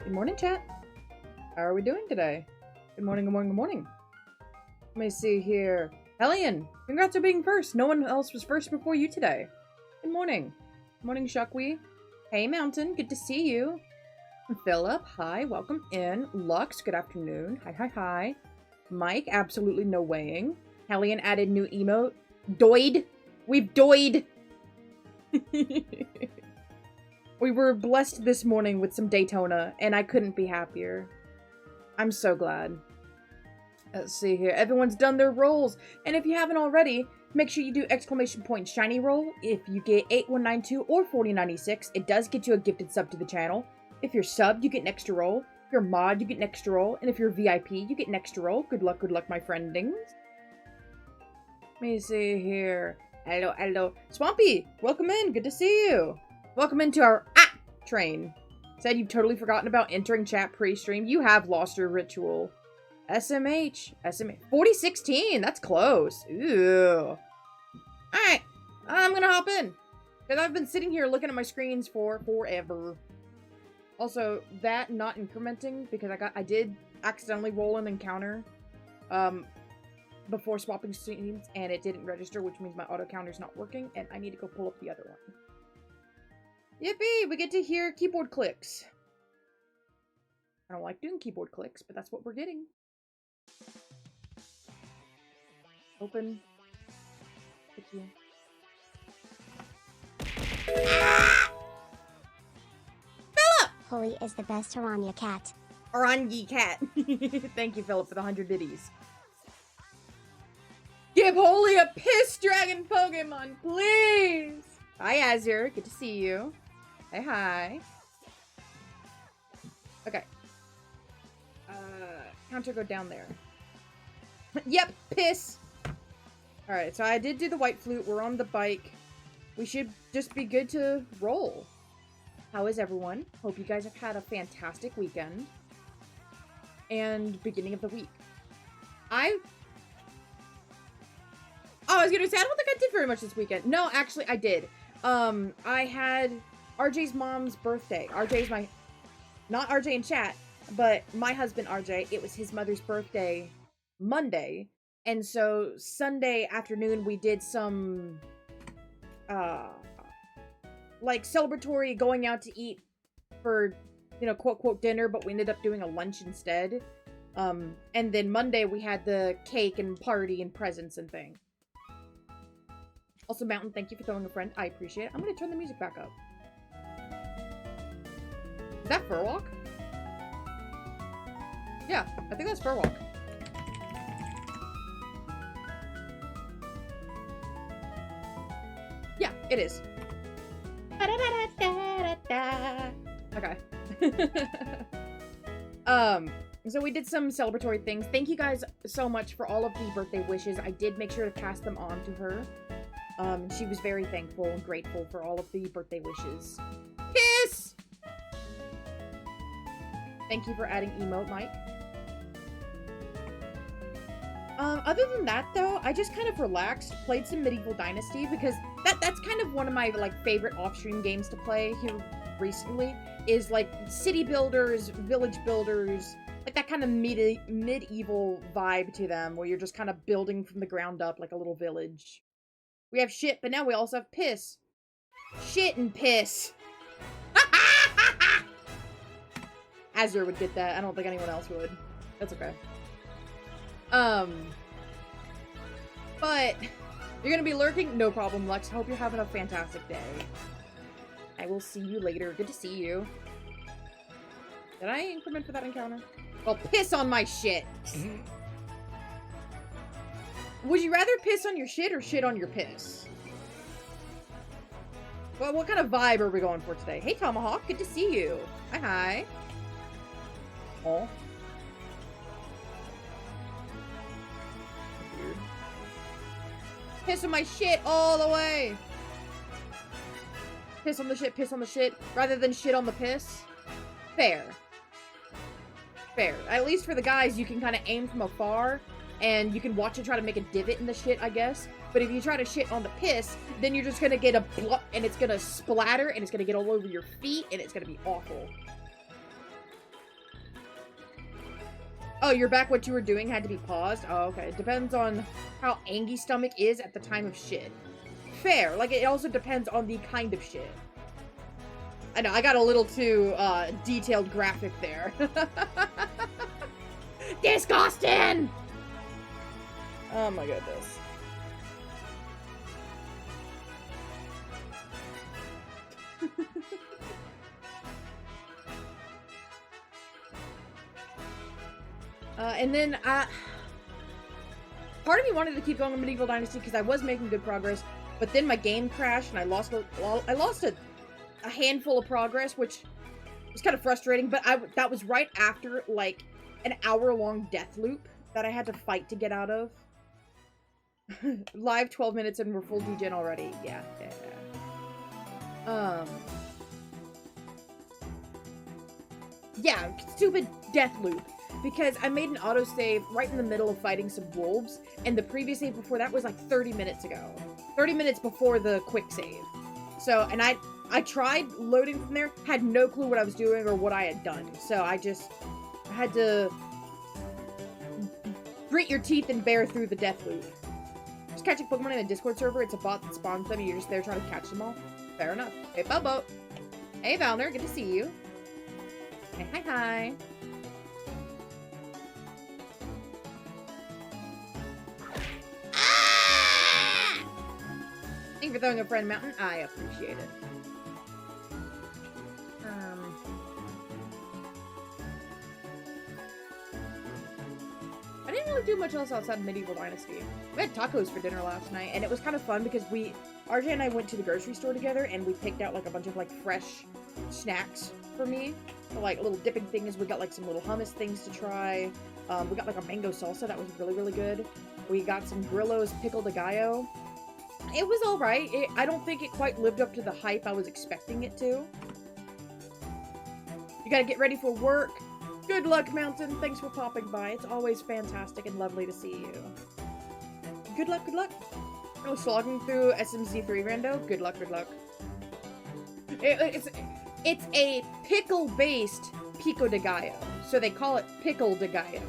Good morning, chat. How are we doing today? Good morning, good morning, good morning. Let me see here. Hellion, congrats on being first. No one else was first before you today. Good morning. Good morning, Shuckwe. Hey, Mountain, good to see you. Philip, hi, welcome in. Lux, good afternoon. Hi, hi, hi. Mike, absolutely no weighing. Hellion added new emote. Doid. We've doid. We were blessed this morning with some Daytona, and I couldn't be happier. I'm so glad. Let's see here. Everyone's done their rolls, and if you haven't already, make sure you do exclamation point shiny roll. If you get 8192 or 4096, it does get you a gifted sub to the channel. If you're subbed, you get an extra roll. If you're mod, you get an extra roll. And if you're VIP, you get an extra roll. Good luck, my friendings. Let me see here. Hello, hello. Swampy, welcome in. Good to see you. Welcome into our train. Said you've totally forgotten about entering chat pre-stream. You have lost your ritual. SMH. 4016. That's close. Ooh. Alright. I'm gonna hop in. Because I've been sitting here looking at my screens for forever. Also, that not incrementing because I did accidentally roll an encounter before swapping streams and it didn't register, which means my auto counter's not working and I need to go pull up the other one. Yippee! We get to hear keyboard clicks. I don't like doing keyboard clicks, but that's what we're getting. Open. Thank you. Ah! Philip! Holy is the best Oranje cat. Oranje cat. Thank you, Philip, for the 100 biddies. Give Holy a piss dragon Pokemon, please! Hi, Azure. Good to see you. Hey, hi. Okay. Counter go down there. Yep, piss! Alright, so I did do the white flute. We're on the bike. We should just be good to roll. How is everyone? Hope you guys have had a fantastic weekend. And beginning of the week. I was gonna say, I don't think I did very much this weekend. No, actually, I did. I had RJ's mom's birthday. RJ's my... Not RJ in chat, but my husband RJ. It was his mother's birthday Monday. And so Sunday afternoon, we did some... like, celebratory going out to eat for, you know, quote-quote dinner, but we ended up doing a lunch instead. And then Monday, we had the cake and party and presents and thing. Also, Mountain, thank you for throwing a friend. I appreciate it. I'm gonna turn the music back up. Is that Furwalk? Yeah, I think that's Furwalk. Yeah, it is. Okay. So we did some celebratory things. Thank you guys so much for all of the birthday wishes. I did make sure to pass them on to her. She was very thankful and grateful for all of the birthday wishes. Piss! Thank you for adding emote, Mike. Other than that, though, I just kind of relaxed, played some Medieval Dynasty, because that's kind of one of my, like, favorite off-stream games to play here recently, is, like, city builders, village builders, like, that kind of medieval vibe to them, where you're just kind of building from the ground up, like a little village. We have shit, but now we also have piss. Shit and piss. Azure would get that. I don't think anyone else would. That's okay. But you're gonna be lurking? No problem, Lux. Hope you're having a fantastic day. I will see you later. Good to see you. Did I increment for that encounter? Well, piss on my shit. Would you rather piss on your shit or shit on your piss? Well, what kind of vibe are we going for today? Hey, Tomahawk. Good to see you. Hi, hi. Oh. Weird. Piss on my shit all the way. Piss on the shit, rather than shit on the piss. Fair. Fair. At least for the guys, you can kind of aim from afar, and you can watch it try to make a divot in the shit, I guess. But if you try to shit on the piss, then you're just gonna get a blup, and it's gonna splatter, and it's gonna get all over your feet, and it's gonna be awful. Oh, you're back. What you were doing had to be paused? Oh, okay. It depends on how Angie stomach is at the time of shit. Fair. Like, it also depends on the kind of shit. I know, I got a little too, detailed graphic there. Disgusting! Oh my goodness. And then, part of me wanted to keep going on Medieval Dynasty because I was making good progress, but then my game crashed and I lost a handful of progress, which was kind of frustrating, but that was right after, like, an hour-long death loop that I had to fight to get out of. Live 12 minutes and we're full degen already. Yeah. Yeah, stupid death loop. Because I made an autosave right in the middle of fighting some wolves, and the previous save before that was like 30 minutes ago. 30 minutes before the quick save. So, and I tried loading from there, had no clue what I was doing or what I had done. So I had to grit your teeth and bear through the death loop. Just catching Pokemon in a Discord server, it's a bot that spawns them and you're just there trying to catch them all. Fair enough. Hey, Bobo. Hey, Valner, good to see you. Hey, hi. Thank you for throwing a friend mountain. I appreciate it. I didn't really do much else outside of Medieval Dynasty. We had tacos for dinner last night, and it was kind of fun because RJ and I went to the grocery store together, and we picked out like a bunch of like fresh snacks for me. So, like little dipping things. We got like some little hummus things to try. We got like a mango salsa that was really, really good. We got some Grillo's pickle de gallo. It was alright. I don't think it quite lived up to the hype I was expecting it to. You gotta get ready for work. Good luck, Mountain. Thanks for popping by. It's always fantastic and lovely to see you. Good luck, good luck. Oh, slogging through SMZ3 rando. Good luck, good luck. It's a pickle-based pico de gallo. So they call it pickle de gallo.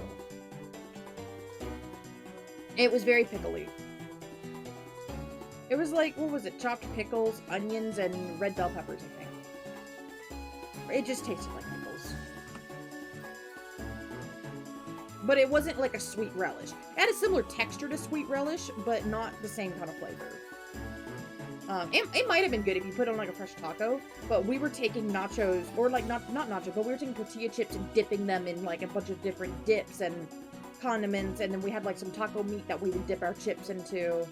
It was very pickly. It was like, what was it? Chopped pickles, onions, and red bell peppers, I think. It just tasted like pickles. But it wasn't like a sweet relish. It had a similar texture to sweet relish, but not the same kind of flavor. It might have been good if you put on like a fresh taco, but we were taking nachos, or like not nachos, but we were taking tortilla chips and dipping them in like a bunch of different dips and condiments, and then we had like some taco meat that we would dip our chips into.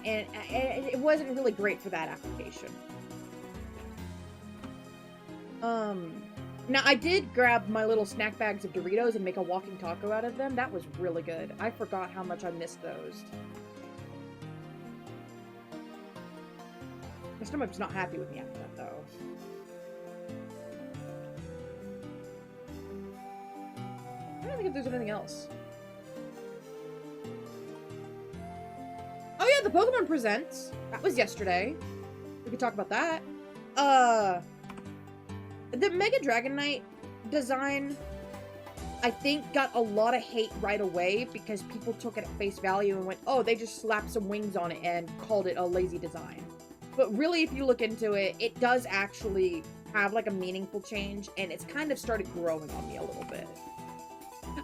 And it wasn't really great for that application. Now I did grab my little snack bags of Doritos and make a walking taco out of them. That was really good. I forgot how much I missed those. My stomach's not happy with me after that, though. I don't think if there's anything else. Oh yeah, the Pokemon Presents. That was yesterday. We could talk about that. The Mega Dragonite design, I think, got a lot of hate right away because people took it at face value and went, oh, they just slapped some wings on it and called it a lazy design. But really, if you look into it, it does actually have like a meaningful change, and it's kind of started growing on me a little bit.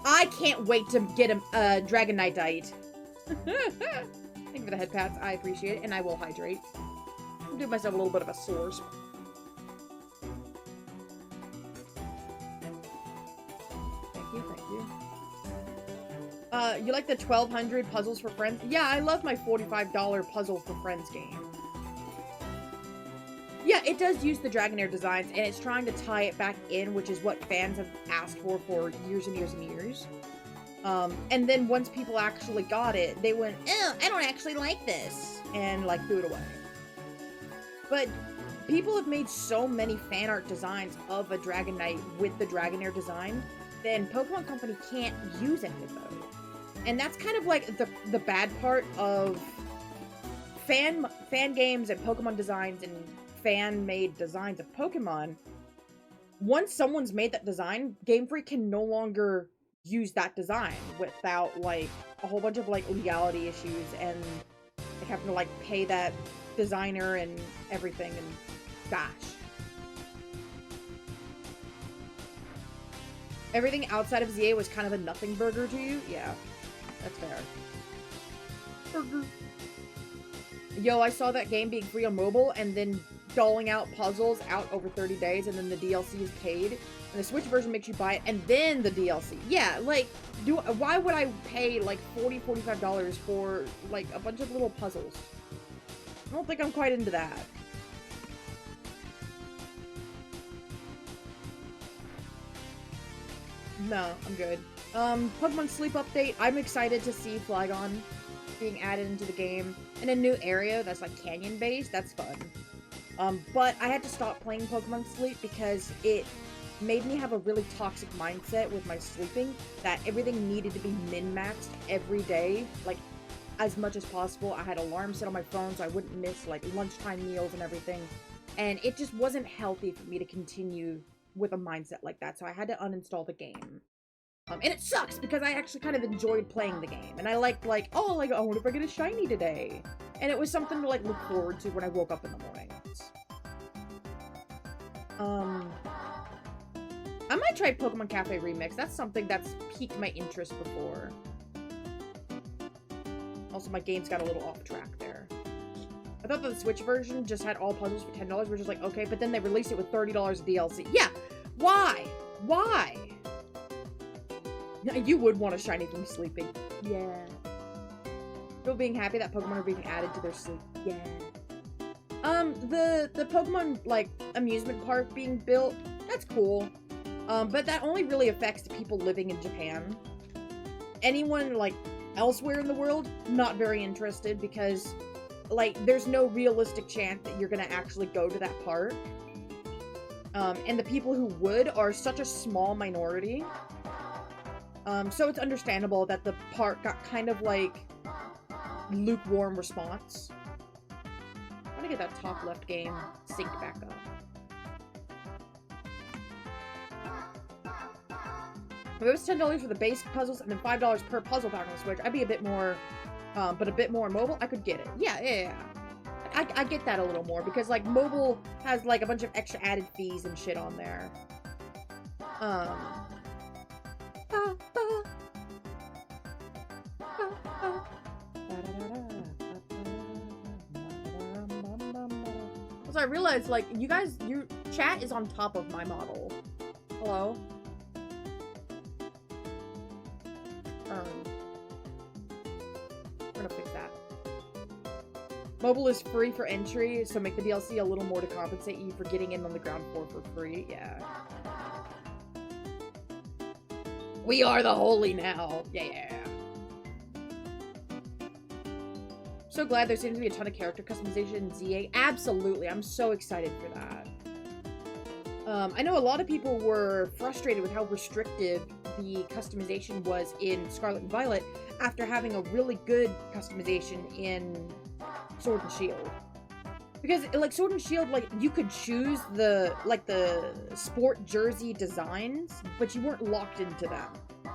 I can't wait to get a Dragonite. Thank you for the head pats. I appreciate it, and I will hydrate. I'm doing myself a little bit of a source. Thank you. You like the 1200 Puzzles for Friends? Yeah, I love my $45 Puzzle for Friends game. Yeah, it does use the Dragonair designs, and it's trying to tie it back in, which is what fans have asked for years and years and years. And then once people actually got it, they went, oh, I don't actually like this, and, like, threw it away. But people have made so many fan art designs of a Dragonite with the Dragonair design, then Pokemon Company can't use any of those. And that's kind of like the bad part of fan games and Pokemon designs and fan-made designs of Pokemon. once someone's made that design, Game Freak can no longer use that design without, like, a whole bunch of, like, legality issues and like having to, like, pay that designer and everything, and gosh. Everything outside of ZA was kind of a nothing burger to you? Yeah, that's fair. Burger. Yo, I saw that game being free on mobile and then doling out puzzles out over 30 days, and then the DLC is paid. And the Switch version makes you buy it, and then the DLC. Yeah, like, why would I pay, like, $45 for, like, a bunch of little puzzles? I don't think I'm quite into that. No, I'm good. Pokemon Sleep update. I'm excited to see Flygon being added into the game in a new area that's, like, canyon-based. That's fun. But I had to stop playing Pokemon Sleep because it made me have a really toxic mindset with my sleeping, that everything needed to be min-maxed every day, like, as much as possible. I had alarms set on my phone so I wouldn't miss, like, lunchtime meals and everything, and it just wasn't healthy for me to continue with a mindset like that, so I had to uninstall the game. And it sucks, because I actually kind of enjoyed playing the game, and I liked, like, oh, like, I wonder if I get a shiny today, and it was something to, like, look forward to when I woke up in the mornings. I might try Pokemon Cafe Remix. That's something that's piqued my interest before. Also, my games got a little off track there. I thought that the Switch version just had all puzzles for $10, which is like, okay, but then they released it with $30 of DLC. Yeah! Why? Why? You would want a shiny from sleeping. Yeah. Still being happy that Pokemon are being added to their sleep. Yeah. The Pokemon, like, amusement park being built, that's cool. But that only really affects the people living in Japan. Anyone, like, elsewhere in the world, not very interested, because, like, there's no realistic chance that you're gonna actually go to that park. And the people who would are such a small minority. So it's understandable that the park got kind of, like, lukewarm response. I'm gonna get that top left game synced back up. If it was $10 for the base puzzles and then $5 per puzzle pack on the Switch, I'd be a bit more, but a bit more mobile, I could get it. Yeah. I get that a little more, because, like, mobile has, like, a bunch of extra added fees and shit on there. So I realized, like, you guys, your chat is on top of my model. Hello? We're gonna fix that. Mobile is free for entry, so make the DLC a little more to compensate you for getting in on the ground floor for free. Yeah. We are the holy now. Yeah. So glad there seems to be a ton of character customization in ZA. Absolutely. I'm so excited for that. I know a lot of people were frustrated with how restrictive the customization was in Scarlet and Violet after having a really good customization in Sword and Shield. Because, like, Sword and Shield, like, you could choose the, like, the sport jersey designs, but you weren't locked into them.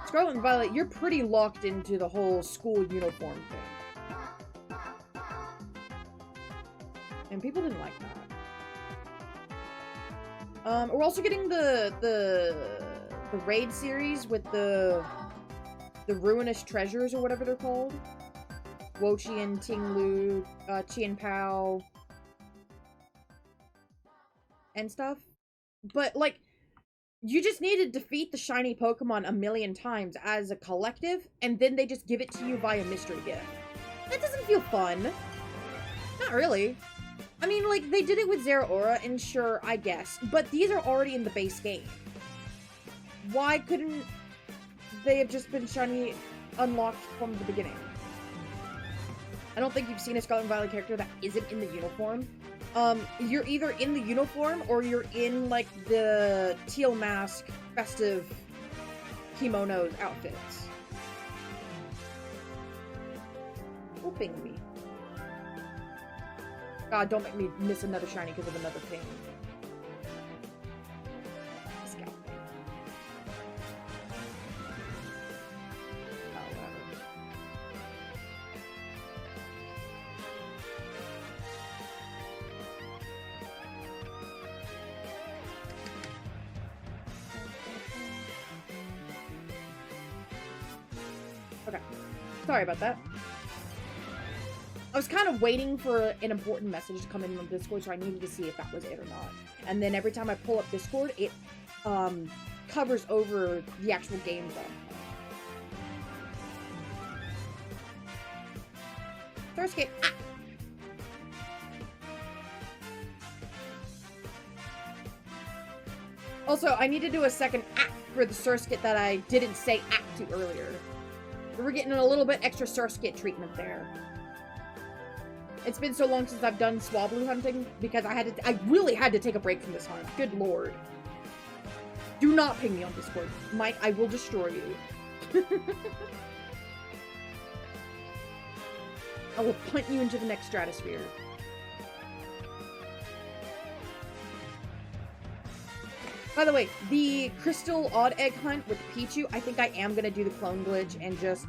Scarlet and Violet, you're pretty locked into the whole school uniform thing. And people didn't like that. We're also getting the raid series with the ruinous treasures, or whatever they're called. Wochian, Tinglu, Qianpao, and stuff. But, like, you just need to defeat the shiny Pokemon a million times as a collective, and then they just give it to you via mystery gift. That doesn't feel fun. Not really. I mean, like, they did it with Zeraora, and sure, I guess. But these are already in the base game. Why couldn't they have just been shiny unlocked from the beginning? I don't think you've seen a Scarlet and Violet character that isn't in the uniform. You're either in the uniform, or you're in, like, the teal mask festive kimonos outfits. Hoping me. God, don't make me miss another shiny because of another ping. Okay. Sorry about that. I was kind of waiting for an important message to come in on Discord, so I needed to see if that was it or not. And then every time I pull up Discord, it covers over the actual game zone. Surskit. Ah! Also, I need to do a second act for the Surskit that I didn't say act to earlier. We're getting a little bit extra Surskit treatment there. It's been so long since I've done swablu hunting because I really had to take a break from this hunt. Good lord. Do not ping me on Discord. Mike, I will destroy you. I will punt you into the next stratosphere. By the way, the crystal odd egg hunt with Pichu, I think I am going to do the clone glitch and just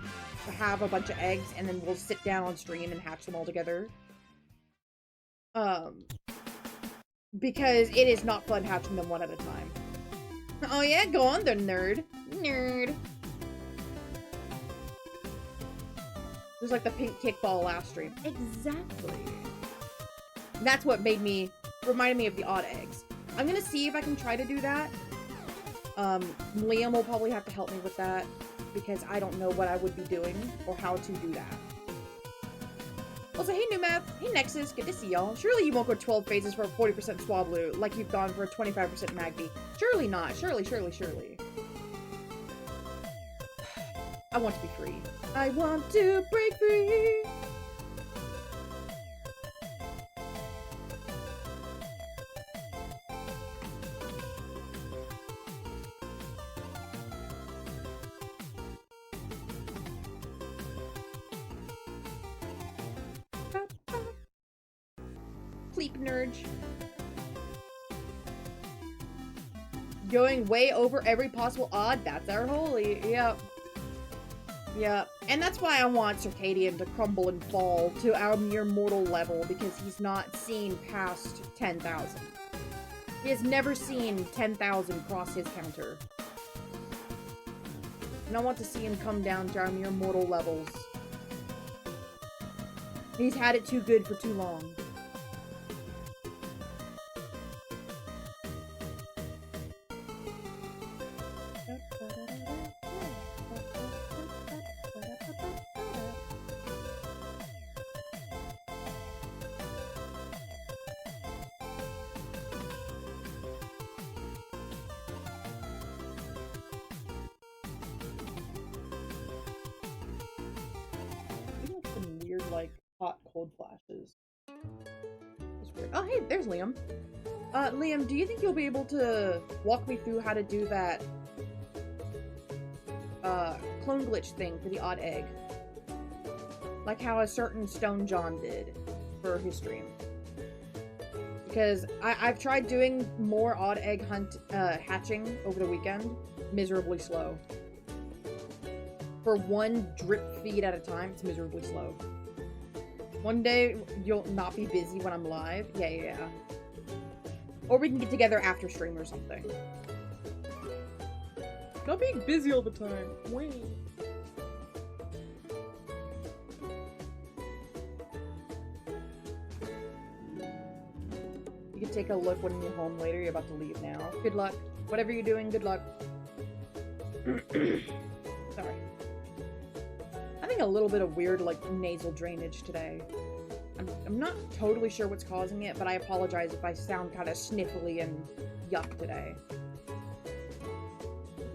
have a bunch of eggs and then we'll sit down on stream and hatch them all together. Because it is not fun hatching them one at a time. Oh yeah, go on there, nerd. Nerd. Just like the pink kickball last stream. Exactly. That's what reminded me of the odd eggs. I'm gonna see if I can try to do that. Liam will probably have to help me with that because I don't know what I would be doing or how to do that. Also, hey New Map, hey Nexus, good to see y'all. Surely you won't go 12 phases for a 40% swablu like you've gone for a 25% Magby. Surely not. Surely. I want to be free. I want to break free. Sleep nerd. Going way over every possible odd, that's our holy. Yep. Yep. And that's why I want Circadian to crumble and fall to our mere mortal level, because he's not seen past 10,000. He has never seen 10,000 cross his counter. And I want to see him come down to our mere mortal levels. He's had it too good for too long. Like hot cold flashes. That's weird. Oh hey, there's Liam. Liam, do you think you'll be able to walk me through how to do that clone glitch thing for the odd egg? Like how a certain Stone John did for his stream. Because I've tried doing more odd egg hatching over the weekend. Miserably slow. For one drip feed at a time, it's miserably slow. One day, you'll not be busy when I'm live. Yeah. Or we can get together after stream or something. Not being busy all the time. Wait. You can take a look when you're home later. You're about to leave now. Good luck. Whatever you're doing, good luck. Sorry. Having a little bit of weird, like, nasal drainage today. I'm not totally sure what's causing it, but I apologize if I sound kind of sniffly and yuck today.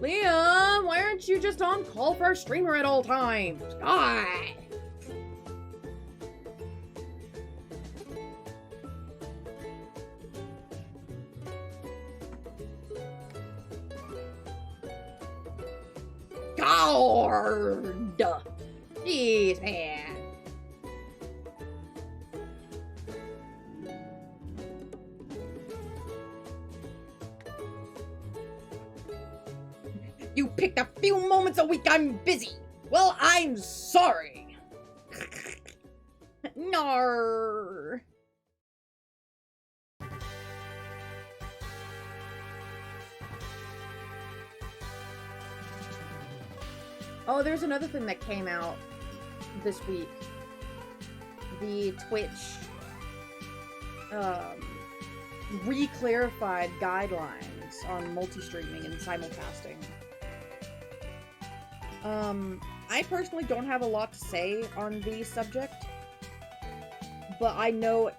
Liam, why aren't you just on call for our streamer at all times? God! God! Jeez, man. You picked a few moments a week I'm busy. Well, I'm sorry. Nar. Oh, there's another thing that came out this week. The Twitch re-clarified guidelines on multi-streaming and simulcasting. I personally don't have a lot to say on the subject, but I know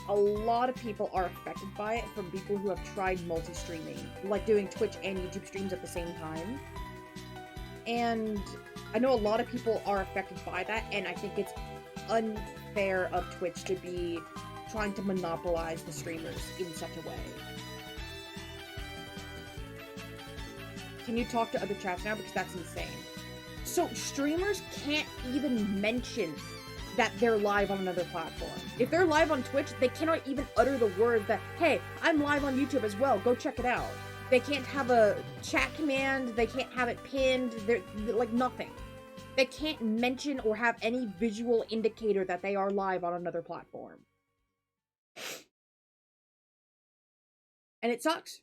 a lot of people are affected by it from people who have tried multi-streaming, like doing Twitch and YouTube streams at the same time. And I know a lot of people are affected by that, and I think it's unfair of Twitch to be trying to monopolize the streamers in such a way. Can you talk to other chats now? Because that's insane. So streamers can't even mention that they're live on another platform. If they're live on Twitch, they cannot even utter the word that, hey, I'm live on YouTube as well, go check it out. They can't have a chat command, they can't have it pinned, they're like nothing. They can't mention or have any visual indicator that they are live on another platform. And it sucks.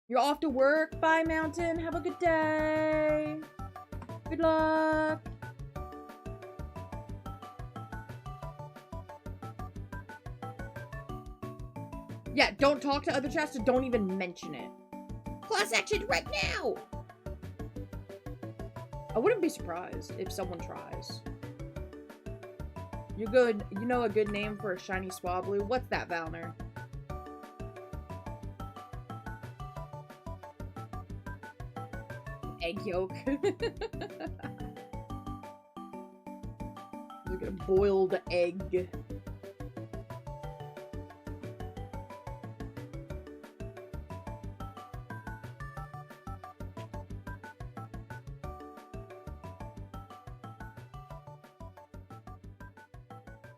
You're off to work, bye Mountain, have a good day. Good luck. Yeah, don't talk to other chats, so don't even mention it. Class action right now! I wouldn't be surprised if someone tries. You know a good name for a shiny swablu? What's that, Valner? Egg yolk. Look at a boiled egg.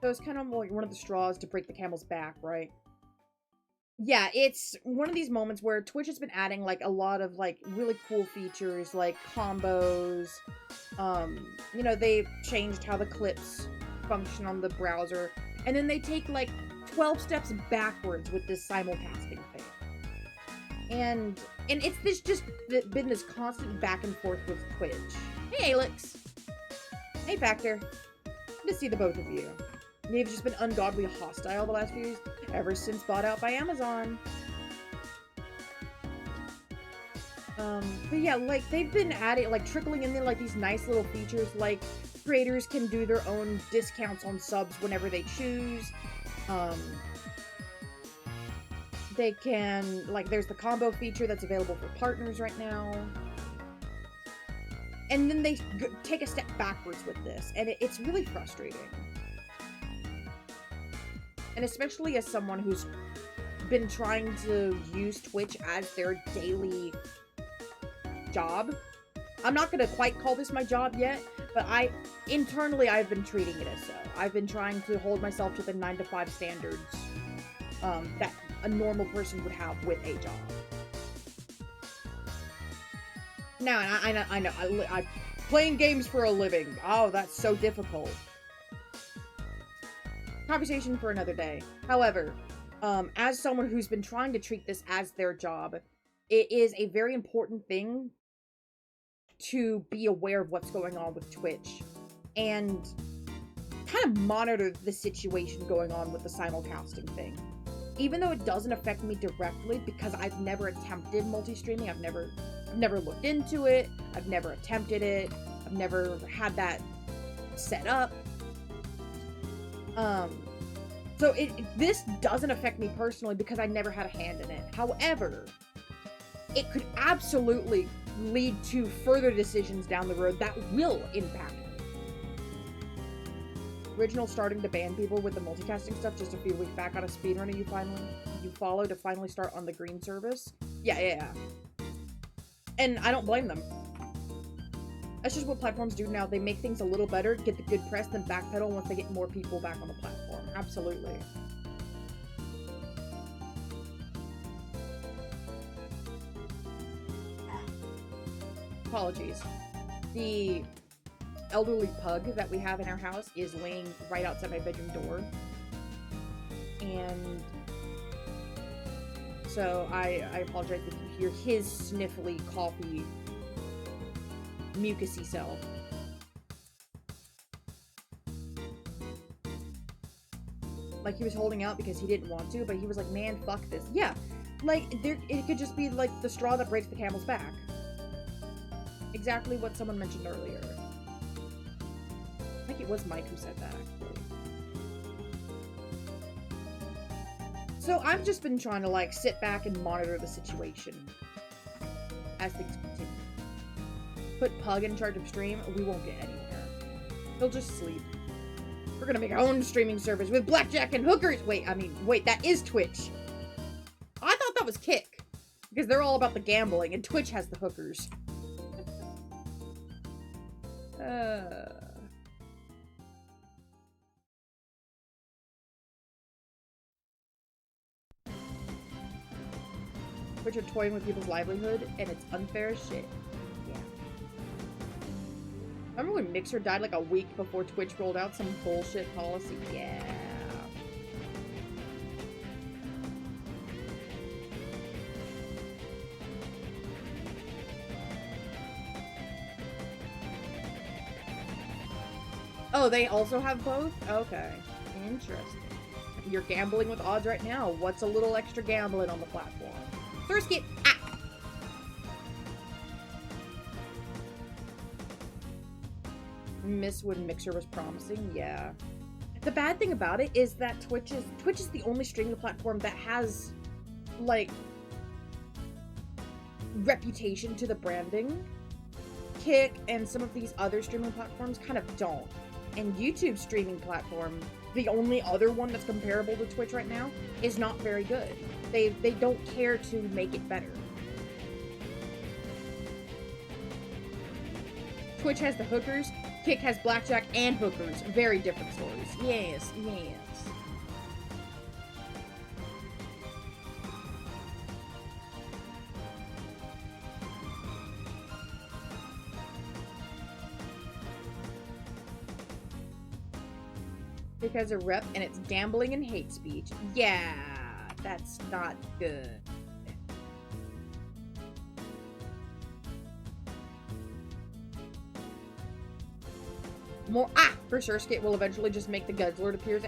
So it's kind of like one of the straws to break the camel's back, right? Yeah, it's one of these moments where Twitch has been adding like a lot of like really cool features like combos. You know, they changed how the clips function on the browser, and then they take like 12 steps backwards with this simulcasting thing. And it's just been this constant back and forth with Twitch. Hey, Alex. Hey, Factor. Good to see the both of you. They've just been ungodly hostile the last few years, ever since bought out by Amazon. But yeah, like, they've been adding, like, trickling in there, like, these nice little features, like, creators can do their own discounts on subs whenever they choose. They can, like, there's the combo feature that's available for partners right now. And then they take a step backwards with this, and it's really frustrating. And especially as someone who's been trying to use Twitch as their daily job. I'm not going to quite call this my job yet, but internally I've been treating it as so. I've been trying to hold myself to the 9-to-5 standards that a normal person would have with a job. Now, I know, I'm playing games for a living. Oh, that's so difficult. Conversation for another day. However, as someone who's been trying to treat this as their job, it is a very important thing to be aware of what's going on with Twitch and kind of monitor the situation going on with the simulcasting thing. Even though it doesn't affect me directly because I've never attempted multi-streaming, I've never looked into it, I've never attempted it, I've never had that set up. So this doesn't affect me personally because I never had a hand in it. However, it could absolutely lead to further decisions down the road that will impact me. Original starting to ban people with the multicasting stuff just a few weeks back on a speedrunner you follow to finally start on the green service. Yeah. And I don't blame them. That's just what platforms do now. They make things a little better, get the good press, then backpedal once they get more people back on the platform. Absolutely. Apologies. The elderly pug that we have in our house is laying right outside my bedroom door. And so I apologize if you hear his sniffly, coughy mucusy self. Like, he was holding out because he didn't want to, but he was like, man, fuck this. Yeah, like, it could just be, like, the straw that breaks the camel's back. Exactly what someone mentioned earlier. I think it was Mike who said that, actually. So, I've just been trying to, like, sit back and monitor the situation as things continue. Put Pug in charge of stream, we won't get anywhere. He'll just sleep. We're gonna make our own streaming service with blackjack and hookers! Wait, that is Twitch. I thought that was Kick. Because they're all about the gambling, and Twitch has the hookers. Twitch are toying with people's livelihood, and it's unfair as shit. Yeah. Remember when Mixer died like a week before Twitch rolled out some bullshit policy? Yeah. Oh, they also have both? Okay. Interesting. You're gambling with odds right now. What's a little extra gambling on the platform? First get... Ah! Miss when Mixer was promising? Yeah. The bad thing about it is that Twitch is the only streaming platform that has, like, reputation to the branding. Kick and some of these other streaming platforms kind of don't. And YouTube's streaming platform, the only other one that's comparable to Twitch right now, is not very good. They don't care to make it better. Twitch has the hookers, Kick has blackjack and hookers. Very different stories. Yes, yes. Kick has a rep and it's gambling and hate speech. Yeah, that's not good. More for sure Skate will eventually just make the Guzzlord appear.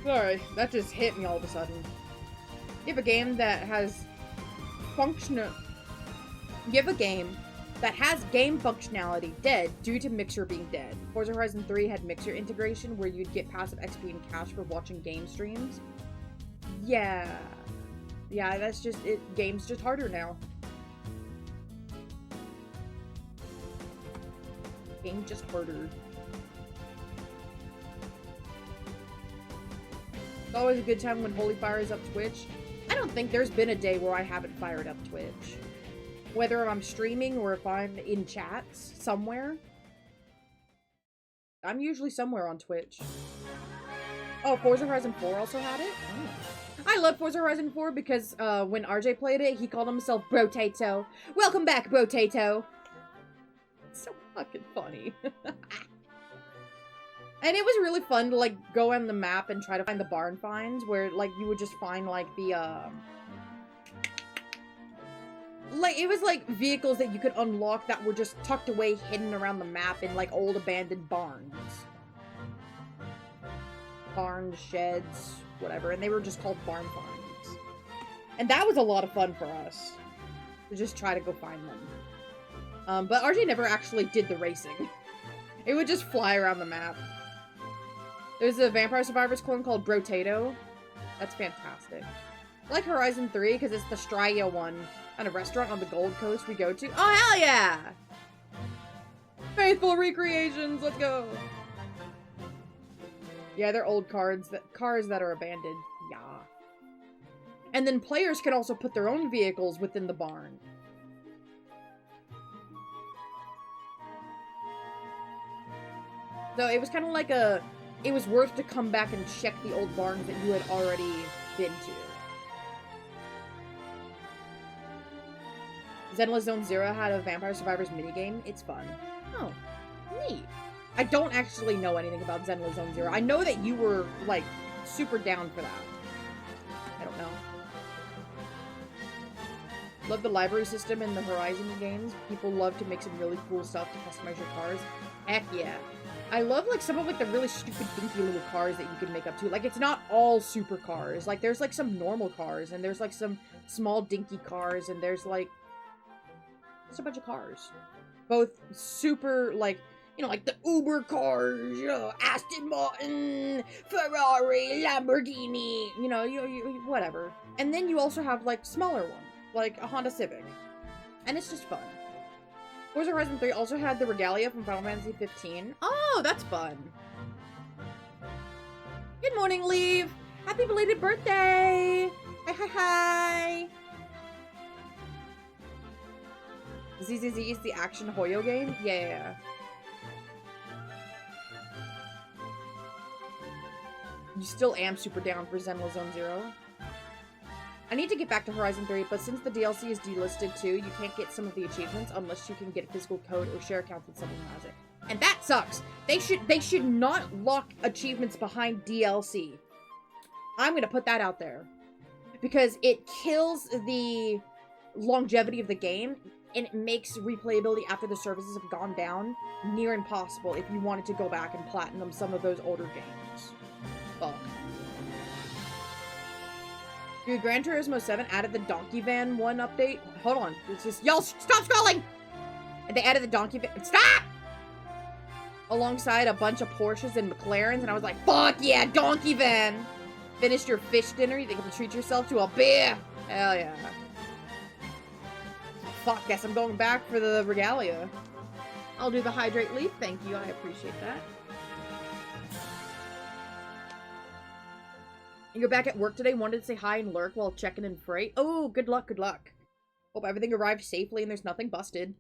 Sorry, that just hit me all of a sudden. You have a game that has game functionality dead due to Mixer being dead. Forza Horizon 3 had Mixer integration where you'd get passive XP and cash for watching game streams. Yeah. Yeah, that's just it. Game's just harder now. Game's just harder. It's always a good time when Holy fires up Twitch. I don't think there's been a day where I haven't fired up Twitch. Whether I'm streaming or if I'm in chats somewhere. I'm usually somewhere on Twitch. Oh, Forza Horizon 4 also had it? Oh. I love Forza Horizon 4 because when RJ played it, he called himself Brotato. Welcome back, Brotato! It's so fucking funny. And it was really fun to, like, go on the map and try to find the barn finds, where, like, you would just find, like, the, like, it was, like, vehicles that you could unlock that were just tucked away, hidden around the map in, like, old abandoned barns. Barns, sheds, whatever, and they were just called barn finds. And that was a lot of fun for us, to just try to go find them. But RJ never actually did the racing. It would just fly around the map. There's a Vampire Survivors clone called Brotato. That's fantastic. I like Horizon 3 because it's the Straya one. And a restaurant on the Gold Coast we go to. Oh, hell yeah! Faithful recreations, let's go! Yeah, they're old cars that are abandoned. Yeah. And then players can also put their own vehicles within the barn. So it was kind of like it was worth to come back and check the old barns that you had already been to. Zenless Zone Zero had a Vampire Survivors minigame. It's fun. Oh, neat. I don't actually know anything about Zenless Zone Zero. I know that you were, like, super down for that. I don't know. Love the library system in the Horizon games. People love to make some really cool stuff to customize your cars. Heck yeah. I love, like, some of, like, the really stupid, dinky little cars that you can make up too. Like, it's not all super cars. Like, there's, like, some normal cars, and there's, like, some small, dinky cars, and there's, like, just a bunch of cars. Both super, like, you know, like the Uber cars, you know, Aston Martin, Ferrari, Lamborghini, you know, you whatever. And then you also have, like, smaller ones, like a Honda Civic. And it's just fun. Forza Horizon 3 also had the Regalia from Final Fantasy 15. Oh, that's fun. Good morning, Leave. Happy belated birthday. Hi, hi, hi. ZZZ is the action Hoyo game? Yeah. You still am super down for Zenless Zone Zero. I need to get back to Horizon 3, but since the DLC is delisted too, you can't get some of the achievements unless you can get a physical code or share accounts with someone who has it. And that sucks! They should not lock achievements behind DLC. I'm gonna put that out there. Because it kills the longevity of the game, and it makes replayability after the services have gone down near impossible if you wanted to go back and platinum some of those older games. Fuck. Dude, Gran Turismo 7 added the Donkey Van 1 update. Hold on. It's just, y'all, stop scrolling! And they added the Donkey Van. Stop! Alongside a bunch of Porsches and McLarens, and I was like, fuck yeah, Donkey Van! Finished your fish dinner, you think you can treat yourself to a beer? Hell yeah. Fuck, guess I'm going back for the Regalia. I'll do the Hydrate Leaf, thank you, I appreciate that. You're back at work today, wanted to say hi and lurk while checking in freight. Oh, good luck, good luck. Hope everything arrived safely and there's nothing busted.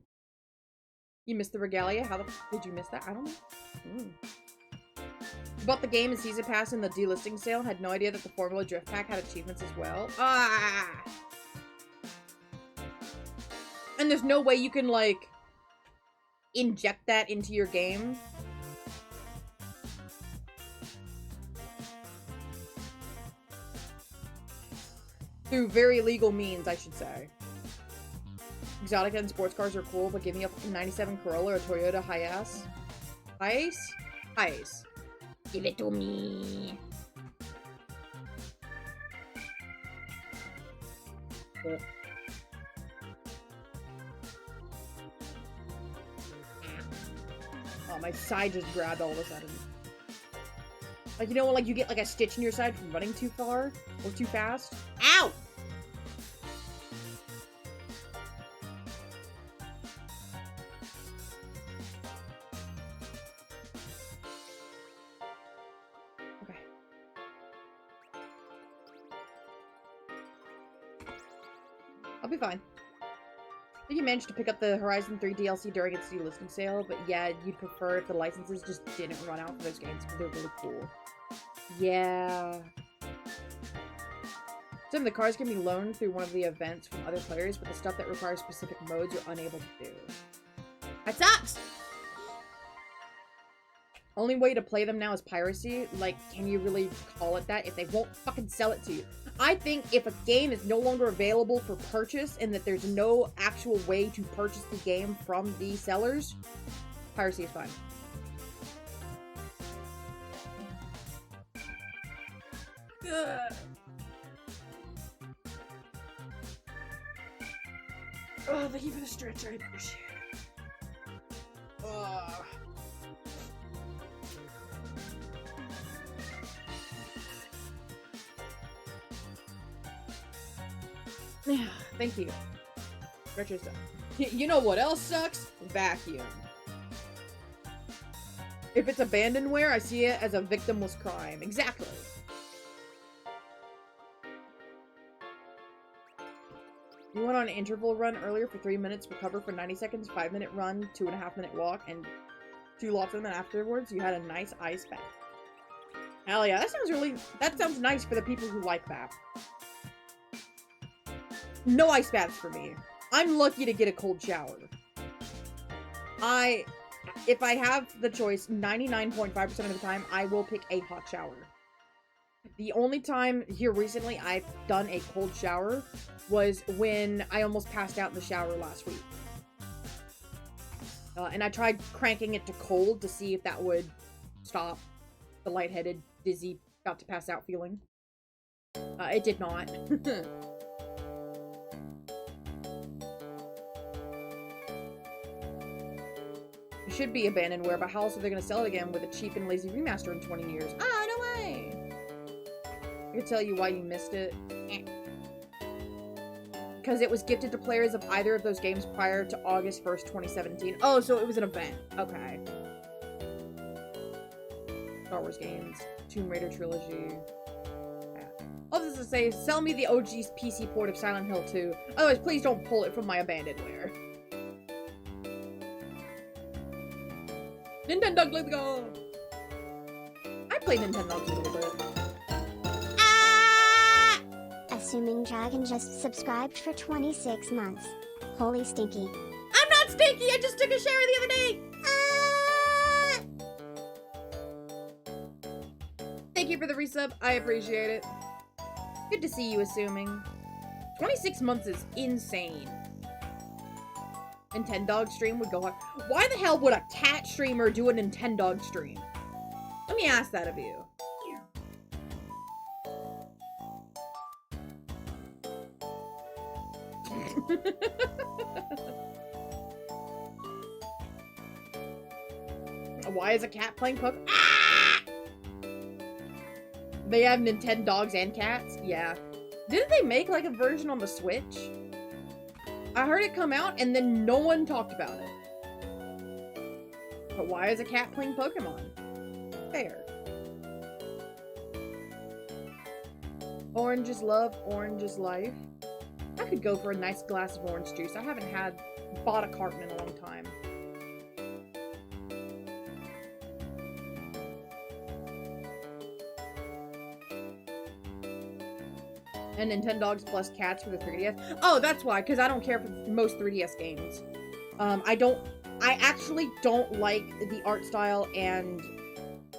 You missed the Regalia? How the f did you miss that? I don't know. Bought the game and season pass in the delisting sale. Had no idea that the Formula Drift Pack had achievements as well. Ah! And there's no way you can, like, inject that into your game. Through very legal means, I should say. Exotica and sports cars are cool, but give me a 97 Corolla or a Toyota Hiace. Hiace? Hiace. Give it to me. Cool. Oh, my side just grabbed all of a sudden. Like, you know when, like, you get, like, a stitch in your side from running too far? Or too fast? Ow! Okay. I'll be fine. I think you managed to pick up the Horizon 3 DLC during its delisting sale, but yeah, you'd prefer if the licenses just didn't run out for those games, because they're really cool. Yeah. Some of the cars can be loaned through one of the events from other players, but the stuff that requires specific modes you're unable to do. That sucks! Only way to play them now is piracy. Like, can you really call it that if they won't fucking sell it to you? I think if a game is no longer available for purchase and that there's no actual way to purchase the game from the sellers, piracy is fine. Ugh. Oh, thank you for the stretch. I appreciate it. Ugh. Thank you. Retro stuff. You know what else sucks? Vacuum. If it's abandonware, I see it as a victimless crime. Exactly. You went on an interval run earlier for 3 minutes, recover for 90 seconds, 5-minute run, 2.5-minute walk, and 2 laps, and then afterwards you had a nice ice bath. Hell yeah, that sounds nice for the people who like that. No ice baths for me. I'm lucky to get a cold shower. If I have the choice, 99.5% of the time, I will pick a hot shower. The only time here recently I've done a cold shower was when I almost passed out in the shower last week. And I tried cranking it to cold to see if that would stop the lightheaded, dizzy, about to pass out feeling. It did not. It should be abandonware, but how else are they going to sell it again with a cheap and lazy remaster in 20 years? Ah, no way! I can tell you why you missed it. Because it was gifted to players of either of those games prior to August 1st, 2017. Oh, so it was an event. Okay. Star Wars games. Tomb Raider trilogy. All this to say, sell me the OG's PC port of Silent Hill 2. Otherwise, please don't pull it from my abandonware. Nintendo, let's go! I played Nintendo a little bit. Assuming Dragon just subscribed for 26 months. Holy stinky. I'm not stinky! I just took a shower the other day! Thank you for the resub. I appreciate it. Good to see you, assuming. 26 months is insane. Nintendo stream would go hard. Why the hell would a cat streamer do a Nintendo stream? Let me ask that of you. Why is a cat playing Pokemon? Ah! They have Nintendo dogs and cats? Yeah. Didn't they make like a version on the Switch? I heard it come out and then no one talked about it. But why is a cat playing Pokemon? Fair. Orange is love, orange is life. I could go for a nice glass of orange juice. I haven't bought a carton in a long time. And Nintendogs plus cats for the 3DS. Oh, that's why, because I don't care for most 3DS games. I actually don't like the art style and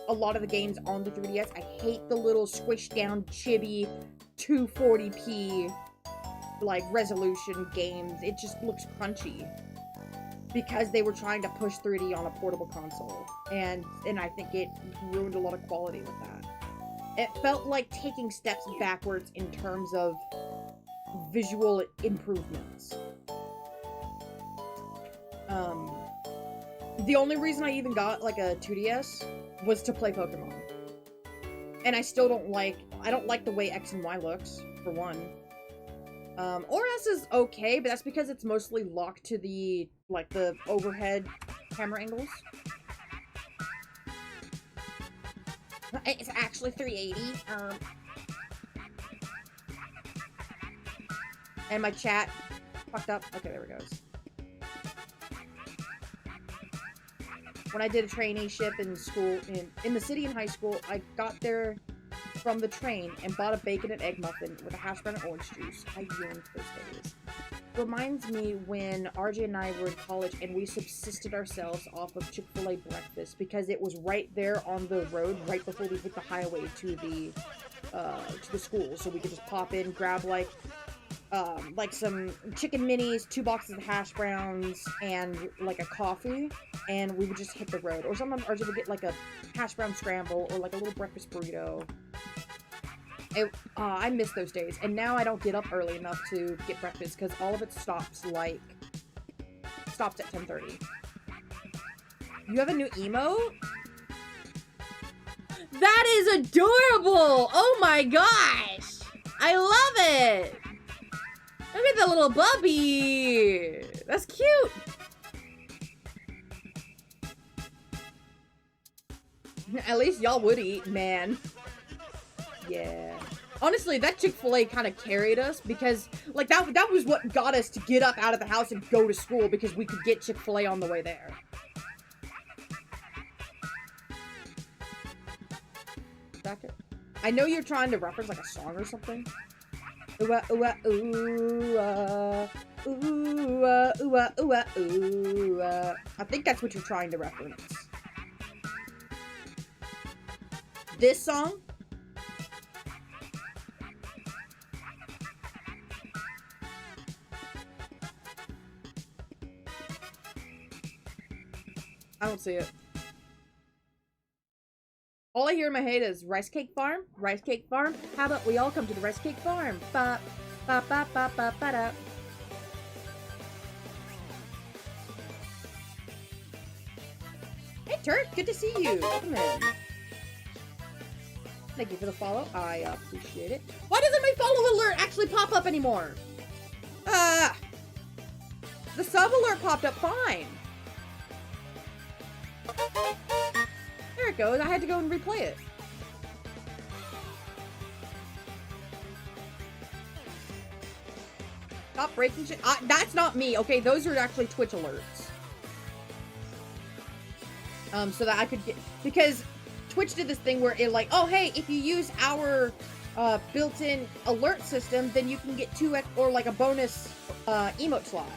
a lot of the games on the 3DS. I hate the little squished down chibi 240p like resolution games. It just looks crunchy because they were trying to push 3D on a portable console, and I think it ruined a lot of quality with that. It felt like taking steps backwards in terms of visual improvements. The only reason I even got like a 2DS was to play Pokemon. And I still don't like the way X and Y looks, for one. ORS is okay, but that's because it's mostly locked to the overhead camera angles. It's actually 380. And my chat fucked up. Okay, there it goes. When I did a traineeship in school, in the city in high school, I got there from the train and bought a bacon and egg muffin with a hash brown and orange juice. I yearned for those days. Reminds me when RJ and I were in college and we subsisted ourselves off of Chick-fil-A breakfast because it was right there on the road, right before we hit the highway to the school. So we could just pop in, grab like some chicken minis, 2 boxes of hash browns, and like a coffee, and we would just hit the road. Or sometimes RJ would get like a hash brown scramble or like a little breakfast burrito. I miss those days, and now I don't get up early enough to get breakfast because all of it stops at 10:30. You have a new emote? That is adorable! Oh my gosh! I love it! Look at the little bubby! That's cute! At least y'all would eat, man. Yeah. Honestly, that Chick-fil-A kind of carried us because, like, that was what got us to get up out of the house and go to school because we could get Chick-fil-A on the way there. I know you're trying to reference, like, a song or something. Ooh, ooh, ooh, Ooh, ooh. I think that's what you're trying to reference. This song? I don't see it. All I hear in my head is rice cake farm, rice cake farm. How about we all come to the rice cake farm? Ba ba ba ba ba ba da. Hey Turk, good to see you. Welcome in. Thank you for the follow. I appreciate it. Why doesn't my follow alert actually pop up anymore? The sub alert popped up fine. There it goes. I had to go and replay it. Stop breaking shit. That's not me. Okay, those are actually Twitch alerts. So that I could get, because Twitch did this thing where it like, oh hey, if you use our built-in alert system, then you can get 2x or like a bonus emote slot.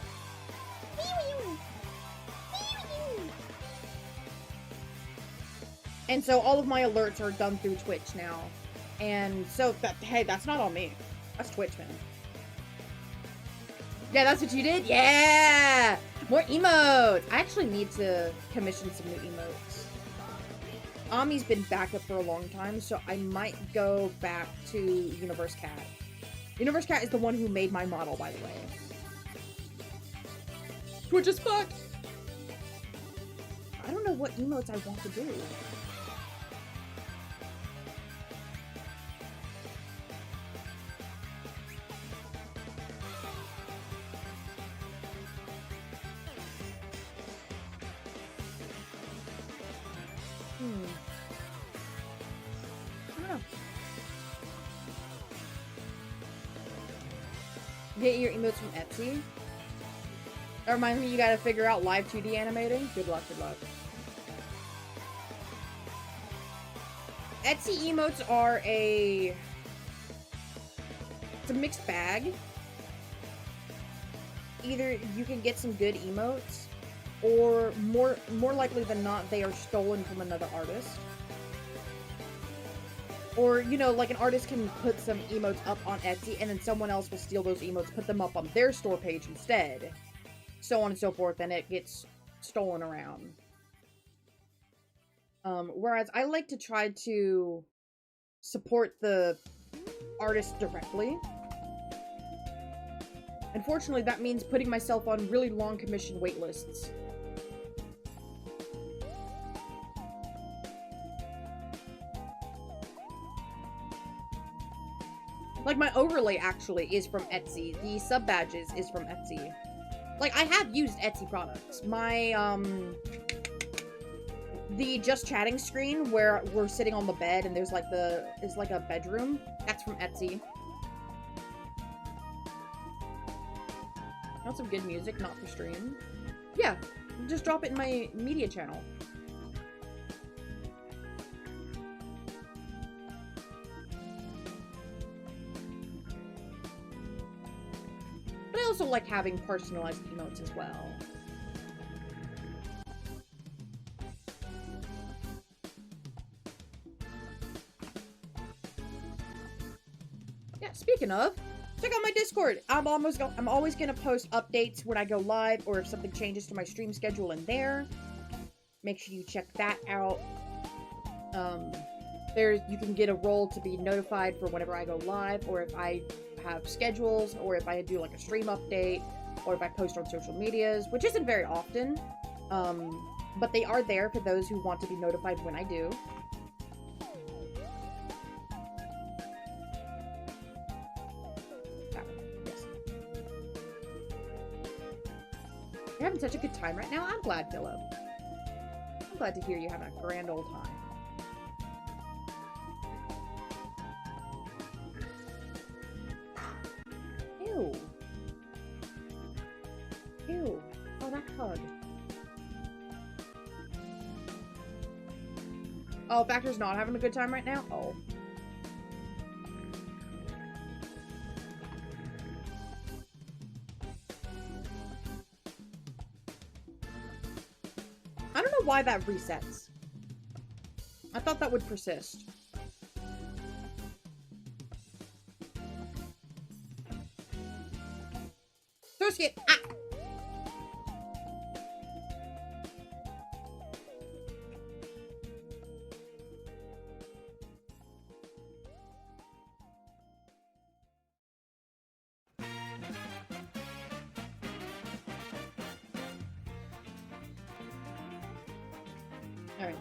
And so all of my alerts are done through Twitch now. And so, hey, that's not on me. That's Twitch, man. Yeah, that's what you did? Yeah! More emotes! I actually need to commission some new emotes. Ami's been back up for a long time, so I might go back to Universe Cat. Universe Cat is the one who made my model, by the way. Twitch is fucked! I don't know what emotes I want to do. I don't know. Get your emotes from Etsy. That reminds me, you gotta figure out live 2D animating. Good luck, good luck. Etsy emotes are it's a mixed bag. Either you can get some good emotes, or more likely than not, they are stolen from another artist. Or, you know, like an artist can put some emotes up on Etsy, and then someone else will steal those emotes, put them up on their store page instead. So on and so forth, and it gets stolen around. Whereas I like to try to support the artist directly. Unfortunately, that means putting myself on really long commission wait lists. Like, my overlay, actually, is from Etsy. The sub-badges is from Etsy. Like, I have used Etsy products. My, the just chatting screen where we're sitting on the bed and there's, like, it's like a bedroom. That's from Etsy. Want some good music, not for stream? Yeah, just drop it in my media channel. But I also like having personalized emotes as well. Yeah, speaking of, check out my Discord. I'm always gonna post updates when I go live, or if something changes to my stream schedule in there. Make sure you check that out. You can get a role to be notified for whenever I go live, or if I have schedules, or if I do like a stream update, or if I post on social medias, which isn't very often. But they are there for those who want to be notified when I do. You're having such a good time right now? I'm glad, Philip. I'm glad to hear you having a grand old time. Ew. Ew. Oh, that hug. Oh, Factor's not having a good time right now? Oh. why that resets. I thought that would persist. Thurskit! Ah! Alright.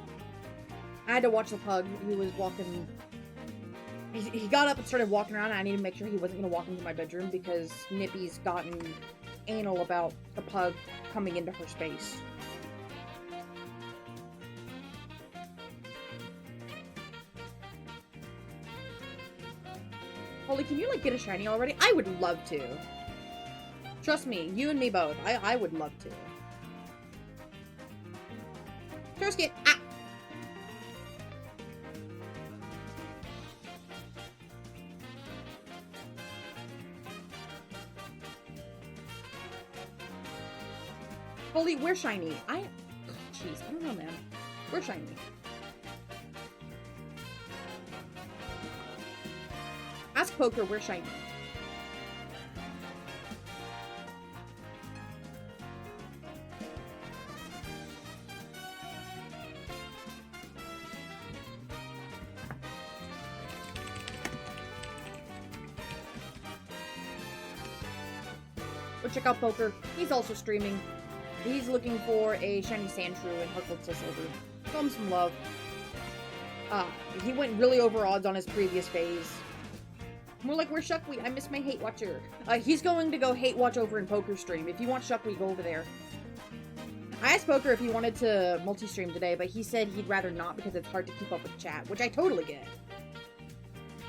I had to watch the pug. He was walking... He got up and started walking around, and I needed to make sure he wasn't going to walk into my bedroom because Nippy's gotten anal about the pug coming into her space. Holly, can you, like, get a shiny already? I would love to. Trust me, you and me both. I would love to. Thurskit! Ah! Holy, we're shiny. Jeez, I don't know, man. We're shiny. Ask Poker, we're shiny. Go check out Poker. He's also streaming. He's looking for a shiny Sandshrew and Heartful Silver. Show him some love. He went really over odds on his previous phase. More like, where's Shuckweed? I miss my Hate Watcher. He's going to go Hate Watch over in Poker stream. If you want Shuckweed, go over there. I asked Poker if he wanted to multi-stream today, but he said he'd rather not because it's hard to keep up with chat, which I totally get.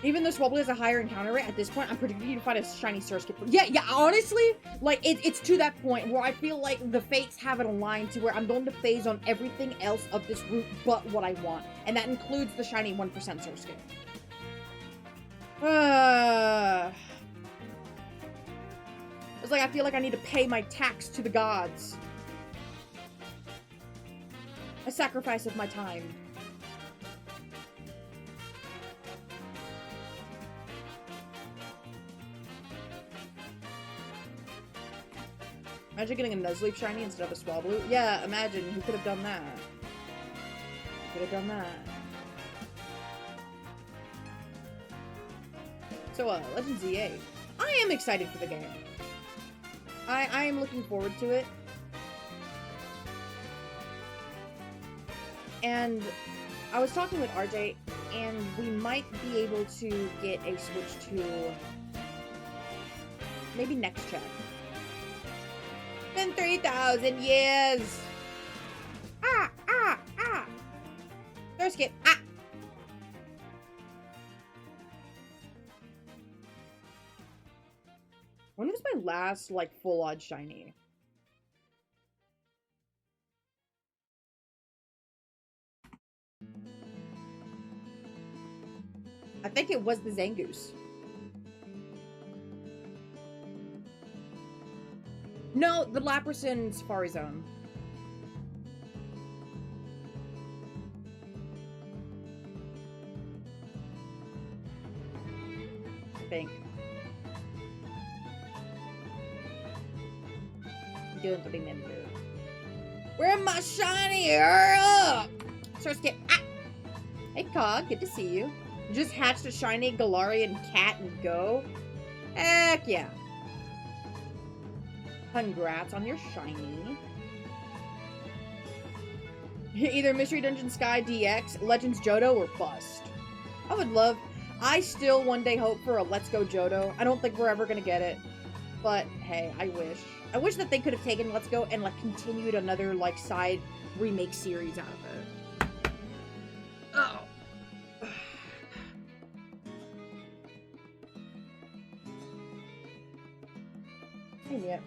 Even though Swablu has a higher encounter rate, at this point, I'm predicting you to find a shiny Surskit. Yeah, honestly, like, it's to that point where I feel like the fates have it aligned to where I'm going to phase on everything else of this route but what I want. And that includes the shiny 1% Surskit. It's like I feel like I need to pay my tax to the gods. A sacrifice of my time. Imagine getting a Nuzleaf shiny instead of a Swablu. Yeah, imagine. Who could have done that? Who could have done that? So, Legends EA. I am excited for the game. I am looking forward to it. And I was talking with RJ, and we might be able to get a switch to maybe next check. Been 3,000 years! Ah! Thurskit! Ah! When was my last, like, full odd shiny? I think it was the Zangoose. No, the Lapras in Safari Zone. I think. Don't remember. Where am I shiny? Surskit. Ah! Hey, Cog, good to see you. You just hatched a shiny Galarian cat and go? Heck yeah. Congrats on your shiny. Either Mystery Dungeon Sky DX, Legends Johto, or bust. I still one day hope for a Let's Go Johto. I don't think we're ever gonna get it. But, hey, I wish. I wish that they could have taken Let's Go and, like, continued another, like, side remake series out of it. Oh. Hey, Nip.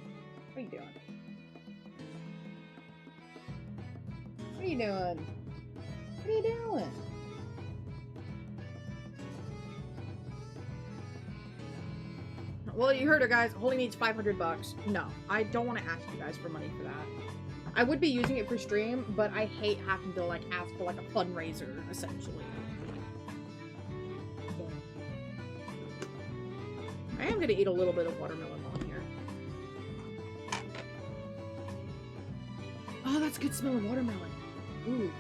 What are you doing? What are you doing? What are you doing? Well, you heard her, guys. Holy needs $500. No, I don't want to ask you guys for money for that. I would be using it for stream, but I hate having to like ask for like a fundraiser, essentially. I am gonna eat a little bit of watermelon on here. Oh, that's good smelling watermelon. Ooh.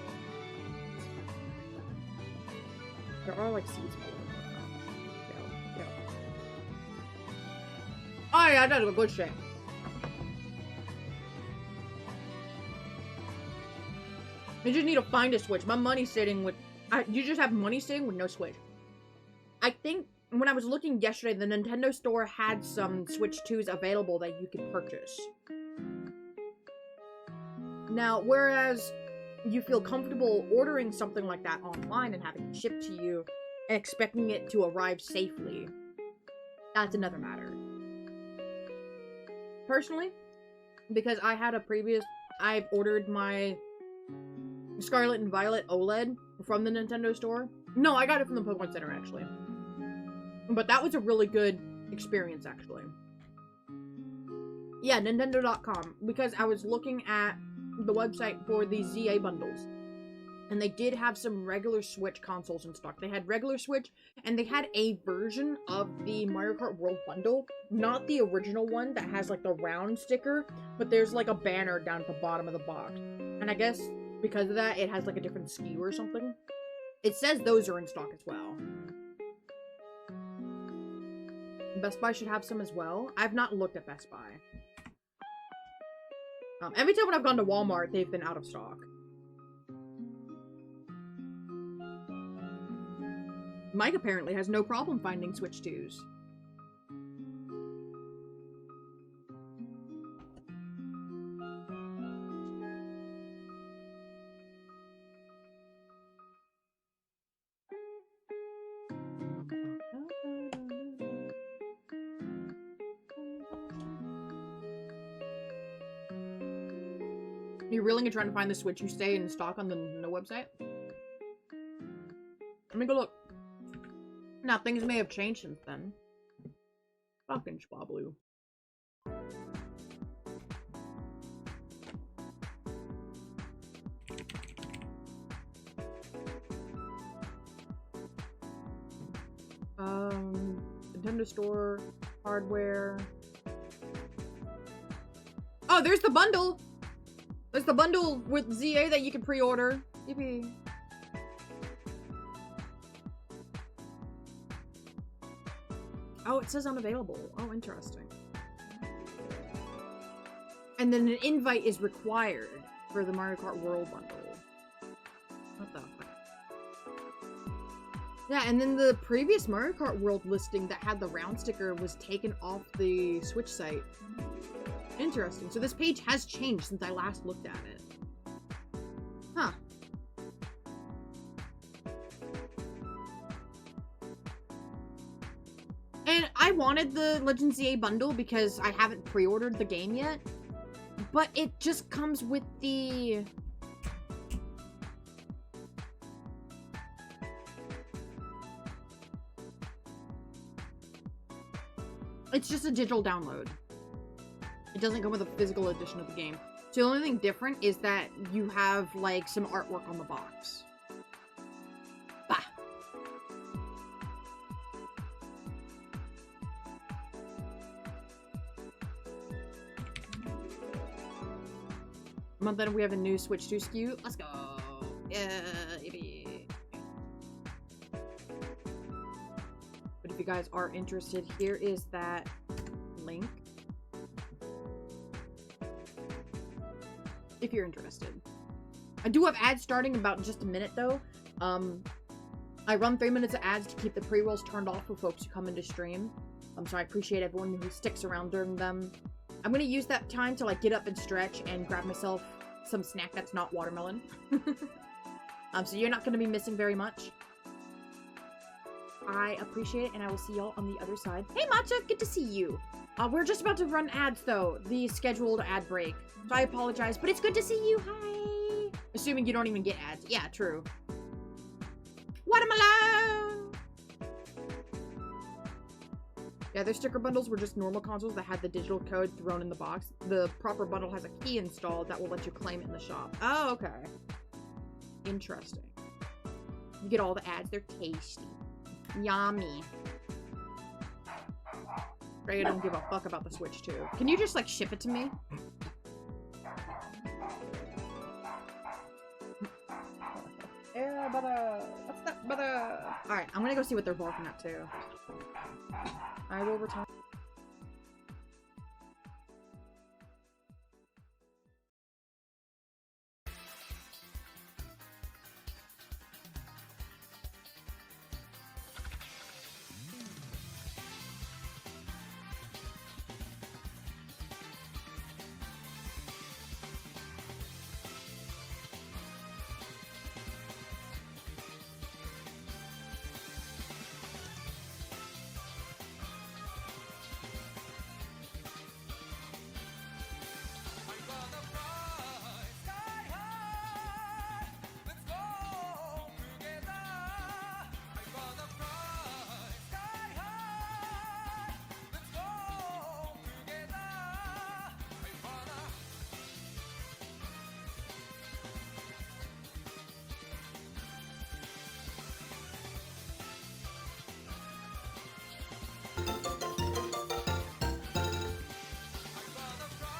There are like seeds falling. Yeah. Oh yeah, that's a good shit. You just need to find a Switch. My money's sitting with... you just have money sitting with no Switch. I think when I was looking yesterday, the Nintendo store had some Switch 2s available that you could purchase. Now, whereas you feel comfortable ordering something like that online and having it shipped to you and expecting it to arrive safely, that's another matter. Personally, because I had a previous... I've ordered my Scarlet and Violet OLED from the Nintendo store. No, I got it from the Pokemon Center, actually. But that was a really good experience, actually. Yeah, Nintendo.com. Because I was looking at the website for the ZA bundles. And they did have some regular Switch consoles in stock. They had regular Switch, and they had a version of the Mario Kart World bundle. Not the original one that has, like, the round sticker, but there's, like, a banner down at the bottom of the box. And I guess because of that, it has, like, a different SKU or something. It says those are in stock as well. Best Buy should have some as well. I've not looked at Best Buy. Every time when I've gone to Walmart, they've been out of stock. Mike apparently has no problem finding Switch 2s. You're really trying to find the Switch you stay in stock on the website? Let me go look. Now, things may have changed since then. Fucking swablu. Nintendo Store, hardware. Oh, there's the bundle! There's the bundle with ZA that you can pre-order. Yippee. Oh, it says unavailable. Oh, interesting. And then an invite is required for the Mario Kart World bundle. What the fuck? Yeah, and then the previous Mario Kart World listing that had the round sticker was taken off the Switch site. Interesting. So this page has changed since I last looked at it. Huh. And I wanted the Legend ZA bundle because I haven't pre-ordered the game yet. But it just comes with the... It's just a digital download. It doesn't come with a physical edition of the game. So the only thing different is that you have, like, some artwork on the box. Bah! A month then we have a new Switch 2 SKU. Let's go! Yeah, yippee. But if you guys are interested, here is that link. If you're interested. I do have ads starting in about just a minute, though. I run 3 minutes of ads to keep the pre-rolls turned off for folks who come into stream. So I appreciate everyone who sticks around during them. I'm gonna use that time to, like, get up and stretch and grab myself some snack that's not watermelon. So you're not gonna be missing very much. I appreciate it, and I will see y'all on the other side. Hey, Matcha! Good to see you! We're just about to run ads, though. The scheduled ad break. So I apologize, but it's good to see you. Hi! Assuming you don't even get ads. Yeah, true. Watermelon! Yeah, their sticker bundles were just normal consoles that had the digital code thrown in the box. The proper bundle has a key installed that will let you claim it in the shop. Oh, okay. Interesting. You get all the ads. They're tasty. Yummy. Freya don't give a fuck about the Switch 2. Can you just, like, ship it to me? Yeah, what's that, Alright, I'm gonna go see what they're barking at, too. I will return.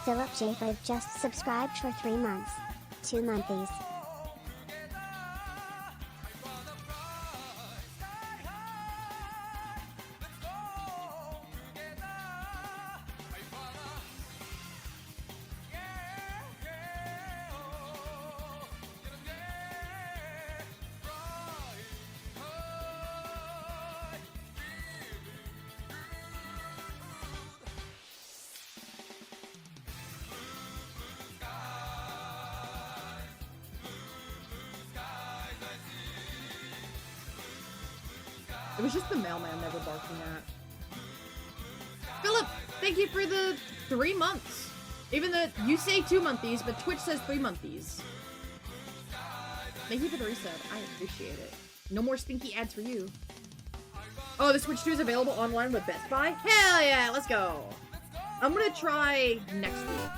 Philip J. just subscribed for 3 months. 2 monthlies. It was just the mailman never barking at. Philip, thank you for the 3 months. Even though you say 2 monthlies, but Twitch says 3 monthlies. Thank you for the reset. I appreciate it. No more stinky ads for you. Oh, the Switch 2 is available online with Best Buy? Hell yeah, let's go. I'm gonna try next week.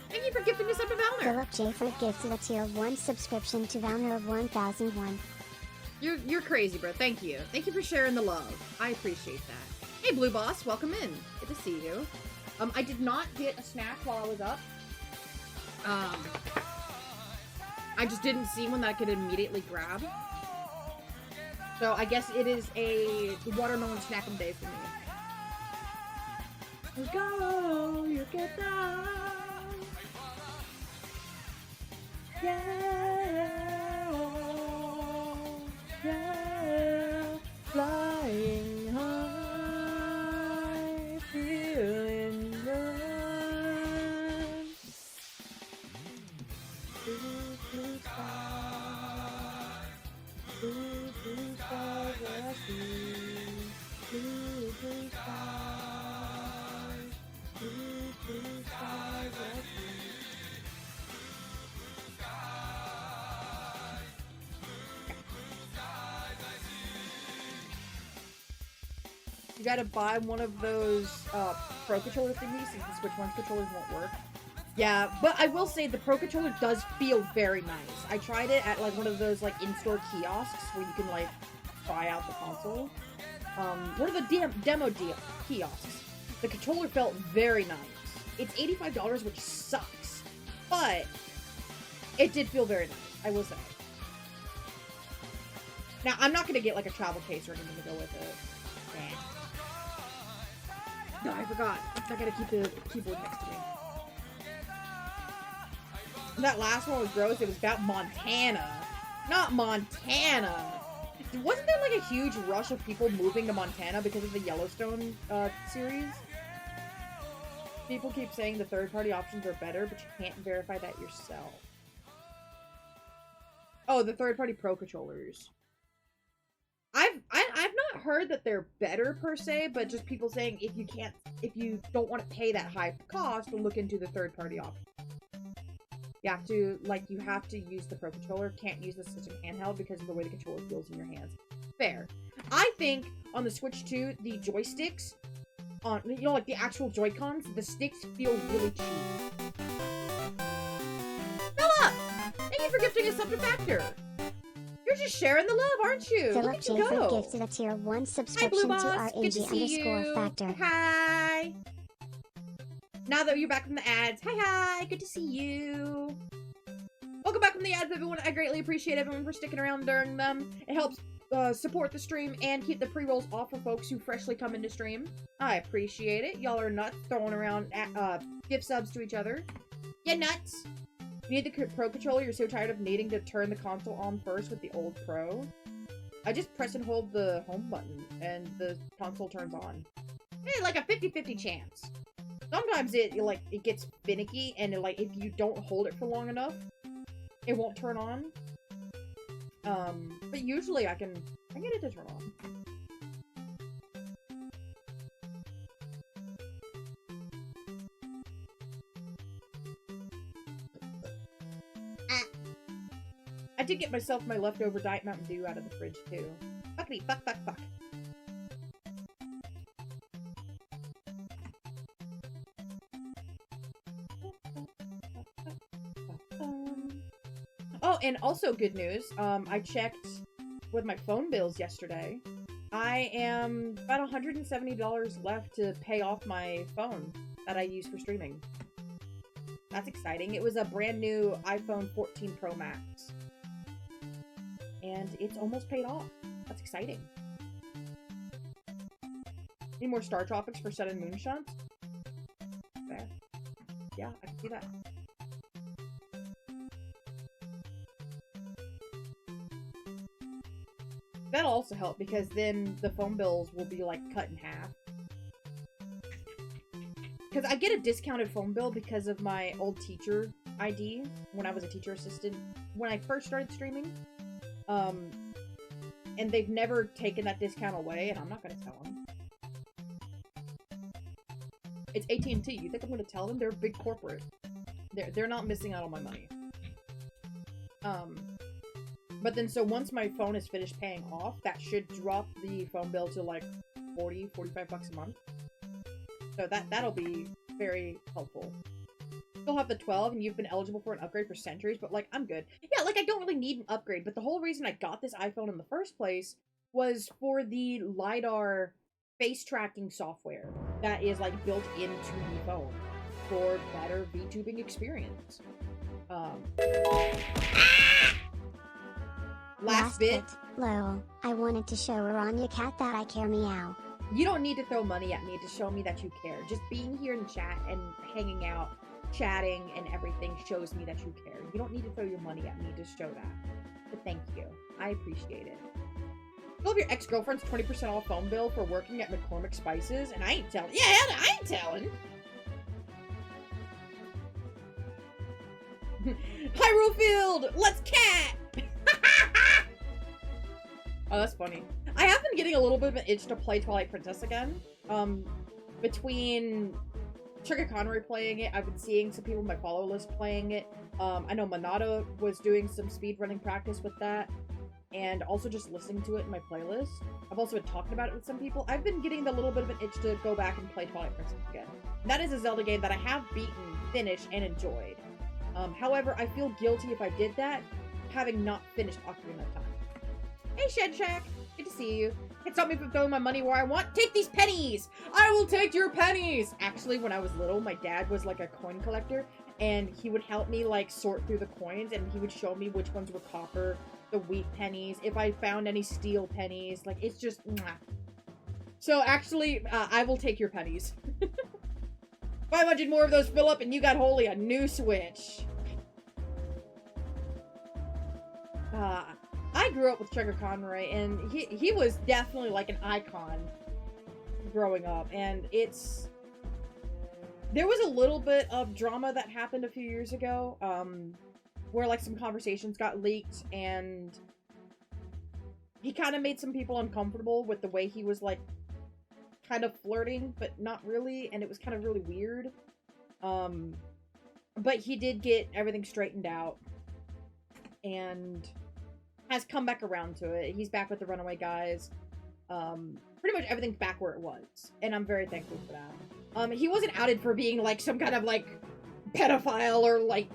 Thank you for gifting us up to Valner. Philip J. gifted a tier 1 subscription to Valner of 1001. You're crazy, bro. Thank you. Thank you for sharing the love. I appreciate that. Hey, Blue Boss. Welcome in. Good to see you. I did not get a snack while I was up. I just didn't see one that I could immediately grab. So I guess it is a watermelon snack of the day for me. Let's go. You get down. Yeah, yeah, flying high, feeling good. Blue skies, I see. Blue skies, blue skies, I see. You gotta buy one of those Pro Controller thingies since the Switch 1 controllers won't work. Yeah, but I will say the Pro Controller does feel very nice. I tried it at like one of those like in-store kiosks where you can like try out the console. One of the demo kiosks. The controller felt very nice. It's $85, which sucks, but it did feel very nice, I will say. Now, I'm not gonna get like a travel case or anything to go with it. Yeah. No, I forgot. I gotta keep the keyboard next to me. That last one was gross. It was about Montana. Not Montana! Wasn't there like a huge rush of people moving to Montana because of the Yellowstone series? People keep saying the third-party options are better, but you can't verify that yourself. Oh, the third-party Pro controllers. I've not heard that they're better per se, but just people saying if you don't want to pay that high cost, to look into the third party option. You have to use the Pro Controller. Can't use the Switch handheld because of the way the controller feels in your hands. Fair. I think on the Switch 2, the joysticks, like the actual Joy-Cons, the sticks feel really cheap. Bella! Thank you for gifting us something Factor. You're just sharing the love, aren't you? Philip Jacob gifted a tier 1 subscription to our AG_Factor. Hi! Now that you're back from the ads, hi! Good to see you. Welcome back from the ads, everyone. I greatly appreciate everyone for sticking around during them. It helps support the stream and keep the pre-rolls off for folks who freshly come into stream. I appreciate it. Y'all are nuts throwing around gift subs to each other. Yeah, nuts! You need the Pro Controller. You're so tired of needing to turn the console on first with the old Pro. I just press and hold the home button and the console turns on. Hey, like a 50-50 chance. Sometimes it gets finicky and if you don't hold it for long enough, it won't turn on. But usually I get it to turn on. I did get myself my leftover Diet Mountain Dew out of the fridge too. Fuckity, fuck. Oh, and also good news. I checked with my phone bills yesterday. I am about $170 left to pay off my phone that I use for streaming. That's exciting. It was a brand new iPhone 14 Pro Max. And it's almost paid off. That's exciting. Need more Star Tropics for Sun and Moon shots? Fair. Yeah, I can see that. That'll also help because then the phone bills will be like cut in half. Because I get a discounted phone bill because of my old teacher ID when I was a teacher assistant when I first started streaming. And they've never taken that discount away, and I'm not gonna tell them. It's AT&T. You think I'm gonna tell them? They're a big corporate. They're not missing out on my money. But then so once my phone is finished paying off, that should drop the phone bill to like 40, 45 bucks a month. So that'll be very helpful. Still have the 12 and you've been eligible for an upgrade for centuries, but like I'm good. Yeah, like I don't really need an upgrade, but the whole reason I got this iPhone in the first place was for the LiDAR face tracking software that is like built into the phone for better VTubing experience. Last bit. Lol, I wanted to show Aranya Cat that I care, meow. You don't need to throw money at me to show me that you care. Just being here in chat and hanging out, chatting and everything shows me that you care. You don't need to throw your money at me to show that. But thank you. I appreciate it. You love your ex-girlfriend's 20% off phone bill for working at McCormick Spices, and I ain't telling. Yeah, I ain't telling. Hyrule Field! Let's cat! Oh, that's funny. I have been getting a little bit of an itch to play Twilight Princess again. Between Trigger Conroy playing it, I've been seeing some people on my follow list playing it. I know Monata was doing some speedrunning practice with that, and also just listening to it in my playlist. I've also been talking about it with some people. I've been getting the little bit of an itch to go back and play Twilight Princess again. That is a Zelda game that I have beaten, finished, and enjoyed. However, I feel guilty if I did that, having not finished Ocarina of Time. Hey, Shed Shack! Good to see you. Can't stop me from throwing my money where I want. Take these pennies! I will take your pennies! Actually, when I was little, my dad was like a coin collector, and he would help me like sort through the coins, and he would show me which ones were copper, the wheat pennies, if I found any steel pennies. Like, it's just, mwah. So actually, I will take your pennies. 500 more of those fill up, and you got wholly a new Switch. I grew up with Trigger Conroy, and he was definitely like an icon growing up, and there was a little bit of drama that happened a few years ago, where like some conversations got leaked, and he kind of made some people uncomfortable with the way he was like kind of flirting, but not really, and it was kind of really weird. But he did get everything straightened out and has come back around to it. He's back with the runaway guys. Pretty much everything's back where it was, and I'm very thankful for that. He wasn't outed for being like some kind of like pedophile or like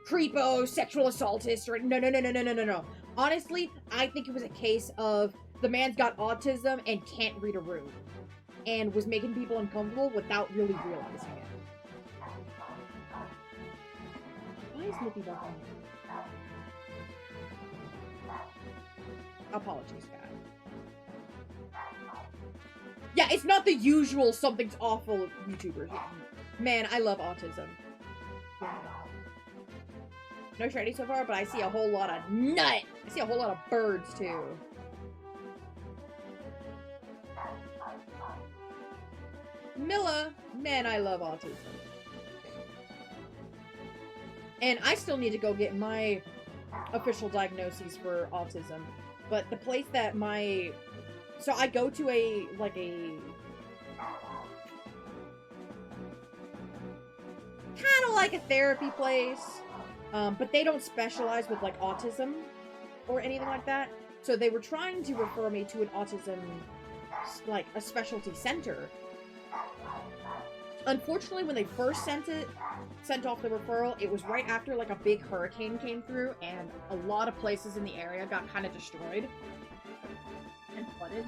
creepo sexual assaultist or no. Honestly, I think it was a case of the man's got autism and can't read a room, and was making people uncomfortable without really realizing it. Why is Nippy barking? Apologies, guys. Yeah, it's not the usual something's awful YouTubers. Man, I love autism. No shiny so far, but I see a whole lot of nut. I see a whole lot of birds, too. Milla, man, I love autism. And I still need to go get my official diagnoses for autism. But the place that my... So I go to a, like a... kind of like a therapy place. But they don't specialize with, like, autism or anything like that. So they were trying to refer me to an autism, like, a specialty center. Unfortunately, when they first sent off the referral, it was right after, like, a big hurricane came through, and a lot of places in the area got kind of destroyed and flooded.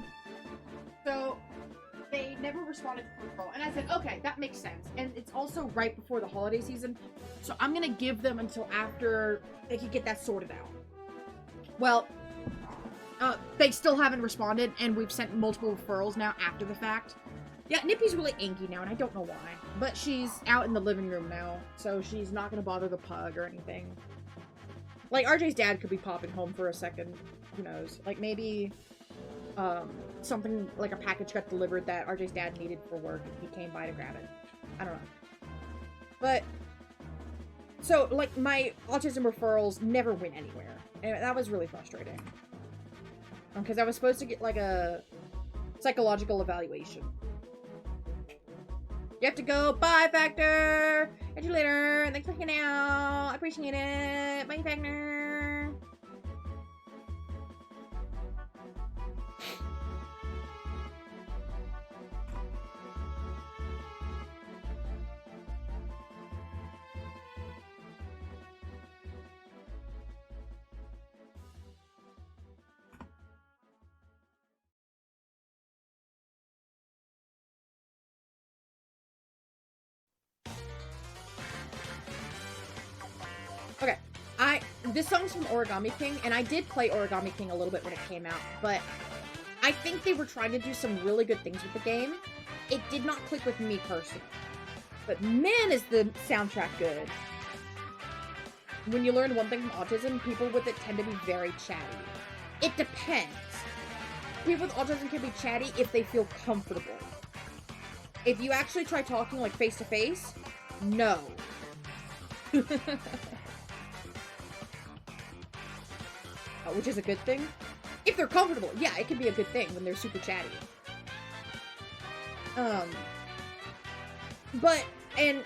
So, they never responded to the referral. And I said, okay, that makes sense. And it's also right before the holiday season, so I'm gonna give them until after they can get that sorted out. Well, they still haven't responded, and we've sent multiple referrals now after the fact. Yeah, Nippy's really inky now, and I don't know why. But she's out in the living room now, so she's not gonna bother the pug or anything. Like, RJ's dad could be popping home for a second. Who knows? Like, maybe, something, like a package got delivered that RJ's dad needed for work, and he came by to grab it. I don't know. But, so, like, my autism referrals never went anywhere. And that was really frustrating. Because I was supposed to get, like, a psychological evaluation. You have to go. Bye, Factor! Catch you later. Thanks for hanging out. I appreciate it. Bye, Factor. Okay, this song's from Origami King, and I did play Origami King a little bit when it came out, but I think they were trying to do some really good things with the game. It did not click with me personally. But man, is the soundtrack good. When you learn one thing from autism, people with it tend to be very chatty. It depends. People with autism can be chatty if they feel comfortable. If you actually try talking, like, face-to-face, no. Which is a good thing. If they're comfortable, yeah, it can be a good thing when they're super chatty. But, and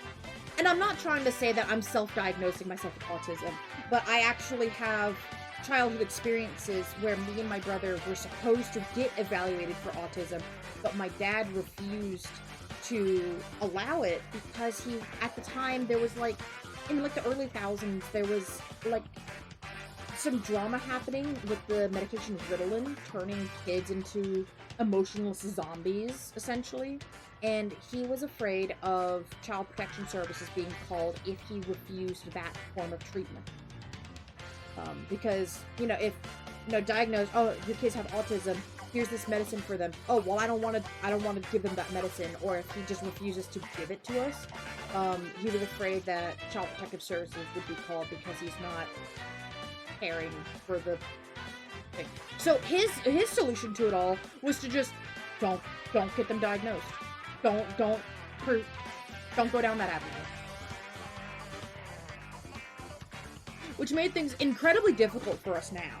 I'm not trying to say that I'm self-diagnosing myself with autism, but I actually have childhood experiences where me and my brother were supposed to get evaluated for autism, but my dad refused to allow it because he, at the time, there was, like, in, like, the early thousands, there was, like, some drama happening with the medication Ritalin, turning kids into emotionless zombies, essentially. And he was afraid of Child Protection Services being called if he refused that form of treatment. Because, you know, if, you know, diagnosed, oh, your kids have autism, here's this medicine for them. Oh, well, I don't want to give them that medicine. Or if he just refuses to give it to us, he was afraid that Child Protective Services would be called because he's not caring for the thing. So his solution to it all was to just don't get them diagnosed. Don't go down that avenue. Which made things incredibly difficult for us now.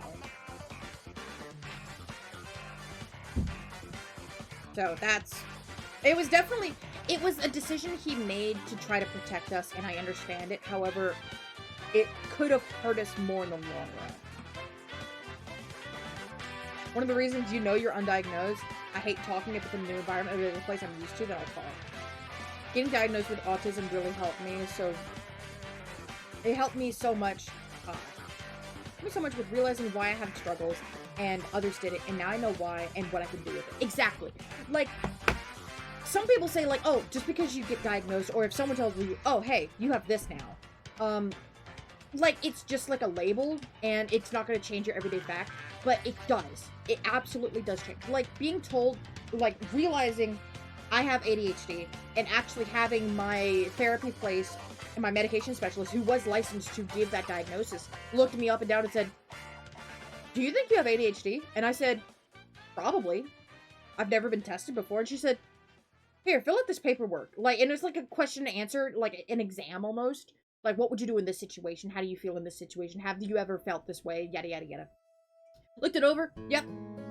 So it was definitely, it was a decision he made to try to protect us, and I understand it. However, it could have hurt us more in the long run. One of the reasons you know you're undiagnosed, I hate talking about the new environment of the place I'm used to that I'll call. Getting diagnosed with autism really helped me, so it helped me so much. With realizing why I have struggles, and others did it, and now I know why and what I can do with it. Exactly. Like, some people say, like, oh, just because you get diagnosed, or if someone tells you, oh, hey, you have this now, like, it's just like a label, and it's not going to change your everyday fact, but it does. It absolutely does change. Like, being told, like, realizing I have ADHD, and actually having my therapy place and my medication specialist, who was licensed to give that diagnosis, looked me up and down and said, do you think you have ADHD? And I said, probably. I've never been tested before. And she said, here, fill out this paperwork. Like, and it's like a question and answer, like an exam almost. Like, what would you do in this situation? How do you feel in this situation? Have you ever felt this way? Yada, yada, yada. Looked it over. Yep.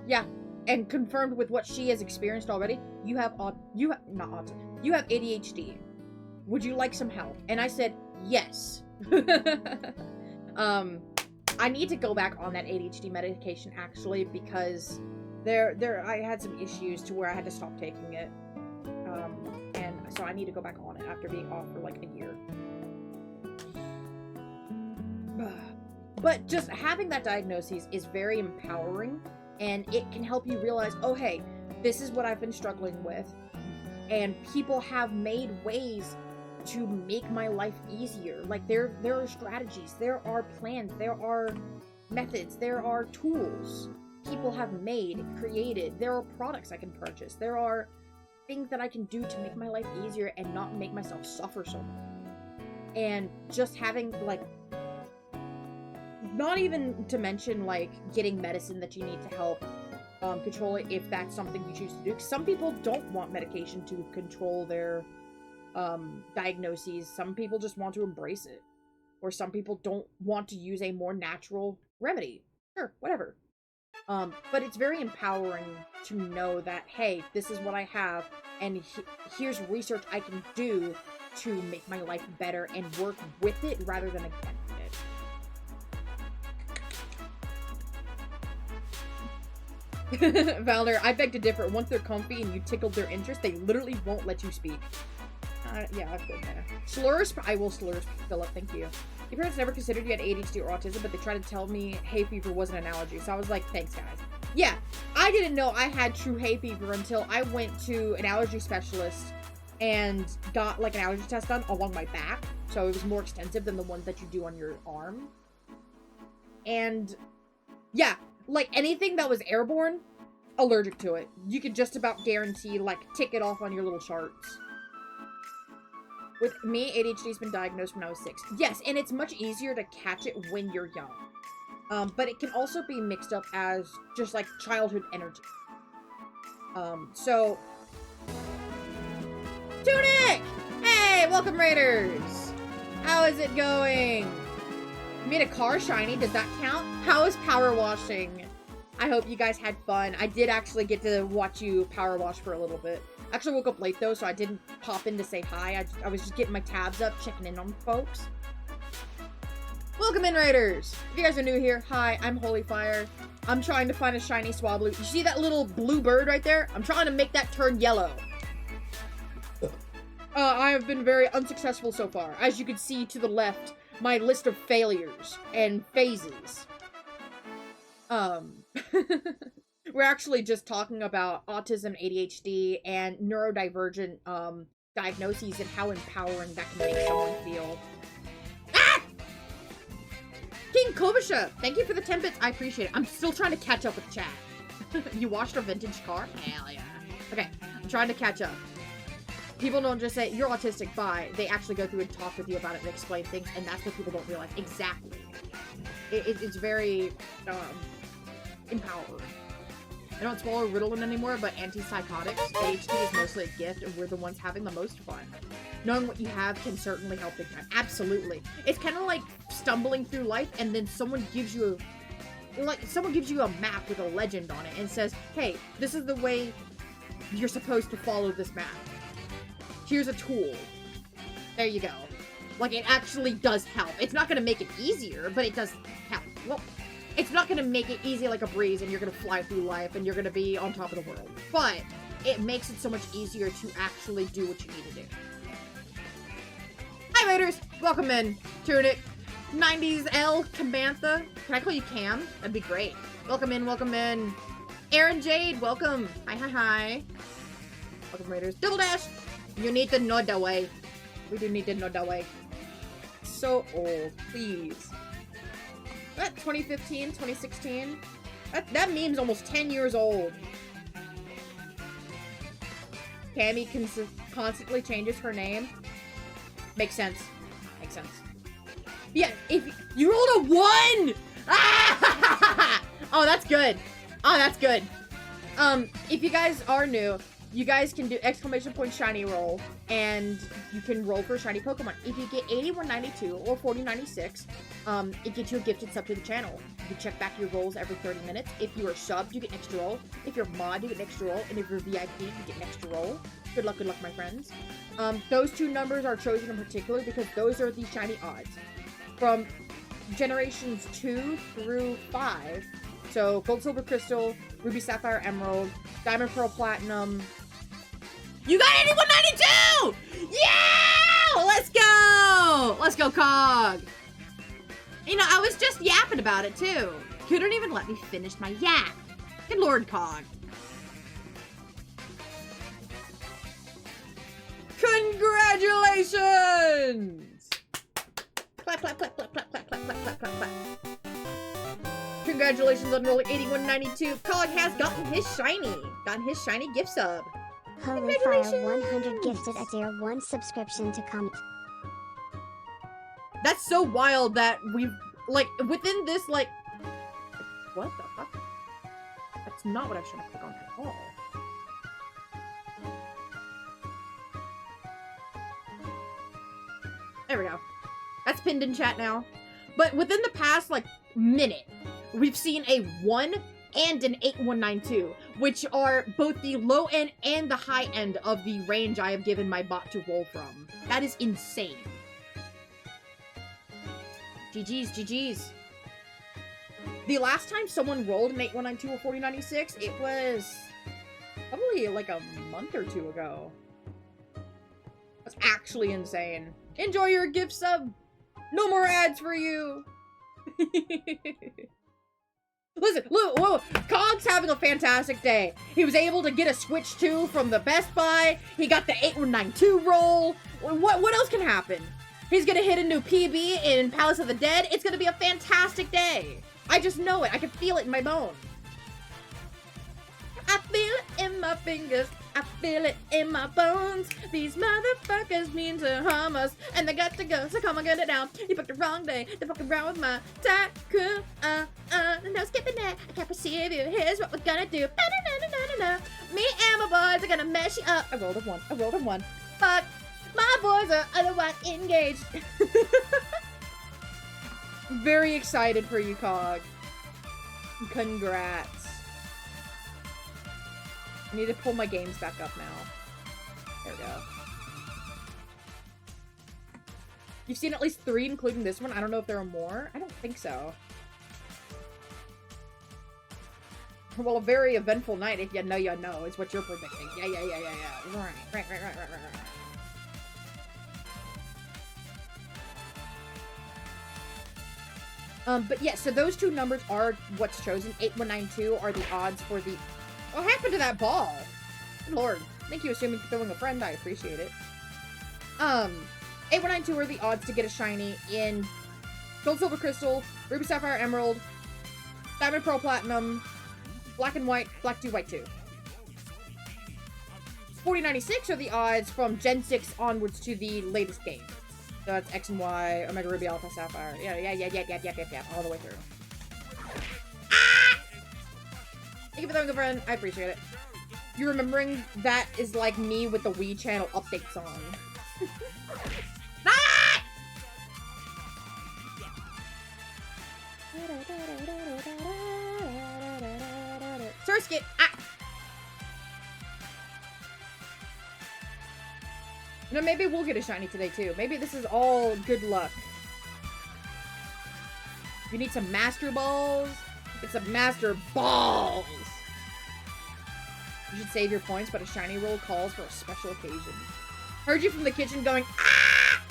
Yeah. And confirmed with what she has experienced already. You have ADHD. Would you like some help? And I said, yes. I need to go back on that ADHD medication, actually, because I had some issues to where I had to stop taking it. And so I need to go back on it after being off for like a year. But just having that diagnosis is very empowering, and it can help you realize, oh, hey, this is what I've been struggling with. And people have made ways to make my life easier. Like, there are strategies, there are plans, there are methods, there are tools people have made, created, there are products I can purchase, there are things that I can do to make my life easier and not make myself suffer so much. And just having, like, not even to mention, like, getting medicine that you need to help control it if that's something you choose to do. 'Cause some people don't want medication to control their diagnoses. Some people just want to embrace it, or some people don't want to use a more natural remedy. Sure, whatever. But it's very empowering to know that, hey, this is what I have, and here's research I can do to make my life better and work with it rather than against it. Valor, I beg to differ. Once they're comfy and you tickled their interest, they literally won't let you speak. Yeah, I've been there. I will slur Philip, thank you. Your parents never considered you had ADHD or autism, but they tried to tell me hay fever wasn't an allergy, so I was like, thanks, guys. Yeah, I didn't know I had true hay fever until I went to an allergy specialist and got, like, an allergy test done along my back, so it was more extensive than the ones that you do on your arm. And, yeah, like, anything that was airborne, allergic to it. You could just about guarantee, like, tick it off on your little charts. With me, ADHD's been diagnosed when I was 6. Yes, and it's much easier to catch it when you're young. But it can also be mixed up as just, like, childhood energy. So... Tunic! Hey, welcome, Raiders! How is it going? You made a car shiny, does that count? How is power washing? I hope you guys had fun. I did actually get to watch you power wash for a little bit. I actually woke up late, though, so I didn't pop in to say hi. I was just getting my tabs up, checking in on folks. Welcome in, Raiders! If you guys are new here, hi, I'm Holy Fire. I'm trying to find a shiny swablu. You see that little blue bird right there? I'm trying to make that turn yellow. I have been very unsuccessful so far. As you can see to the left, my list of failures and phases. We're actually just talking about autism, ADHD, and neurodivergent diagnoses and how empowering that can make someone feel. Ah! King Kovasha, thank you for the 10 bits. I appreciate it. I'm still trying to catch up with chat. You washed a vintage car? Hell yeah. Okay, I'm trying to catch up. People don't just say, you're autistic, bye. They actually go through and talk with you about it and explain things, and that's what people don't realize. Exactly. It's very empowering. I don't swallow Ritalin anymore, but antipsychotics, ADHD is mostly a gift, and we're the ones having the most fun. Knowing what you have can certainly help big time. Absolutely. It's kind of like stumbling through life, and then someone gives you a map with a legend on it, and says, hey, this is the way you're supposed to follow this map. here's a tool. There you go. Like, it actually does help. It's not gonna make it easier, but it does help. Well, it's not gonna make it easy like a breeze and you're gonna fly through life and you're gonna be on top of the world. But it makes it so much easier to actually do what you need to do. Hi, Raiders! Welcome in. Tunic. 90s L. Camantha. Can I call you Cam? That'd be great. Welcome in, welcome in. Aaron Jade, welcome. Hi, hi, hi. Welcome, Raiders. Double Dash! You need to know the way. We do need to know the way. So old, please. That 2015, 2016? That meme's almost 10 years old. Cammy constantly changes her name. Makes sense. Makes sense. Yeah, if you rolled a 1! Ah! Oh, that's good. Oh, that's good. If you guys are new, you guys can do exclamation point shiny roll, and you can roll for a shiny Pokemon. If you get 8192 or 4096, it gets you a gifted sub to the channel. You can check back your rolls every 30 minutes. If you are subbed, you get an extra roll. If you're mod, you get an extra roll. And if you're VIP, you get an extra roll. Good luck, my friends. Those two numbers are chosen in particular because those are the shiny odds. From generations 2 through 5, so Gold, Silver, Crystal, Ruby, Sapphire, Emerald, Diamond, Pearl, Platinum. You got 8192! Yeah! Let's go! Let's go, Cog! You know, I was just yapping about it, too. Couldn't even let me finish my yap. Good Lord, Cog. Congratulations! Clap, clap, clap, clap, clap, clap, clap, clap, clap, clap, clap. Congratulations on rolling 8192. Cog has gotten his shiny. Gotten his shiny gift sub. Holy Fire 100 gifted a tier 1 subscription to comment. That's so wild that we've, like, within this, like... What the fuck? That's not what I was trying to click on at all. There we go. That's pinned in chat now. But within the past, like, minute, we've seen a 1 and an 8192, which are both the low end and the high end of the range I have given my bot to roll from. That is insane. GG's, GG's. The last time someone rolled an 8192 or 4096, it was probably like a month or two ago. That's actually insane. Enjoy your gift sub. No more ads for you. Listen, look, whoa, Cog's having a fantastic day. He was able to get a Switch 2 from the Best Buy. He got the 8192 roll. What else can happen? He's gonna hit a new PB in Palace of the Dead. It's gonna be a fantastic day. I just know it. I can feel it in my bones. I feel it in my fingers. I feel it in my bones. These motherfuckers mean to harm us, and they got to go, so come on, get it down. You picked the wrong day. They're fucking around with my tycoon. No skipping that. I can't perceive you. Here's what we're gonna do. Me and my boys are gonna mess you up. I rolled a 1. I rolled a 1. Fuck. My boys are otherwise engaged. Very excited for you, Cog. Congrats. I need to pull my games back up now. There we go. You've seen at least 3, including this one. I don't know if there are more. I don't think so. Well, a very eventful night, if you know, you know, is what you're predicting. Yeah. Right. But yeah, so those two numbers are what's chosen. 8192 are the odds for the... What happened to that ball? Good Lord. Thank you, assuming throwing a friend. I appreciate it. 8192 are the odds to get a shiny in Gold, Silver, Crystal, Ruby, Sapphire, Emerald, Diamond, Pearl, Platinum, Black and White, Black 2, White 2. 4096 are the odds from Gen 6 onwards to the latest game. So that's X and Y, Omega Ruby, Alpha, Sapphire. Yeah. All the way through. Ah! Thank you for throwing a friend. I appreciate it. You remembering that is like me with the Wii channel update song. Ah! Surskit! Ah! No, maybe we'll get a shiny today, too. Maybe this is all good luck. You need some Master Balls? Get some Master Balls! You should save your points, but a shiny roll calls for a special occasion. Heard you from the kitchen going, ah!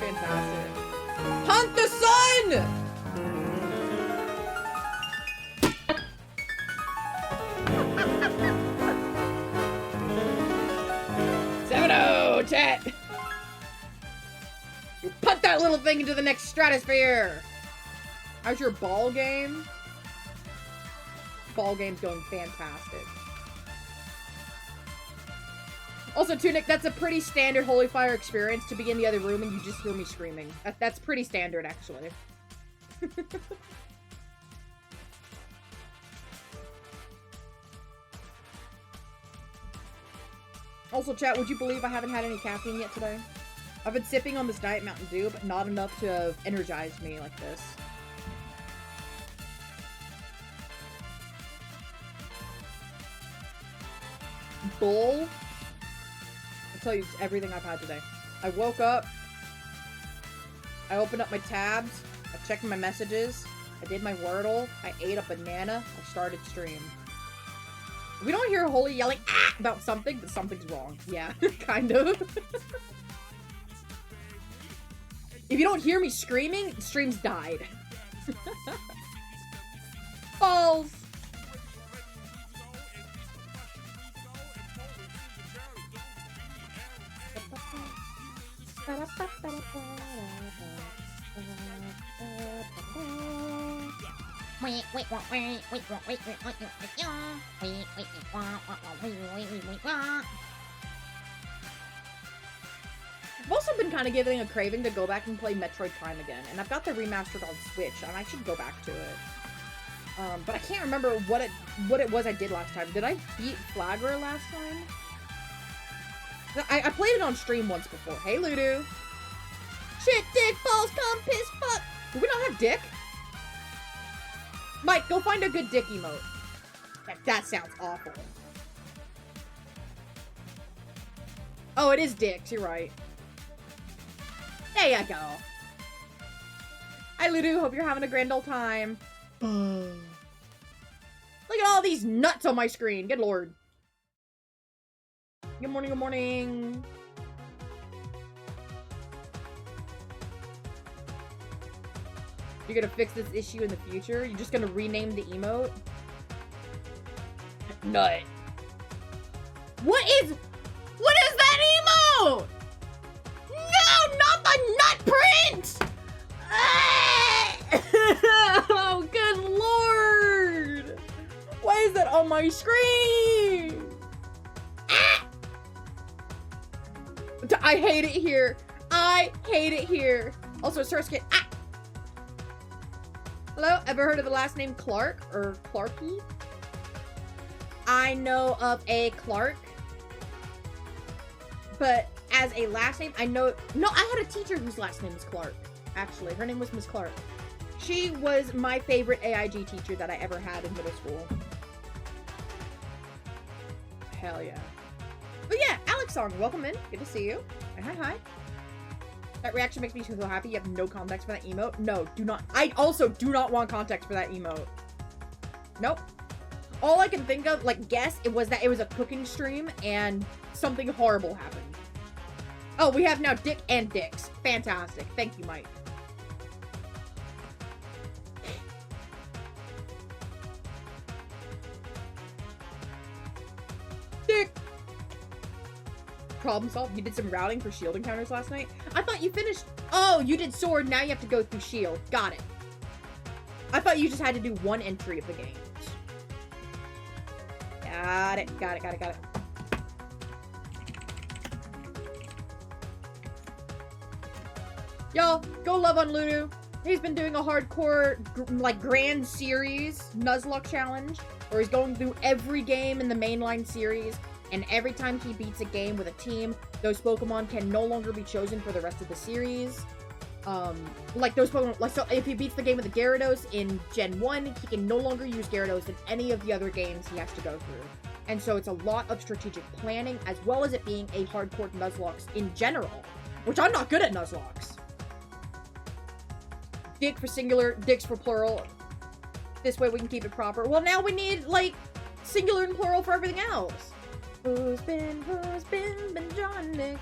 Fantastic. Hunt the sun! 7-0, chat! You put that little thing into the next stratosphere! How's your ball game? Ball game's going fantastic. Also, Tunic, that's a pretty standard Holy Fire experience to be in the other room and you just hear me screaming. That's pretty standard, actually. Also, chat, would you believe I haven't had any caffeine yet today? I've been sipping on this Diet Mountain Dew, but not enough to have energized me like this. Bull? I'll tell you everything I've had today. I woke up. I opened up my tabs. I checked my messages. I did my Wordle. I ate a banana. I started stream. We don't hear Holy yelling ah! About something, but something's wrong. Yeah, kind of. If you don't hear me screaming, the stream's died. Balls! I've also been kind of giving a craving to go back and play Metroid Prime again, and I've got the remastered on Switch, and I should go back to it. But I can't remember what it was I did last time. Did I beat Flagra last time? I played it on stream once before. Hey, Ludo. Shit, dick, balls, cum, piss, fuck. Do we not have dick? Mike, go find a good dick emote. That sounds awful. Oh, it is dicks. You're right. There you go. Hi, Ludo. Hope you're having a grand old time. Look at all these nuts on my screen. Good lord. Good morning, good morning. You're gonna fix this issue in the future? You're just gonna rename the emote? Nut. What is that emote? No, not the nut print! Oh, good lord! Why is that on my screen? I hate it here. I hate it here. Also, Surskit. Ah! Hello? Ever heard of the last name Clark or Clarky? I know of a Clark. But as a last name, I know... No, I had a teacher whose last name was Clark. Actually, her name was Miss Clark. She was my favorite AIG teacher that I ever had in middle school. Hell yeah. But yeah, Alex Song, welcome in. Good to see you. Hi, hi. That reaction makes me so happy. You have no context for that emote. No, do not. I also do not want context for that emote. Nope. All I can think of, like, guess, it was that it was a cooking stream and something horrible happened. Oh, we have now Dick and Dicks. Fantastic. Thank you, Mike. Dick! Problem solved. You did some routing for shield encounters last night? I thought you finished... Oh, you did sword. Now you have to go through shield. Got it. I thought you just had to do one entry of the games. Got it. Got it. Got it. Got it. Y'all, go love on Lulu. He's been doing a hardcore, like, grand series Nuzlocke challenge, where he's going through every game in the mainline series, and every time he beats a game with a team, those Pokemon can no longer be chosen for the rest of the series. Like, those Pokemon, like, so if he beats the game with the Gyarados in Gen 1, he can no longer use Gyarados in any of the other games he has to go through. And so it's a lot of strategic planning, as well as it being a hardcore Nuzlocke in general, which I'm not good at Nuzlocke. Dig for singular, digs for plural. This way we can keep it proper. Well, now we need, like, singular and plural for everything else. Who's been drawing dicks,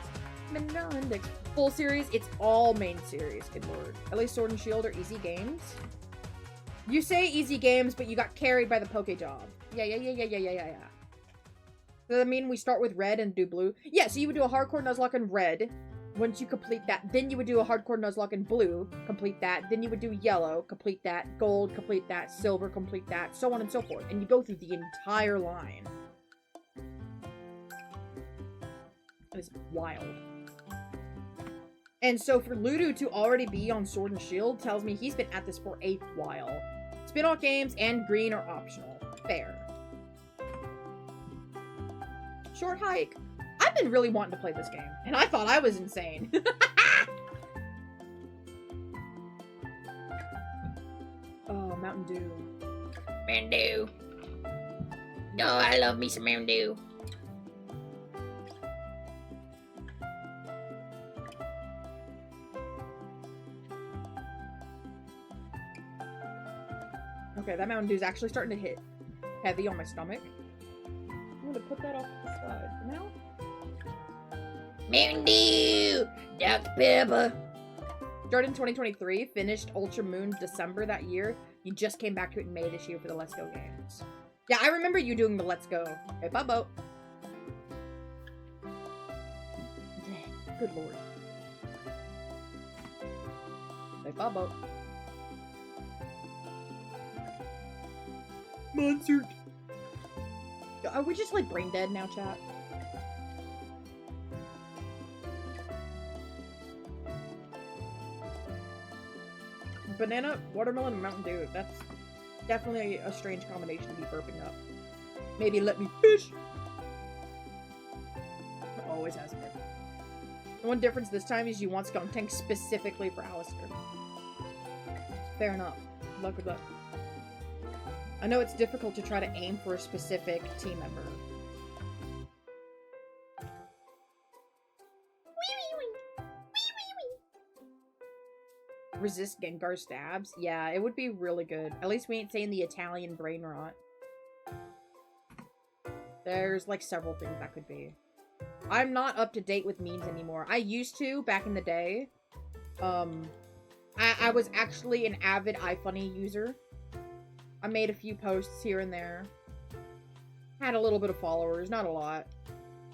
been drawing dicks. Full series, it's all main series, good lord. At least Sword and Shield are easy games. You say easy games, but you got carried by the Poke Job. Yeah. Does that mean we start with red and do blue? Yeah, so you would do a hardcore Nuzlocke in red. Once you complete that, then you would do a hardcore Nuzlocke in blue, complete that. Then you would do yellow, complete that. Gold, complete that. Silver, complete that. So on and so forth. And you go through the entire line. That is wild. And so for Ludo to already be on Sword and Shield tells me he's been at this for a while. Spin-off games and green are optional. Fair. Short hike. I've been really wanting to play this game, and I thought I was insane. Oh, Mountain Dew. Mountain Dew. No, I love me some Mountain Dew. Okay, that Mountain Dew is actually starting to hit heavy on my stomach. I'm gonna put that off to the side for now. Mountain Dew! Dr. Pepper. Started in 2023, finished Ultra Moon December that year. You just came back to it in May this year for the Let's Go games. Yeah, I remember you doing the Let's Go. Hey, Bubbo. Good lord. Hey, Bubbo. Monster. Are we just like brain dead now, chat? Banana, watermelon, and Mountain Dew. That's definitely a strange combination to be burping up. Maybe let me fish. Always has been. The one difference this time is you want Skunk Tank specifically for Alistair. Fair enough. Good luck with that. I know it's difficult to try to aim for a specific team member. Resist Gengar stabs? Yeah, it would be really good. At least we ain't saying the Italian brain rot. There's like several things that could be. I'm not up to date with memes anymore. I used to back in the day. I was actually an avid iFunny user. I made a few posts here and there. Had a little bit of followers, not a lot.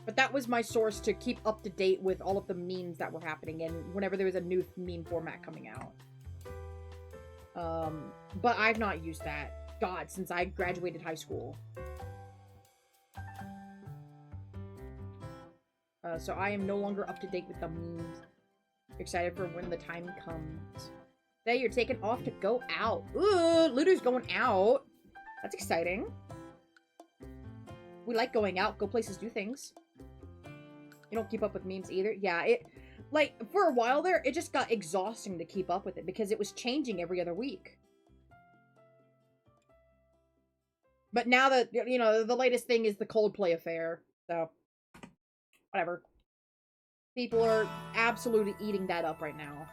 But that was my source to keep up to date with all of the memes that were happening and whenever there was a new meme format coming out. But I've not used that, God, since I graduated high school. So I am no longer up to date with the memes. Excited for when the time comes. Today you're taking off to go out. Ooh, Ludo's going out. That's exciting. We like going out, go places, do things. You don't keep up with memes either. Yeah, it, like, for a while there, it just got exhausting to keep up with it because it was changing every other week. But now that, you know, the latest thing is the Coldplay affair. So, whatever. People are absolutely eating that up right now.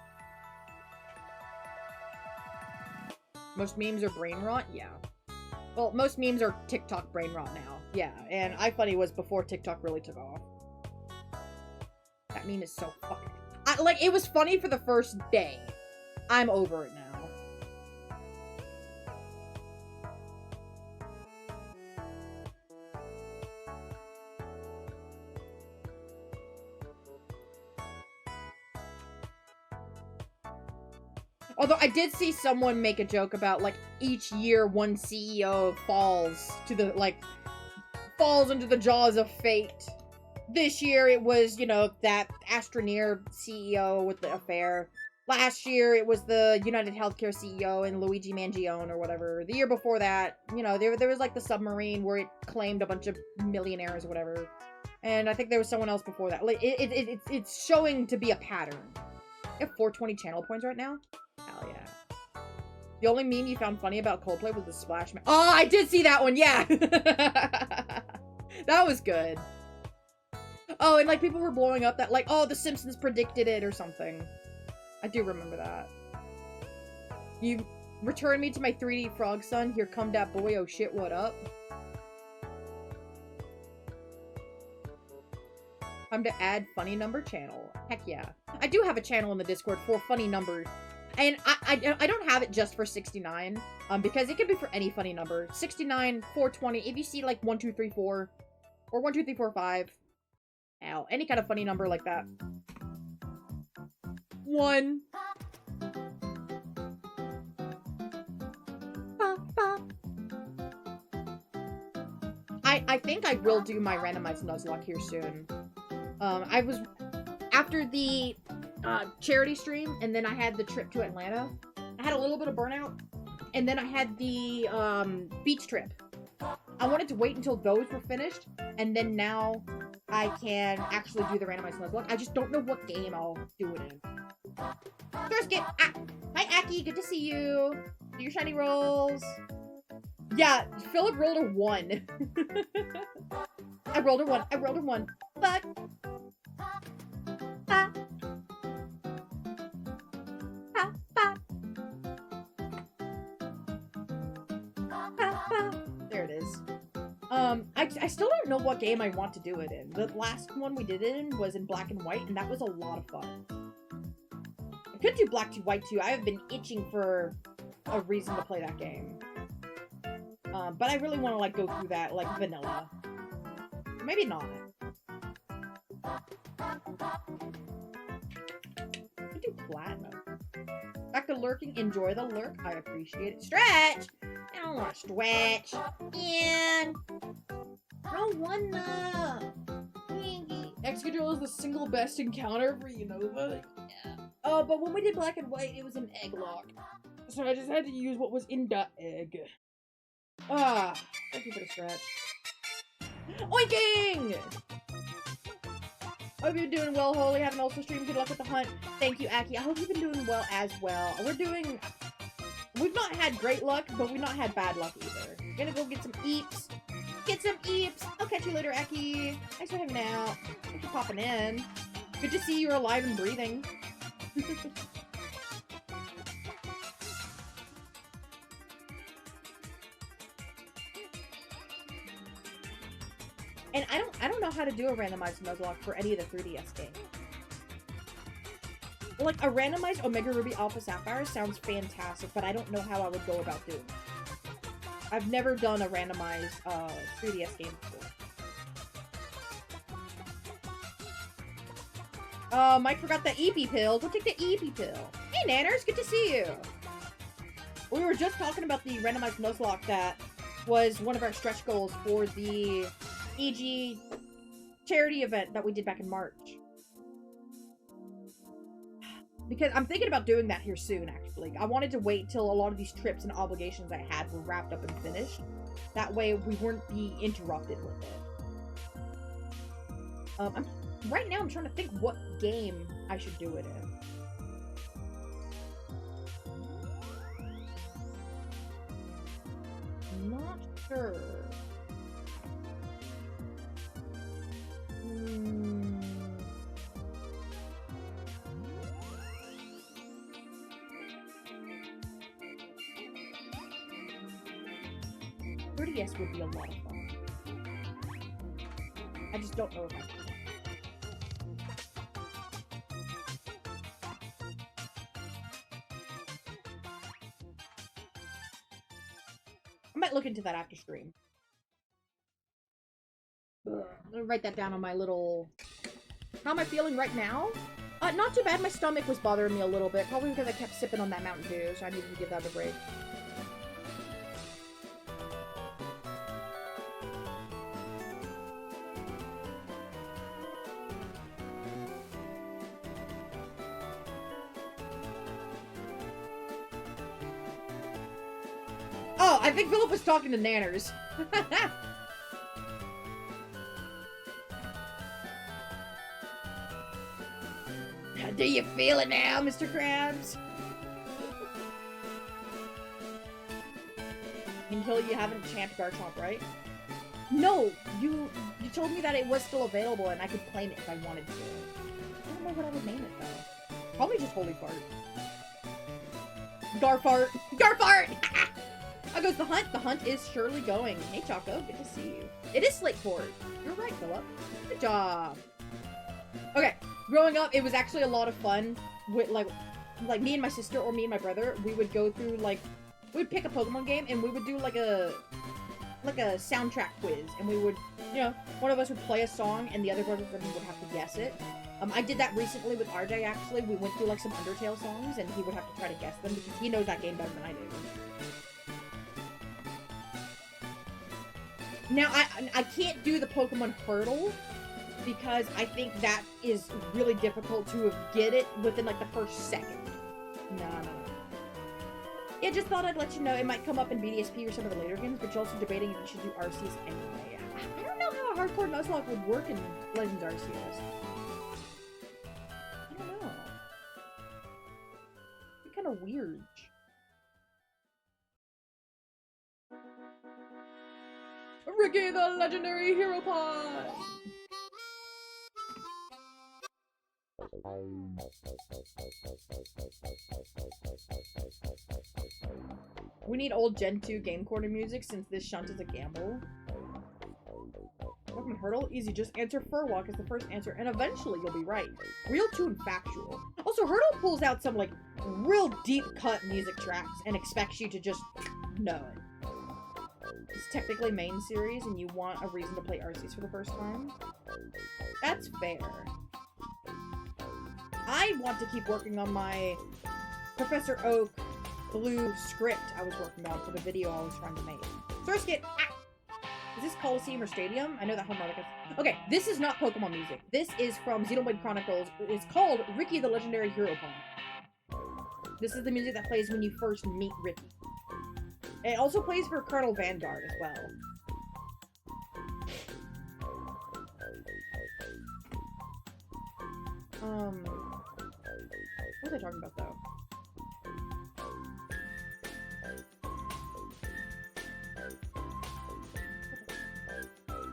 Most memes are brain rot? Yeah. Well, most memes are TikTok brain rot now. Yeah, and iFunny was before TikTok really took off. That meme is so fucking... like, it was funny for the first day. I'm over it now. Although I did see someone make a joke about, like, each year one CEO falls to the, like, falls into the jaws of fate. This year it was, you know, that Astroneer CEO with the affair. Last year it was the United Healthcare CEO and Luigi Mangione or whatever. The year before that, you know, there was, like, the submarine where it claimed a bunch of millionaires or whatever. And I think there was someone else before that. Like, it's showing to be a pattern. You have 420 channel points right now? Hell yeah. The only meme you found funny about Coldplay was the Splash Man. Oh, I did see that one, yeah! That was good. Oh, and like people were blowing up that like, oh, The Simpsons predicted it or something. I do remember that. You returned me to my 3D frog son. Here come that boy. Oh shit, what up? Time to add funny number channel. Heck yeah. I do have a channel in the Discord for funny numbers. And I don't have it just for 69. Because it can be for any funny number. 69, 420. If you see like 1, 2, 3, 4. Or 1, 2, 3, 4, 5. Ow. Any kind of funny number like that. 1. I think I will do my randomized Nuzlocke here soon. I was after the charity stream, and then I had the trip to Atlanta. I had a little bit of burnout, and then I had the beach trip. I wanted to wait until those were finished, and then now I can actually do the randomized Nuzlocke. I just don't know what game I'll do it in. First game. Hi, Aki. Good to see you. Do your shiny rolls. Yeah, Philip rolled a 1. I rolled a 1. I rolled a 1. Fuck. Ah. Ah, ah. Ah, ah. There it is. I still don't know what game I want to do it in. The last one we did it in was in black and white, and that was a lot of fun. I could do black to white too. I have been itching for a reason to play that game. But I really want to like go through that like vanilla. Maybe not. I do platinum. Back to lurking. Enjoy the lurk. I appreciate it. Stretch! I don't want to stretch. And no wonder. Excadrill is the single best encounter for Unova. Yeah. Oh, but when we did black and white, it was an egg lock. So I just had to use what was in the egg. Ah, thank you for the stretch. Oinking! Hope you're doing well, Holy. Have an ultra stream. Good luck with the hunt. Thank you, Aki. I hope you've been doing well as well. We've not had great luck, but we've not had bad luck either. Gonna go get some eeps. Get some eeps. I'll catch you later, Aki. Thanks for hanging out. Thanks for popping in. Good to see you're alive and breathing. And I don't know how to do a randomized Nuzlocke for any of the 3DS games. Like, a randomized Omega Ruby Alpha Sapphire sounds fantastic, but I don't know how I would go about doing it. I've never done a randomized 3DS game before. Mike forgot the EP pill. Go take the EP pill. Hey, Nanners, good to see you. We were just talking about the randomized Nuzlocke that was one of our stretch goals for the EG charity event that we did back in March. Because I'm thinking about doing that here soon, actually. I wanted to wait till a lot of these trips and obligations I had were wrapped up and finished. That way we wouldn't be interrupted with it. Right now I'm trying to think what game I should do it in. Not sure. 3DS would be a lot of fun. I just don't know if I can. I might look into that after stream. I'm gonna write that down on my little... How am I feeling right now? Not too bad. My stomach was bothering me a little bit. Probably because I kept sipping on that Mountain Dew, so I needed to give that a break. Oh, I think Philip was talking to Nanners. Do you feel it now, Mr. Krabs? Until you haven't chanted Garchomp, right? No, you told me that it was still available and I could claim it if I wanted to. I don't know what I would name it though. Probably just Holy Fart. Garfart! Garfart! How goes the hunt? The hunt is surely going. Hey Choco, good to see you. It is Slate Court. You're right, Philip. Good job. Okay, growing up, it was actually a lot of fun with like me and my sister or me and my brother. We would go through we'd pick a Pokemon game and we would do like a soundtrack quiz, and we would, you know, one of us would play a song and the other person would have to guess it. I did that recently with RJ, actually. We went through like some Undertale songs and he would have to try to guess them because he knows that game better than I do. Now, I can't do the Pokemon hurdle because I think that is really difficult to get it within like the first second. No. Yeah, just thought I'd let you know. It might come up in BDSP or some of the later games, but you're also debating if you should do Arceus anyway. I don't know how a hardcore Nuzlocke would work in Legends Arceus. I don't know. It'd be kind of weird. Ricky the Legendary Hero Pod! We need old Gen 2 Game Corner music since this shunt is a gamble. Pokemon Hurdle? Easy, just answer Furwalk as the first answer, and eventually you'll be right. Real, true, and factual. Also, Hurdle pulls out some, like, real deep-cut music tracks and expects you to just know it. It's technically main series, and you want a reason to play Arceus for the first time. That's fair. I want to keep working on my Professor Oak blue script I was working on for the video I was trying to make. Surskit! Ah! Is this Coliseum or Stadium? I know that harmonica. Okay, this is not Pokemon music. This is from Xenoblade Chronicles. It's called Ricky the Legendary Hero Pod. This is the music that plays when you first meet Ricky. It also plays for Colonel Vanguard as well. What are they talking about, though?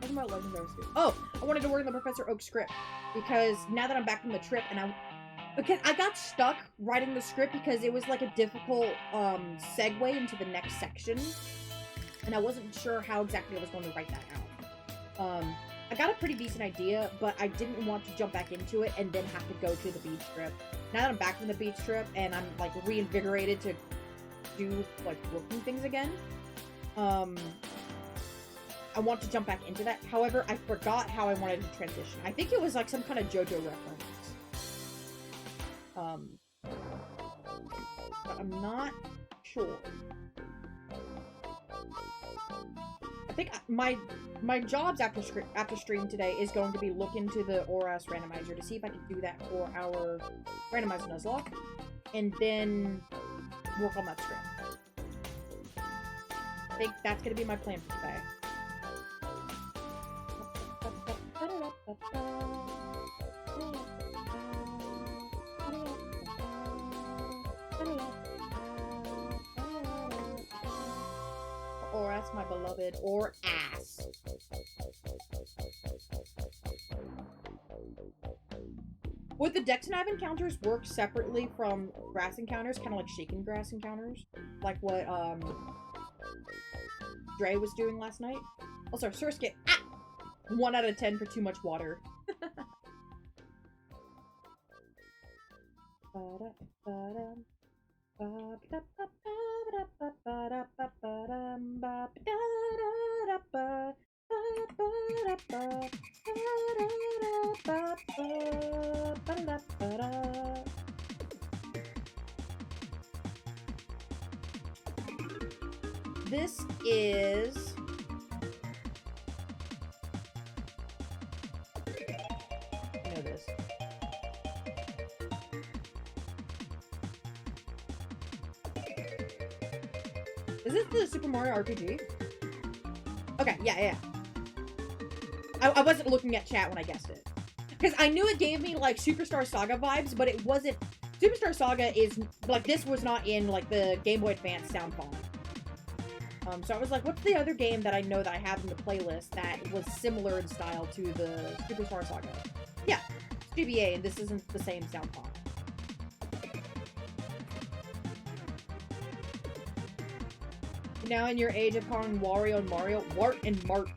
Talking about Legendary Scoop. Oh! I wanted to work on the Professor Oak script. Because now that I'm back from the trip and because I got stuck writing the script because it was like a difficult segue into the next section. And I wasn't sure how exactly I was going to write that out. I got a pretty decent idea, but I didn't want to jump back into it and then have to go to the beach trip. Now that I'm back from the beach trip and I'm like reinvigorated to do like working things again, I want to jump back into that. However, I forgot how I wanted to transition. I think it was like some kind of JoJo reference. But I'm not sure. I think my jobs after stream today is going to be look into the ORAS randomizer to see if I can do that for our randomized Nuzlocke, and then work on that script. I think that's going to be my plan for today. Or ass, my beloved, or ass. Would the Dexnav encounters work separately from grass encounters, kind of like shaken grass encounters? Like what, Dre was doing last night? Also, Surskit, 1 out of 10 for too much water. This is... I know this. Is this the Super Mario RPG? Okay, yeah. I wasn't looking at chat when I guessed it. Because I knew it gave me, like, Superstar Saga vibes, but it wasn't... Superstar Saga is... Like, this was not in, like, the Game Boy Advance sound font. So I was like, what's the other game that I know that I have in the playlist that was similar in style to the Super Star Saga? Yeah, it's GBA, and this isn't the same sound font. Now in your age of calling Wario and Mario, Wart and Mart.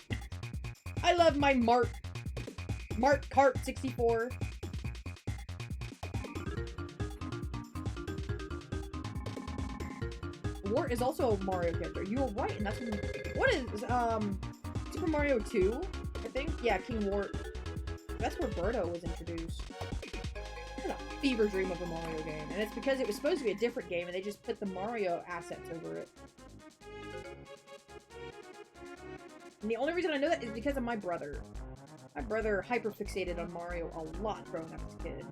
I love my Mart. Mart Kart 64. Wart is also a Mario character. You were right, and that's what is Super Mario 2, I think? Yeah, King Wart. That's where Birdo was introduced. It's a fever dream of a Mario game, and it's because it was supposed to be a different game, and they just put the Mario assets over it. And the only reason I know that is because of my brother. My brother hyperfixated on Mario a lot growing up as a kid.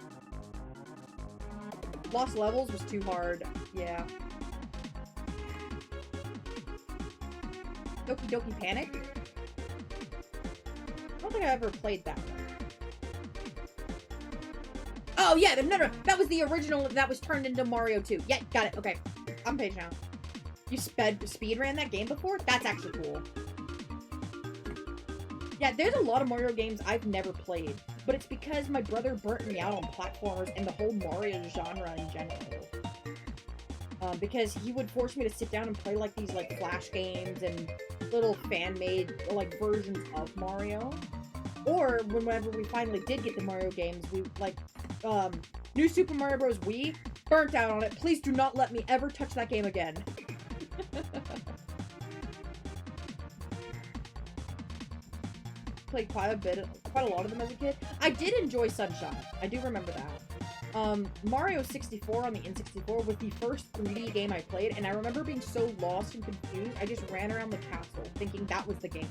Lost Levels was too hard. Yeah. Doki Doki Panic? I don't think I ever played that one. Oh, yeah, no. That was the original that was turned into Mario 2. Yeah, got it. Okay. I'm page now. You speed ran that game before? That's actually cool. Yeah, there's a lot of Mario games I've never played, but it's because my brother burnt me out on platformers and the whole Mario genre in general. Because he would force me to sit down and play like these like Flash games and little fan-made like versions of Mario. Or whenever we finally did get the Mario games, we like New Super Mario Bros. Wii, burnt out on it. Please do not let me ever touch that game again. Played quite a lot of them as a kid. I did enjoy Sunshine. I do remember that. Mario 64 on the N64 was the first 3D game I played, and I remember being so lost and confused, I just ran around the castle thinking that was the game.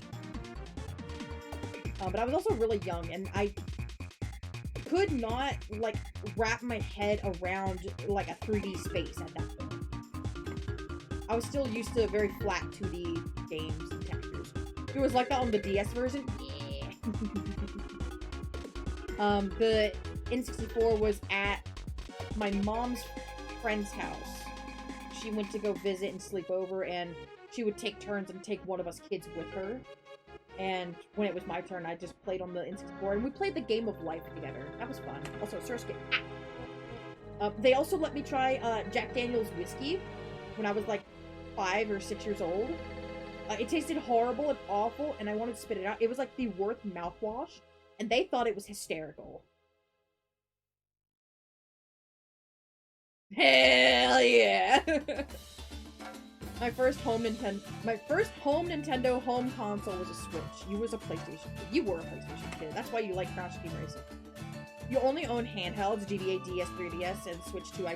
But I was also really young, and I could not, like, wrap my head around, like, a 3D space at that point. I was still used to very flat 2D games and textures. If it was like that on the DS version, the N64 was at my mom's friend's house. She went to go visit and sleep over, and she would take turns and take one of us kids with her. And when it was my turn, I just played on the N64, and we played the Game of Life together. That was fun. Also, Surskit. They also let me try Jack Daniel's whiskey when I was like 5 or 6 years old. It tasted horrible and awful, and I wanted to spit it out. It was like the worst mouthwash, and they thought it was hysterical. Hell yeah! My first home Nintendo home console was a Switch. You was a PlayStation kid. You were a PlayStation kid. That's why you like Crash Team Racing. You only own handhelds, GBA, DS, 3DS, and Switch 2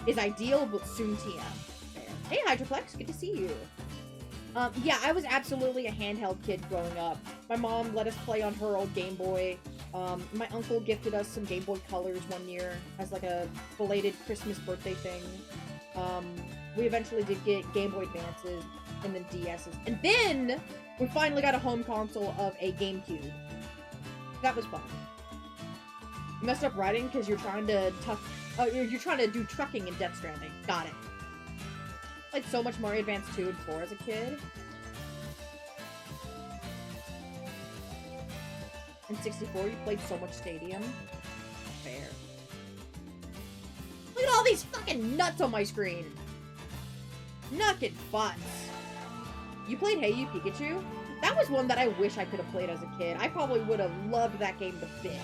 is ideal, but soon TM. Fair. Hey, Hydroplex, good to see you. Yeah, I was absolutely a handheld kid growing up. My mom let us play on her old Game Boy. My uncle gifted us some Game Boy Colors one year as like a belated Christmas birthday thing. We eventually did get Game Boy Advances and then DS's. And then we finally got a home console of a GameCube. That was fun. You messed up writing because you're trying to you're trying to do trucking in Death Stranding. Got it. Played so much Mario Advance 2 and 4 as a kid. In 64, you played so much Stadium. Fair. Look at all these fucking nuts on my screen. Nuckin' butts. You played Hey You Pikachu? That was one that I wish I could have played as a kid. I probably would have loved that game to bits.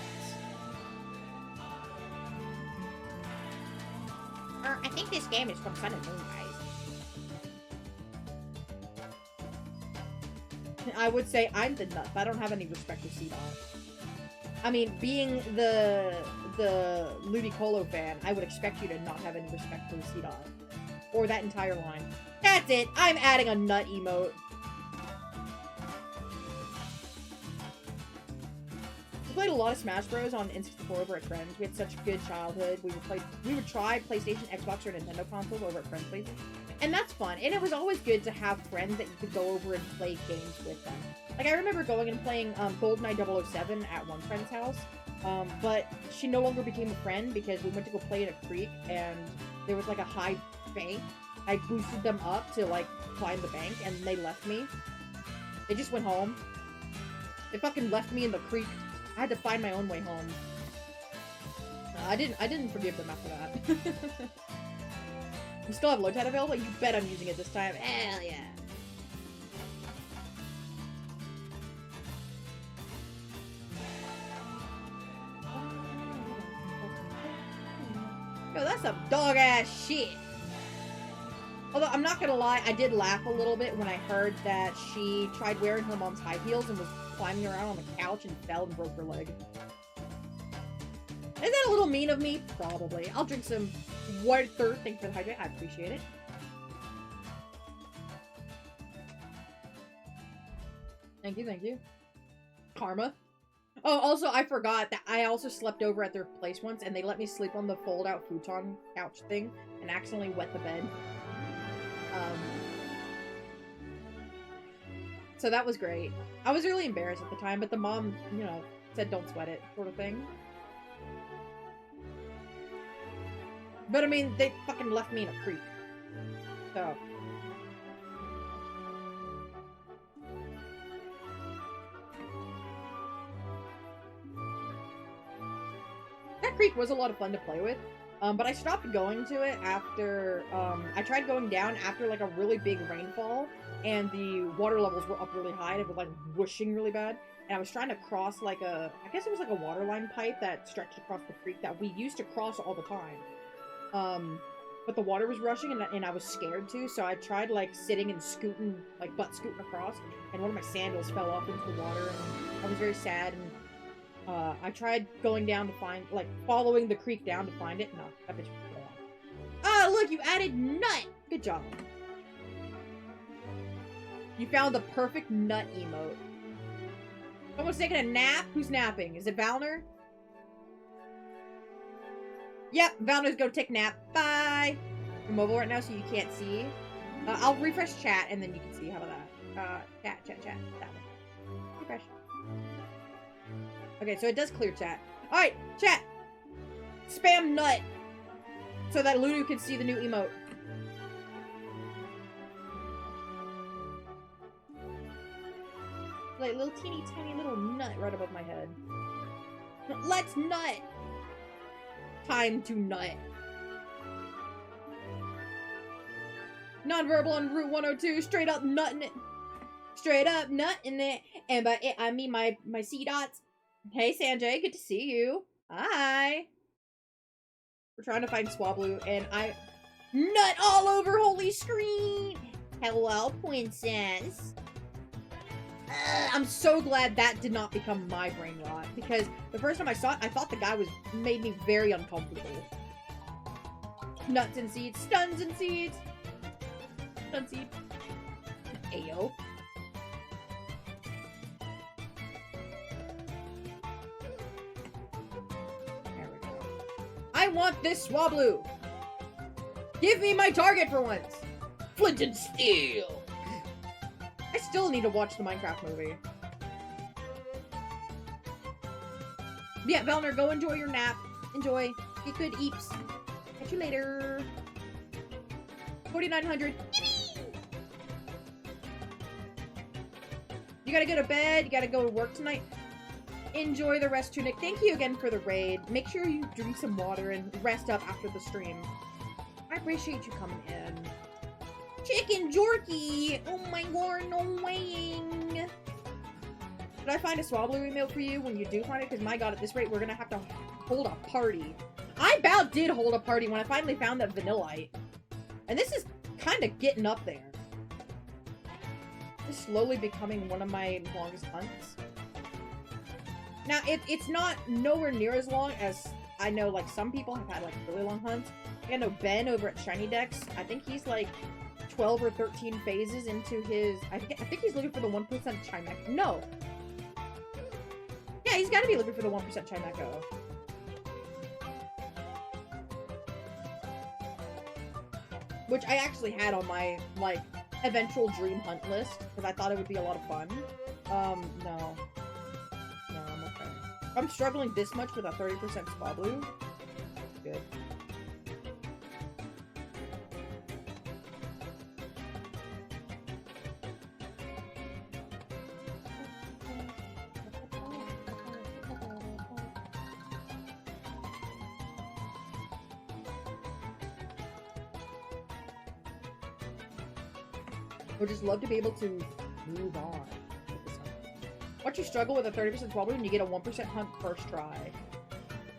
I think this game is from Sun and Moon, guys. I would say I'm the nut. I don't have any respect for C-Dot. I mean, being the Ludicolo fan, I would expect you to not have any respect for C-Dot. Or that entire line. That's it! I'm adding a nut emote. We played a lot of Smash Bros. On N64 over at friends. We had such a good childhood. We would try PlayStation, Xbox, or Nintendo consoles over at friends' places. And that's fun. And it was always good to have friends that you could go over and play games with them. Like, I remember going and playing GoldenEye 007 at one friend's house. But she no longer became a friend because we went to go play in a creek and there was like a high bank. I boosted them up to, like, climb the bank, and they left me. They just went home. They fucking left me in the creek. I had to find my own way home. I didn't forgive them after that. You still have low tide available? You bet I'm using it this time. Hell yeah. Yo, that's some dog-ass shit. Although, I'm not gonna lie, I did laugh a little bit when I heard that she tried wearing her mom's high heels and was climbing around on the couch and fell and broke her leg. Is that a little mean of me? Probably. I'll drink some water. Thanks for the hydrate. I appreciate it. Thank you, thank you. Karma. Oh, also, I forgot that I also slept over at their place once, and they let me sleep on the fold-out futon couch thing, and accidentally wet the bed. So that was great. I was really embarrassed at the time, but the mom, you know, said don't sweat it, sort of thing. But I mean, they fucking left me in a creek. So. That creek was a lot of fun to play with. But I stopped going to it after, I tried going down after, like, a really big rainfall, and the water levels were up really high, and it was, like, whooshing really bad, and I was trying to cross, like, I guess it was, like, a water line pipe that stretched across the creek that we used to cross all the time. But the water was rushing, and I was scared, too, so I tried, like, sitting and scooting, like, butt scooting across, and one of my sandals fell off into the water, and I was very sad, and I tried going down to find, like, following the creek down to find it. No, that bitch was gone. Oh, look, you added nut! Good job. You found the perfect nut emote. Someone's taking a nap? Who's napping? Is it Valner? Yep, Valner's gonna take a nap. Bye! You're mobile right now, so you can't see. I'll refresh chat, and then you can see. How about that? Chat. That one. Refresh. Okay, so it does clear chat. Alright, chat! Spam nut! So that Lulu can see the new emote. Like, little teeny tiny little nut right above my head. Let's nut! Time to nut. Nonverbal on Route 102, straight up nutting it. Straight up nutting it. And by it, I mean my C dots. Hey, Sanjay, good to see you. Hi. We're trying to find swablu, and I nut all over holy screen. Hello, princess. I'm so glad that did not become my brain rot, because the first time I saw it, I thought the guy made me very uncomfortable. Nuts and seeds, stuns and seeds. Stun seed. Ayo. I want this swablu! Give me my target for once! Flint and steel! I still need to watch the Minecraft movie. Yeah, Velner, go enjoy your nap. Enjoy. Get good eeps. Catch you later. 4,900. You gotta go to bed. You gotta go to work tonight. Enjoy the rest, Tunic. Thank you again for the raid. Make sure you drink some water and rest up after the stream. I appreciate you coming in. Chicken Jorky! Oh my god, no weighing! Did I find a swablu email for you when you do find it? Because my god, at this rate, we're gonna have to hold a party. I about did hold a party when I finally found that vanillite. And this is kind of getting up there. It's slowly becoming one of my longest hunts. Now, it's not nowhere near as long as I know, like, some people have had, like, really long hunts. I know Ben over at Shiny Dex, I think he's, like, 12 or 13 phases into his... I think he's looking for the 1% Chimeco. No! Yeah, he's gotta be looking for the 1% Chimeco. Which I actually had on my, like, eventual dream hunt list, because I thought it would be a lot of fun. No. No, I'm okay. If I'm struggling this much with a 30% swablu, good. Would just love to be able to move on. Watch you struggle with a 30% swablu and you get a 1% hunt first try.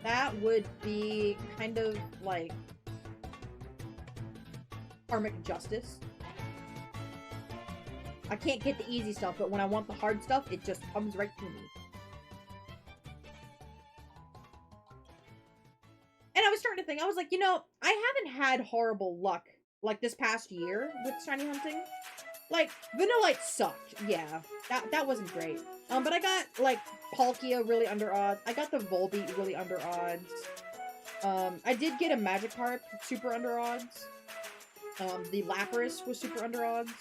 That would be kind of like karmic justice. I can't get the easy stuff, but when I want the hard stuff, it just comes right to me. And I was starting to think, I was like, you know, I haven't had horrible luck like this past year with shiny hunting. Like, Vanillite sucked. Yeah, that wasn't great. But I got, like, Palkia really under odds. I got the Volbeat really under odds. I did get a Magikarp super under odds. The Lapras was super under odds.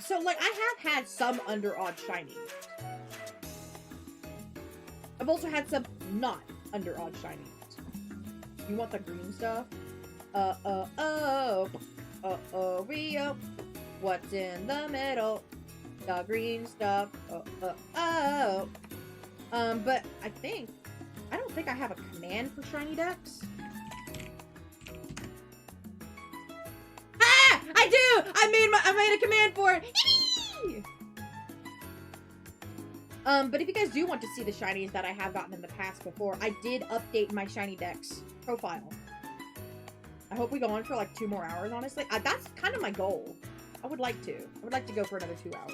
So, like, I have had some under odds shinies. I've also had some not under odds shinies. You want the green stuff? Rio. What's in the middle? The green stuff. But I don't think I have a command for shiny decks. Ah! I do! I made a command for it! But if you guys do want to see the shinies that I have gotten in the past before, I did update my shiny decks profile. I hope we go on for like 2 more hours, honestly. That's kind of my goal. I would like to. I would like to go for another 2 hours.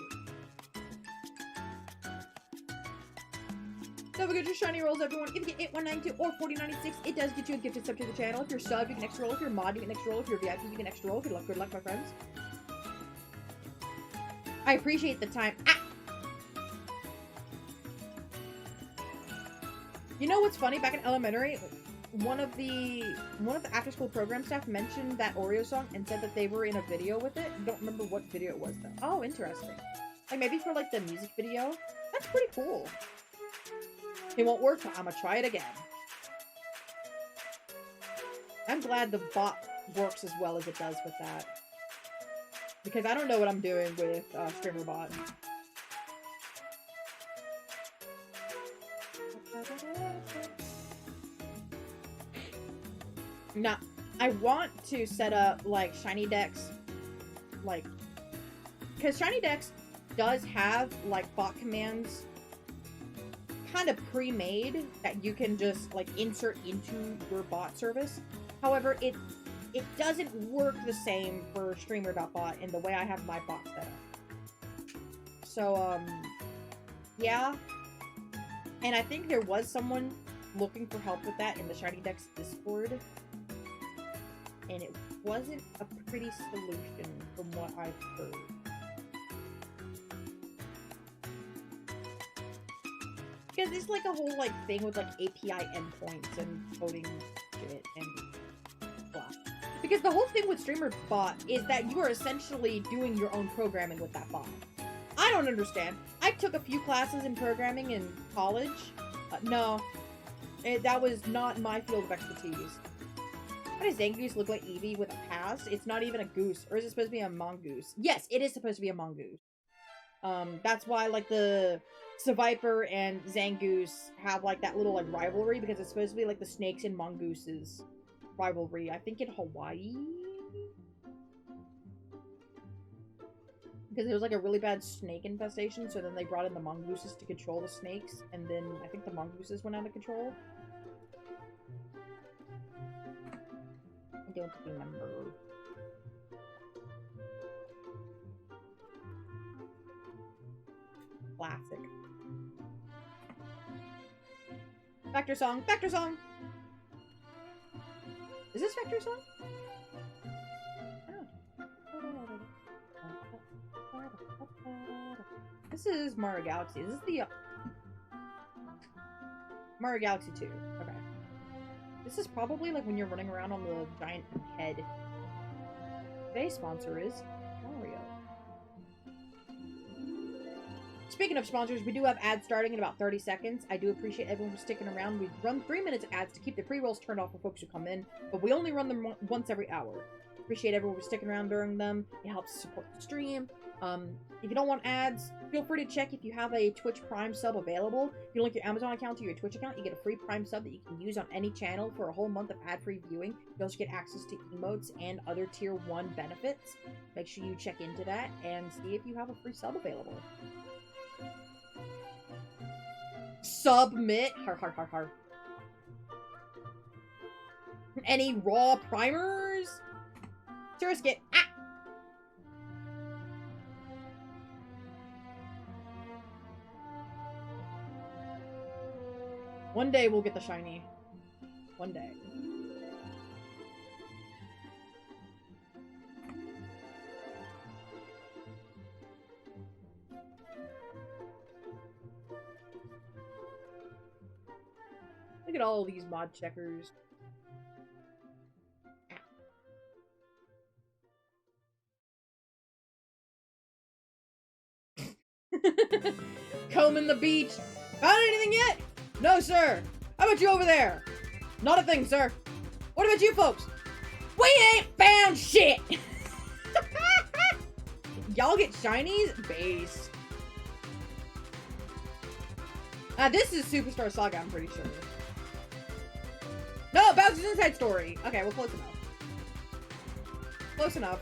Don't forget your shiny rolls, everyone. If you get 8192 or 4096, it does get you a gifted sub to the channel. If you're sub, you can extra roll. If you're mod, you can extra roll. If you're VIP, you can extra roll. Good luck, my friends. I appreciate the time. Ah! You know what's funny? Back in elementary, one of the after school program staff mentioned that Oreo song and said that they were in a video with it. I don't remember what video it was though. Oh, interesting. Like maybe for like the music video. That's pretty cool. It won't work, but I'm gonna try it again. I'm glad the bot works as well as it does with that. Because I don't know what I'm doing with Streamer Bot. Now, I want to set up, like, Shiny Dex, like, because Shiny Dex does have, like, bot commands kind of pre-made that you can just, like, insert into your bot service. However, it doesn't work the same for Streamer.bot in the way I have my bot set up. So, yeah. And I think there was someone looking for help with that in the Shiny Dex Discord. And it wasn't a pretty solution from what I've heard. Because it's like a whole like thing with like API endpoints and coding shit and blah. Because the whole thing with Streamer Bot is that you are essentially doing your own programming with that bot. I don't understand. I took a few classes in programming in college. No, that was not my field of expertise. Why does Zangoose look like Eevee with a pass? It's not even a goose. Or is it supposed to be a mongoose? Yes, it is supposed to be a mongoose. That's why, like, the Seviper and Zangoose have, like, that little, like, rivalry. Because it's supposed to be, like, the snakes and mongooses rivalry. I think in Hawaii? Because there was, like, a really bad snake infestation. So then they brought in the mongooses to control the snakes. And then I think the mongooses went out of control. I don't remember. Classic. Factor song! Factor song! Is this Factor song? Oh. This is Mario Galaxy. Is this the Mario Galaxy 2? Okay. This is probably like when you're running around on the giant head. Today's sponsor is Mario. Speaking of sponsors, we do have ads starting in about 30 seconds. I do appreciate everyone for sticking around. We run 3 minutes of ads to keep the pre-rolls turned off for folks who come in, but we only run them once every hour. Appreciate everyone for sticking around during them. It helps support the stream. If you don't want ads, feel free to check if you have a Twitch Prime sub available. If you link your Amazon account to your Twitch account, you get a free Prime sub that you can use on any channel for a whole month of ad-free viewing. You also get access to emotes and other Tier 1 benefits. Make sure you check into that and see if you have a free sub available. Submit! Har har har har. Any raw primers? Surskit! Ah! One day we'll get the shiny. One day. Look at all these mod checkers. Combing the beach. Found anything yet? No, sir. How about you over there? Not a thing, sir. What about you folks? We ain't found shit. Y'all get shinies? Base. This is Superstar Saga, I'm pretty sure. No, Bowser's Inside Story. Okay, well, close enough. Close enough.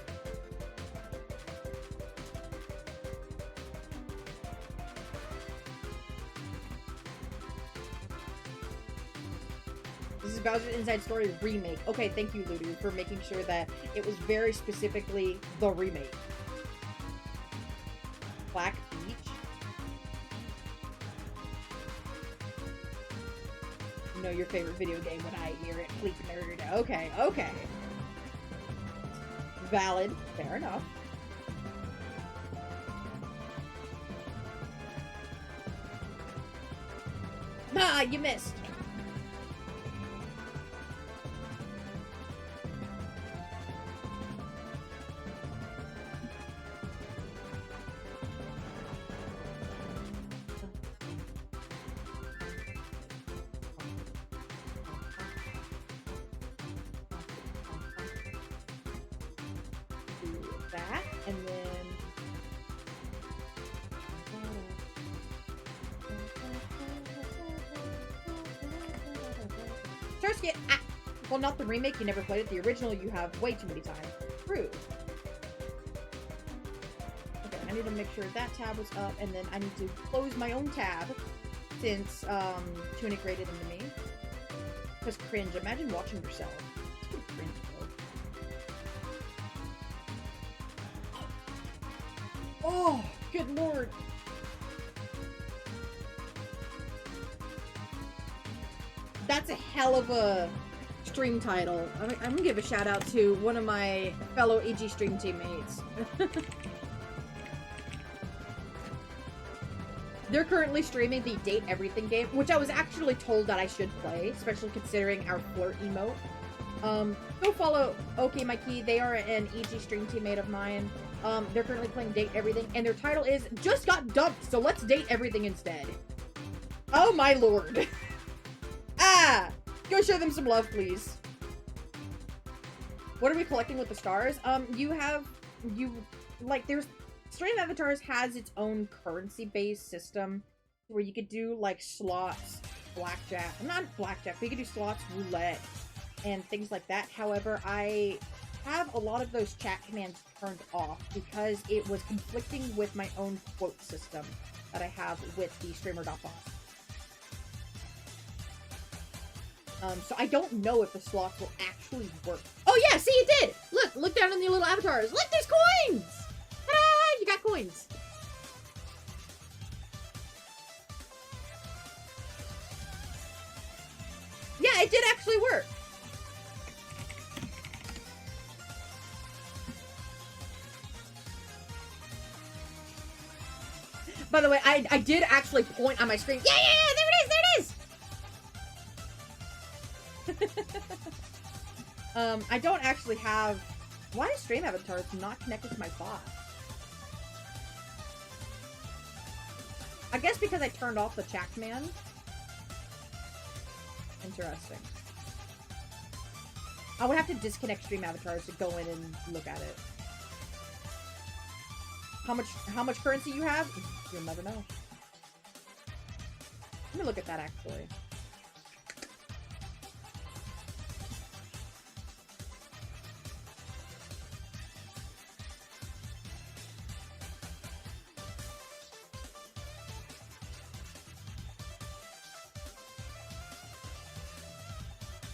This is Bowser's Inside Story remake. Okay, thank you, Ludu, for making sure that it was very specifically the remake. Black Beach. You know your favorite video game when I hear it. Bleep nerd. Okay, okay. Valid. Fair enough. Ah, you missed. That, and then Surskit! Ah! Well, not the remake, you never played it. The original you have way too many times. True. Okay, I need to make sure that tab was up, and then I need to close my own tab since Tunic rated into me. Because cringe, imagine watching yourself. It's pretty cringe, though. Oh, good lord. That's a hell of a stream title. I'm gonna give a shout out to one of my fellow EG stream teammates. They're currently streaming the Date Everything game, which I was actually told that I should play, especially considering our flirt emote. Go follow OK Mikey. They are an EG stream teammate of mine. They're currently playing Date Everything, and their title is Just Got Dumped, so let's date everything instead. Oh my lord. Ah! Go show them some love, please. What are we collecting with the stars? There's Stream Avatars has its own currency-based system where you could do, like, slots, blackjack. Not blackjack, but you could do slots, roulette, and things like that. However, I have a lot of those chat commands turned off because it was conflicting with my own quote system that I have with the streamer.bot. So I don't know if the slots will actually work. Oh yeah, see, it did! Look down in the little avatars. Look, there's coins! Ta-da! You got coins. Yeah, it did actually work. By the way, I did actually point on my screen. Yeah, there it is, there it is! I don't actually have... Why is Stream Avatars not connected to my bot? I guess because I turned off the chat command. Interesting. I would have to disconnect Stream Avatars to go in and look at it. how much currency you have? You'll never know. Let me look at that actually.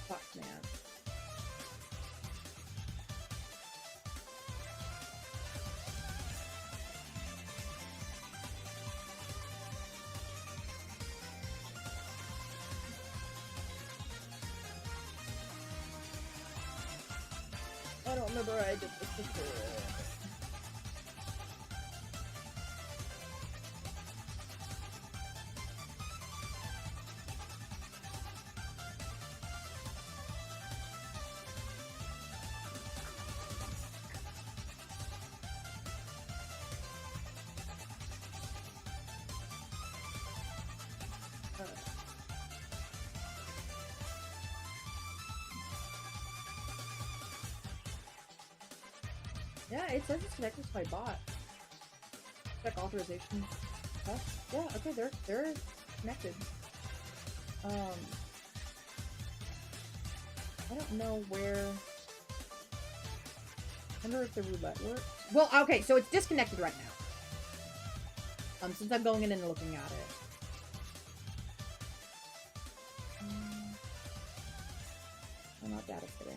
Fuck, man. I don't remember I did this before. Yeah, it says it's connected to my bot. Check authorization. Huh? Yeah, okay, they're connected. I don't know where. I wonder if the roulette works. Well, okay, so it's disconnected right now. Since I'm going in and looking at it. I'm not data fitting.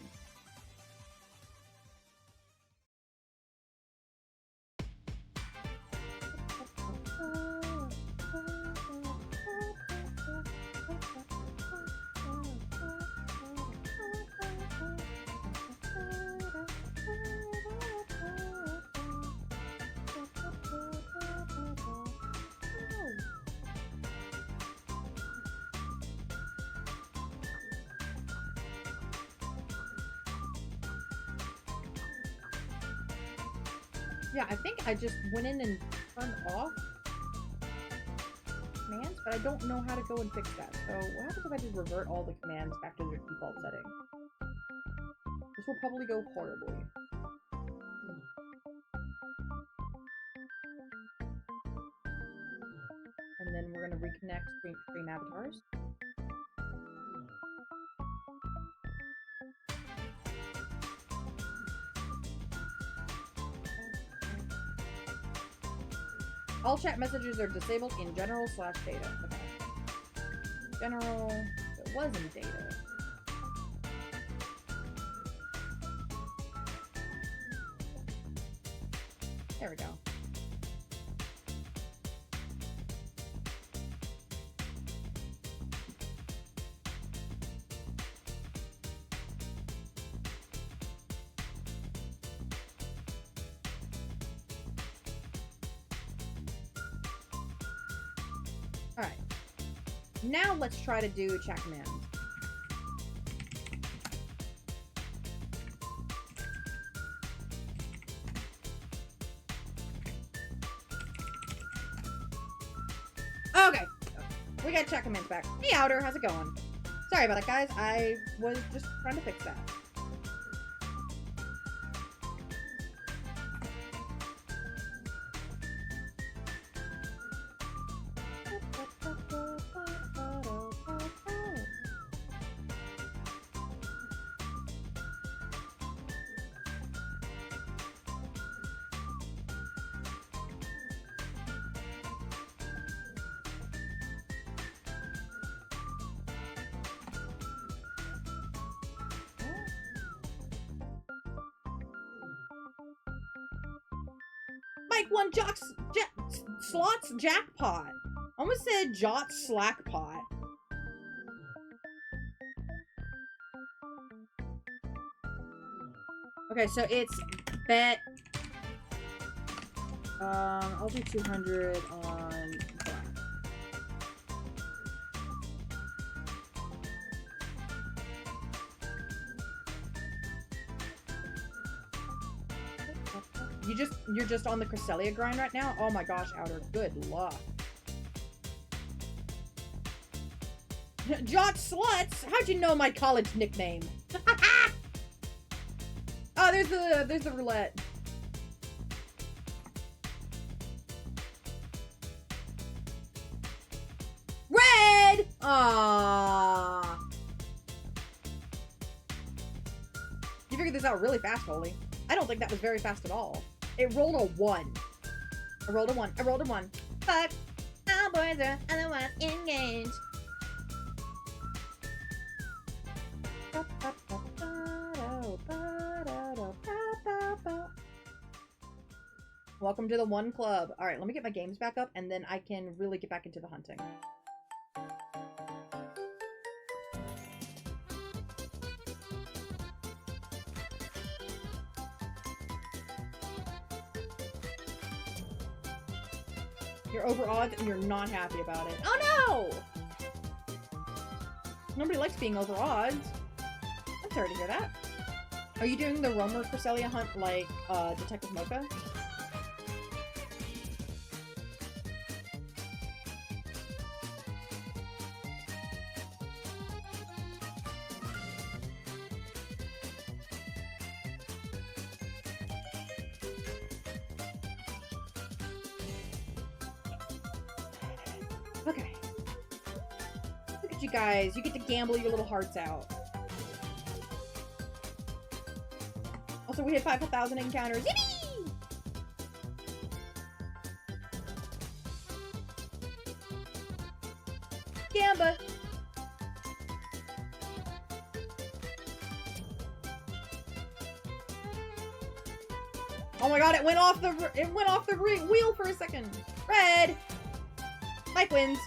Yeah, I think I just went in and turned off commands, but I don't know how to go and fix that. So what happens if I just revert all the commands back to their default setting? This will probably go horribly. And then we're gonna reconnect stream avatars. All chat messages are disabled in general/data. Okay. General, it was in data. There we go. Alright. Now let's try to do chat command. Okay. We got chat commands back. Hey, Outer, how's it going? Sorry about that, guys. I was just trying to fix that. Mike won slots jackpot. Almost said Jot slackpot. Okay, so it's bet. I'll do 200 on black. You're just on the Cresselia grind right now? Oh my gosh, Outer, good luck. Jot sluts? How'd you know my college nickname? Oh, there's the roulette. Ah. You figured this out really fast, Holy. I don't think that was very fast at all. It rolled a 1. I rolled a 1. I rolled a 1. Fuck. Our boys are otherwise engaged. Welcome to the One Club. Alright, let me get my games back up and then I can really get back into the hunting. You're over odds and you're not happy about it. Oh no! Nobody likes being over odds. I'm sorry to hear that. Are you doing the Romer Cresselia hunt like Detective Mocha? Okay. Look at you guys. You get to gamble your little hearts out. Also, we hit 5,000 encounters. Yippee! Gamba! Oh my god, it went off the wheel for a second. Red! Mike wins.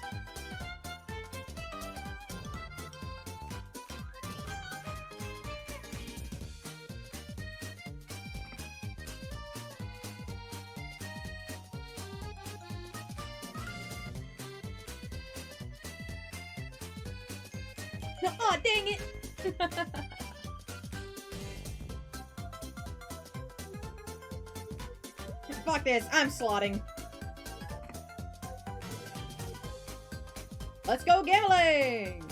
No, aw, dang it! Fuck this, I'm slotting. Let's go gambling!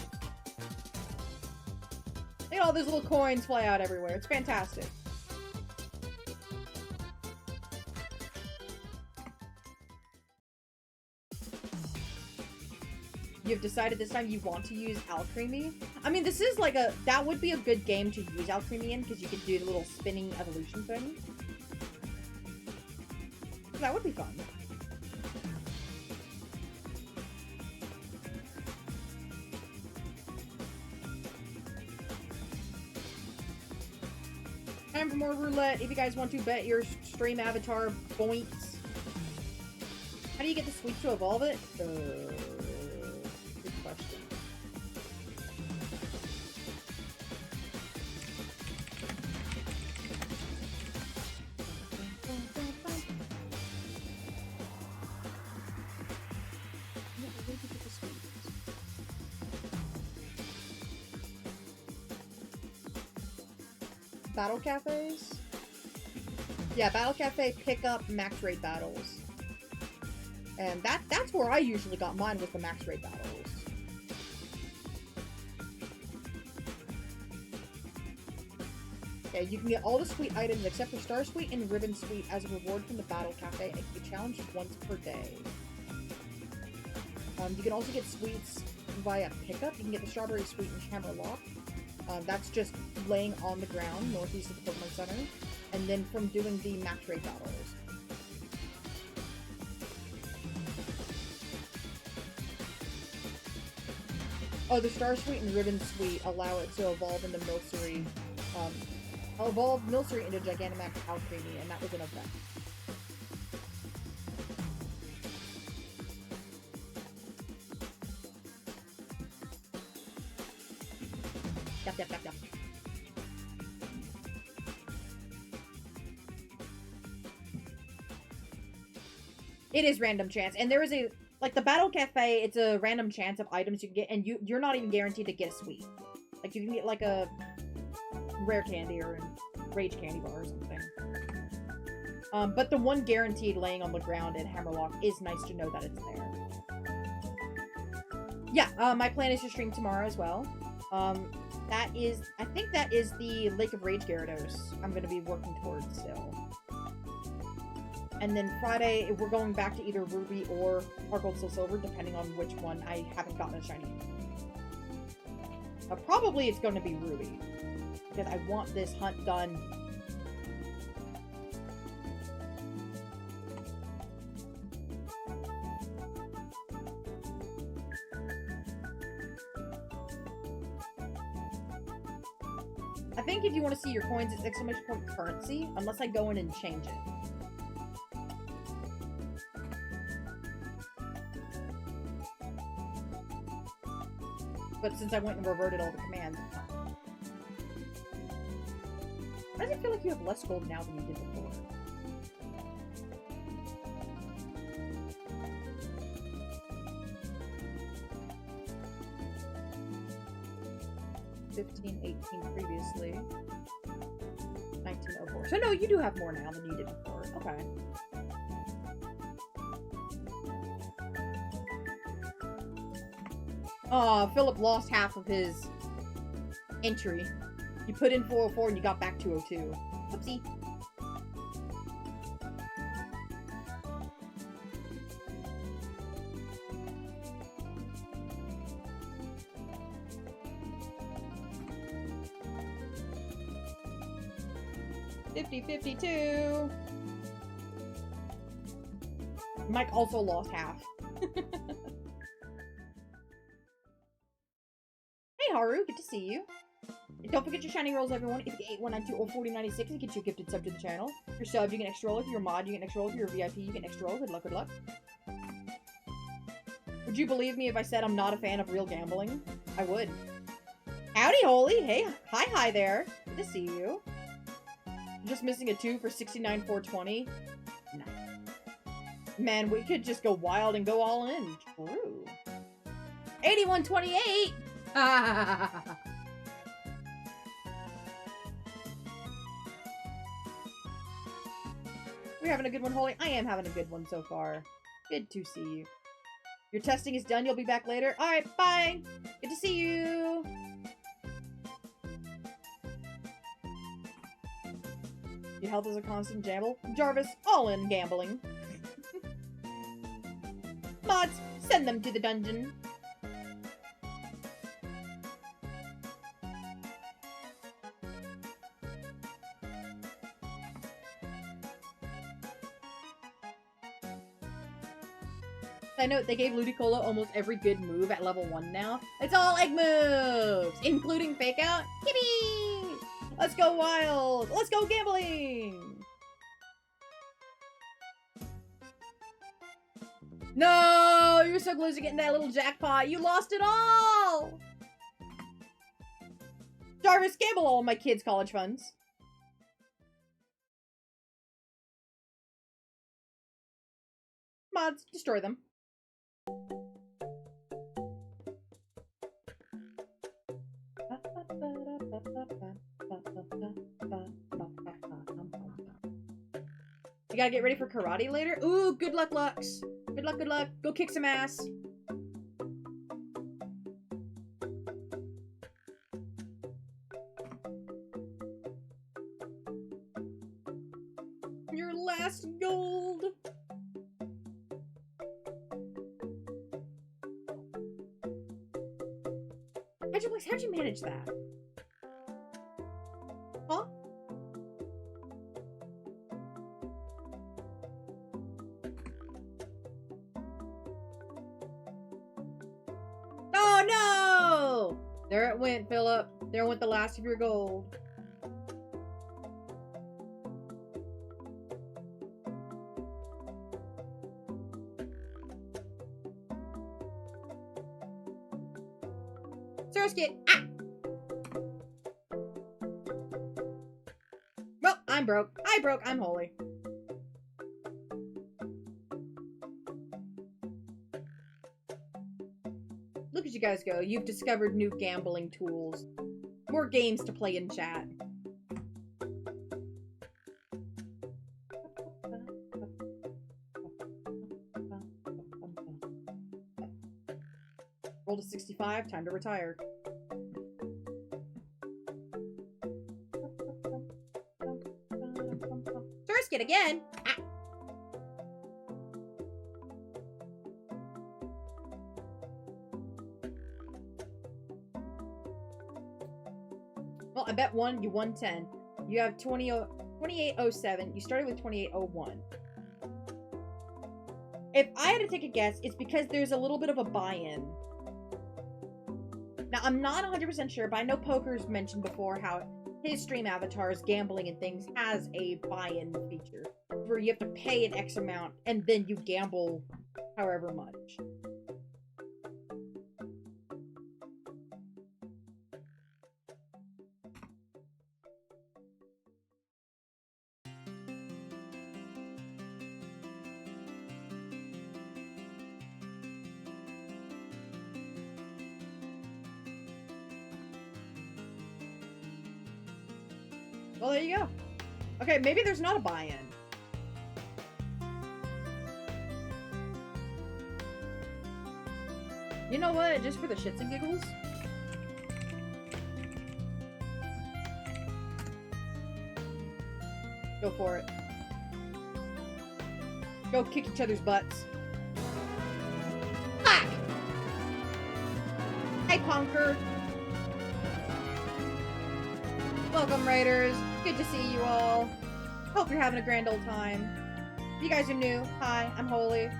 Look at all those little coins fly out everywhere. It's fantastic. You've decided this time you want to use Alcremie? I mean, this is like that would be a good game to use Alcremie in, because you could do the little spinning evolution thing. That would be fun. Time for more roulette. If you guys want to bet your stream avatar points. How do you get the sweet to evolve it? Good question. Battle cafes? Yeah, battle cafe pick up max rate battles. And that's where I usually got mine, with the max rate battles. Okay, you can get all the sweet items except for Star Sweet and Ribbon Sweet as a reward from the battle cafe, and it can be challenged once per day. You can also get sweets via pickup. You can get the Strawberry Sweet and Hammerlock. That's just laying on the ground northeast of the Pokemon Center, and then from doing the max rate battles. Oh, the Star Sweet and Ribbon Sweet allow it to evolve into Milcery. Evolve Milcery into Gigantamax Alcremie, and that was an event. Yep. It is random chance, and there is a, like, the Battle Cafe, it's a random chance of items you can get, and you're not even guaranteed to get a sweet. Like, you can get, like, a rare candy or a rage candy bar or something. But the one guaranteed laying on the ground in Hammerlock is nice to know that it's there. Yeah, my plan is to stream tomorrow as well. I think that is the Lake of Rage Gyarados I'm going to be working towards still. And then Friday, we're going back to either Ruby or Heart Gold Soul Silver, depending on which one I haven't gotten a shiny. Probably it's going to be Ruby. Because I want this hunt done. I think if you want to see your coins, it's exclamation point currency, unless I go in and change it. But since I went and reverted all the commands, it's not. Why does it feel like you have less gold now than you did before? $15.18 previously. 1904. So no, you do have more now than you did before. Okay. Philip lost half of his entry. You put in 404 and you got back 202. Whoopsie. $50.52. Mike also lost half. Hey Haru, good to see you. And don't forget your shiny rolls, everyone. If you get 8192 or 4096, it gets you a gifted sub to the channel. If you're sub, you get an extra roll. If you're a mod, you get an extra roll. If you're a VIP, you get an extra roll. Good luck, good luck. Would you believe me if I said I'm not a fan of real gambling? I would. Howdy, Holy. Hey, hi there. Good to see you. I'm just missing a 2 for 69,420. Nice. Man, we could just go wild and go all in. True. 8128! We're having a good one, Holy. I am having a good one so far. Good to see you. Your testing is done. You'll be back later. Alright, bye! Good to see you! Your health is a constant gamble. Jarvis, all in gambling. Mods, send them to the dungeon. I note they gave Ludicolo almost every good move at level 1 now. It's all egg moves, including fake out. Yippee! Let's go wild! Let's go gambling! No! You're so close to getting that little jackpot. You lost it all! Jarvis, gamble all my kids' college funds. Mods, destroy them. You gotta get ready for karate later? Ooh, good luck, Lux. Good luck, good luck. Go kick some ass. Your last gold. How'd you manage that? Huh? Oh no! There it went, Philip. There went the last of your gold. Surskit! Ah! Well, I'm broke. I'm holy. Look at you guys go. You've discovered new gambling tools. More games to play in chat. Roll to 65, time to retire. Surskit again! Ah. Well, I bet one, you won 10. You have 2807. You started with 2801. If I had to take a guess, it's because there's a little bit of a buy-in. Now, I'm not 100% sure, but I know Poker's mentioned before how his stream avatars, gambling and things, has a buy-in feature. Where you have to pay an X amount, and then you gamble however much. Well, there you go. Okay, maybe there's not a buy-in. You know what? Just for the shits and giggles. Go for it. Go kick each other's butts. Fuck! Hey, Punker. Welcome, Raiders. Good to see you all. Hope you're having a grand old time. If you guys are new, hi, I'm Holy.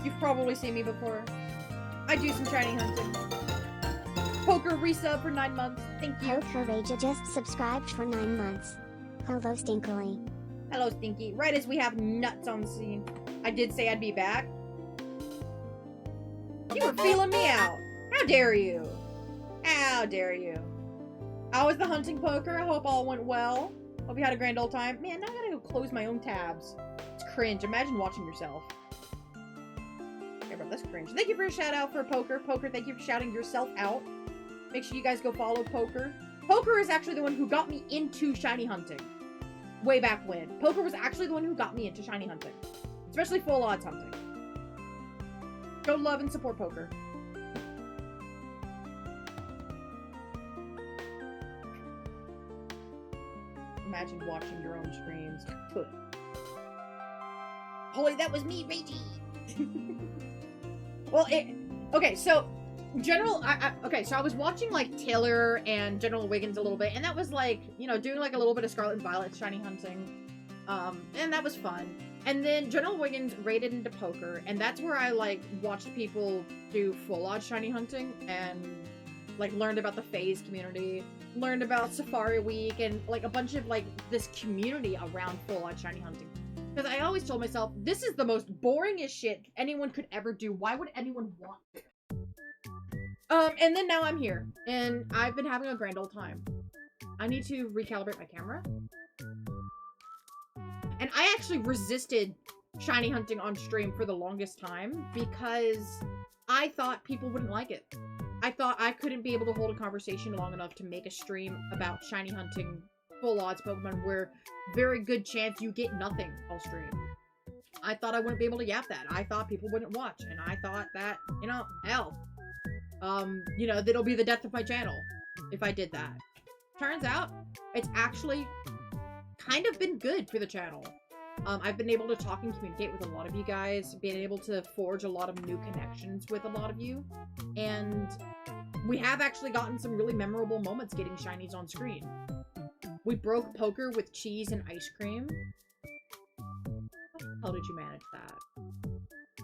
You've probably seen me before. I do some shiny hunting. Poker resub for 9 months. Thank you. Poker Raja just subscribed for 9 months. Hello, Stinkily. Hello, Stinky. Right as we have nuts on the scene. I did say I'd be back. You were feeling me out. How dare you? How dare you? How was the hunting, Poker? I hope all went well. Hope you had a grand old time. Man, now I gotta go close my own tabs. It's cringe. Imagine watching yourself. Okay, bro, that's cringe. Thank you for a shout out for Poker. Poker, thank you for shouting yourself out. Make sure you guys go follow Poker. Poker is actually the one who got me into shiny hunting. Way back when. Poker was actually the one who got me into shiny hunting. Especially full odds hunting. Go love and support Poker. Imagine watching your own streams. Holy, that was me, Reggie! Well, okay, so okay, so I was watching like Taylor and General Wiggins a little bit, and that was like, you know, doing like a little bit of Scarlet and Violet shiny hunting, and that was fun. And then General Wiggins raided into Poker, and that's where I like watched people do full odds shiny hunting and like learned about the phase community, learned about Safari Week, and like a bunch of like this community around full odds shiny hunting. Because I always told myself, this is the most boringest shit anyone could ever do. Why would anyone want it? And then now I'm here, and I've been having a grand old time. I need to recalibrate my camera. And I actually resisted shiny hunting on stream for the longest time because I thought people wouldn't like it. I thought I couldn't be able to hold a conversation long enough to make a stream about shiny hunting full odds Pokemon where very good chance you get nothing all stream. I thought I wouldn't be able to yap that. I thought people wouldn't watch, and I thought that, you know, hell. You know, that'll be the death of my channel if I did that. Turns out, it's actually kind of been good for the channel. I've been able to talk and communicate with a lot of you guys, been able to forge a lot of new connections with a lot of you, and we have actually gotten some really memorable moments getting shinies on screen. We broke Poker with cheese and ice cream. How did you manage that?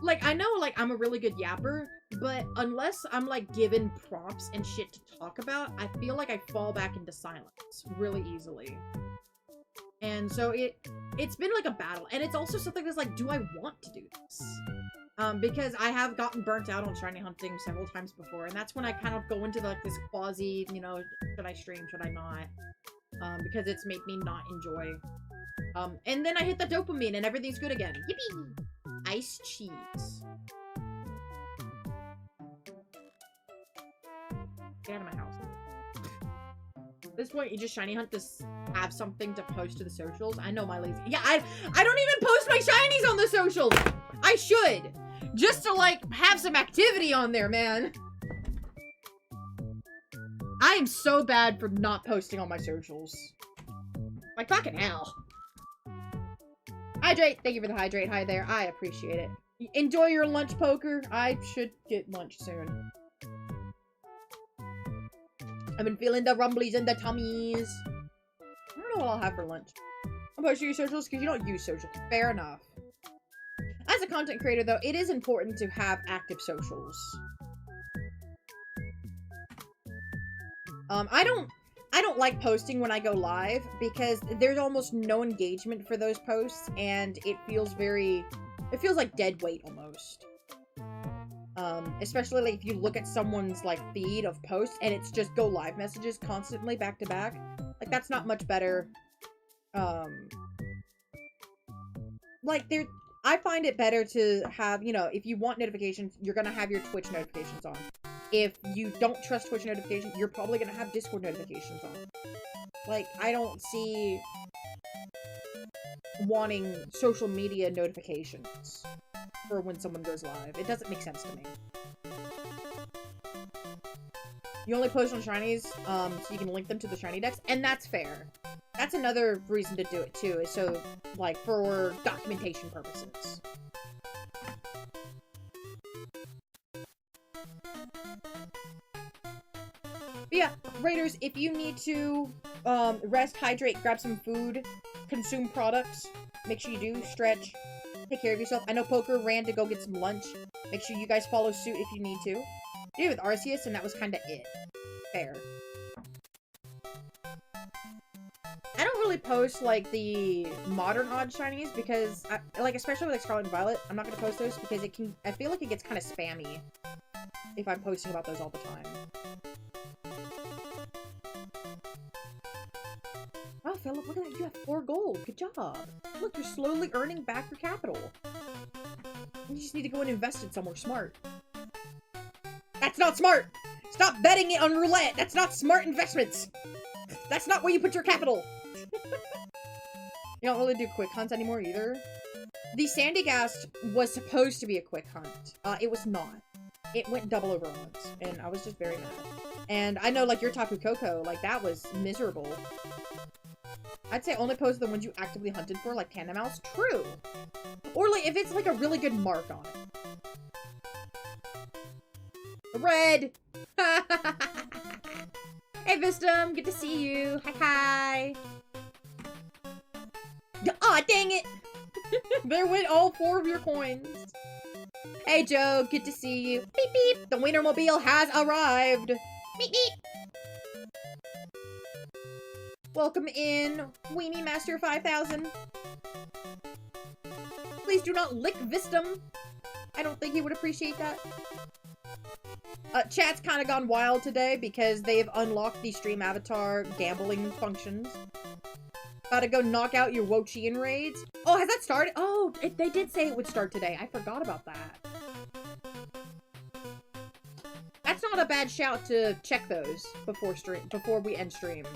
Like, I know, like, I'm a really good yapper, but unless I'm, like, given prompts and shit to talk about, I feel like I fall back into silence really easily. And so it's been, like, a battle. And it's also something that's, like, do I want to do this? Because I have gotten burnt out on shiny hunting several times before, and that's when I kind of go into, like, this quasi, you know, should I stream, should I not? Because it's made me not enjoy. And then I hit the dopamine and everything's good again. Yippee! Ice cheese. Get out of my house. At this point, you just shiny hunt to have something to post to the socials. I know my lazy. Yeah, I don't even post my shinies on the socials. I should. Just to, like, have some activity on there, man. I am so bad for not posting on my socials. Like, fucking hell. Hydrate! Thank you for the hydrate. Hi there. I appreciate it. Enjoy your lunch, Poker. I should get lunch soon. I've been feeling the rumblies in the tummies. I don't know what I'll have for lunch. I'm posting your socials because you don't use socials. Fair enough. As a content creator, though, it is important to have active socials. I don't like posting when I go live because there's almost no engagement for those posts, and it feels like dead weight almost. Especially like if you look at someone's like feed of posts and it's just go live messages constantly back to back. Like that's not much better. I find it better to have, you know, if you want notifications, you're gonna have your Twitch notifications on. If you don't trust Twitch notifications, you're probably gonna have Discord notifications on. Like, I don't see wanting social media notifications for when someone goes live. It doesn't make sense to me. You only post on shinies, so you can link them to the shiny decks, and that's fair. That's another reason to do it too, is so, like, for documentation purposes. But yeah, Raiders, if you need to rest, hydrate, grab some food, consume products, make sure you do stretch, take care of yourself. I know Poker ran to go get some lunch. Make sure you guys follow suit if you need to. I did it with Arceus, and that was kind of it. Fair. I don't really post, like, the modern odd shinies because, especially with like, Scarlet and Violet, I'm not going to post those because I feel like it gets kind of spammy if I'm posting about those all the time. Wow, Philip, look at that. You have 4 gold. Good job. Look, you're slowly earning back your capital. You just need to go and invest it somewhere smart. That's not smart! Stop betting it on roulette! That's not smart investments! That's not where you put your capital! You don't really do quick hunts anymore either. The Sandy Ghast was supposed to be a quick hunt. It was not. It went double over once, and I was just very mad. And I know, like, your Tapu Koko, like, that was miserable. I'd say only post the ones you actively hunted for, like Tandem Mouse. True! Or, like, if it's, like, a really good mark on it. Red! Hey, Vistum! Good to see you! Hi, hi! Aw, dang it! There went all 4 of your coins. Hey, Joe! Good to see you! Beep, beep! The Wienermobile has arrived! Beep, beep! Welcome in, Weenie Master 5000. Please do not lick Vistum. I don't think he would appreciate that. Chat's kind of gone wild today because they've unlocked the stream avatar gambling functions. Gotta go knock out your Wochian raids. Oh, has that started? Oh, they did say it would start today. I forgot about that. That's not a bad shout to check those before we end stream.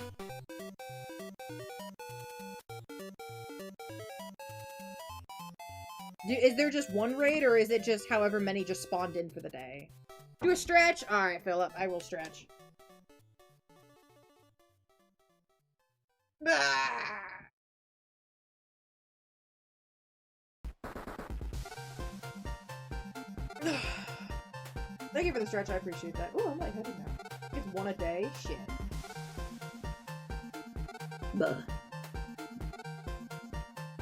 Is there just one raid, or is it just however many just spawned in for the day? Do a stretch? Alright, Philip, I will stretch. Ah! Thank you for the stretch, I appreciate that. Ooh, I'm lightheaded now. It's 1 a day? Shit. Buh.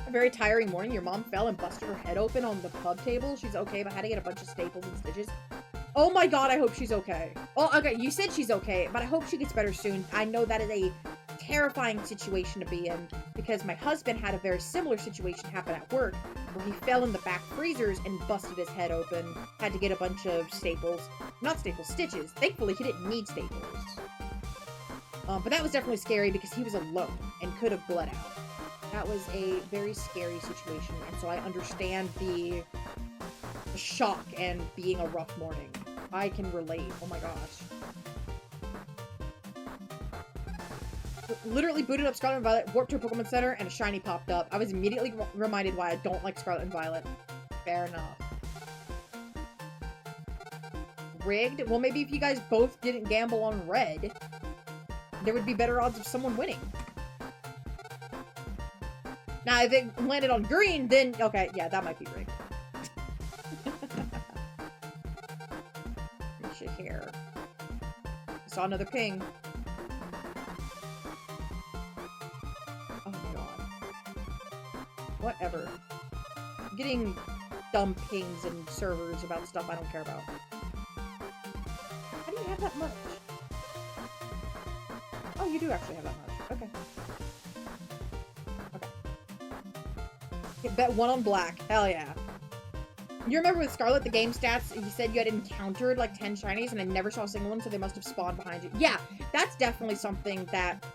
A very tiring morning. Your mom fell and busted her head open on the pub table. She's okay, but had to get a bunch of staples and stitches. Oh my god, I hope she's okay. Oh, okay, you said she's okay, but I hope she gets better soon. I know that is a terrifying situation to be in, because my husband had a very similar situation happen at work, where he fell in the back freezers and busted his head open. Had to get a bunch of staples. Not staples, stitches. Thankfully, he didn't need staples. But that was definitely scary because he was alone and could have bled out. That was a very scary situation, and so I understand the shock and being a rough morning. I can relate. Oh my gosh. Literally booted up Scarlet and Violet, warped to a Pokemon Center, and a shiny popped up. I was immediately reminded why I don't like Scarlet and Violet. Fair enough. Rigged? Well, maybe if you guys both didn't gamble on red, there would be better odds of someone winning. Now, if it landed on green, then... Okay, yeah, that might be rigged. Shit here. I saw another ping. Whatever. I'm getting dumb pings and servers about stuff I don't care about. How do you have that much? Oh, you do actually have that much. Okay. Okay. Bet 1 on black. Hell yeah. You remember with Scarlet, the game stats, he said you had encountered like 10 shinies and I never saw a single one, so they must have spawned behind you. Yeah, that's definitely something that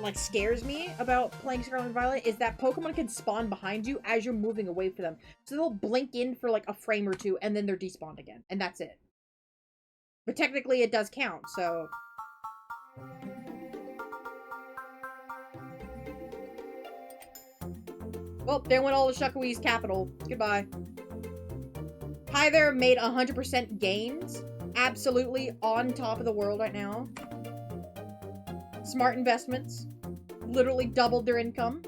like scares me about playing Scarlet and Violet, is that Pokemon can spawn behind you as you're moving away from them. So they'll blink in for like a frame or two and then they're despawned again, and that's it. But technically it does count, so... Well, there went all the Shuckwee's capital. Goodbye. Hi there made 100% gains. Absolutely on top of the world right now. Smart investments. Literally doubled their income.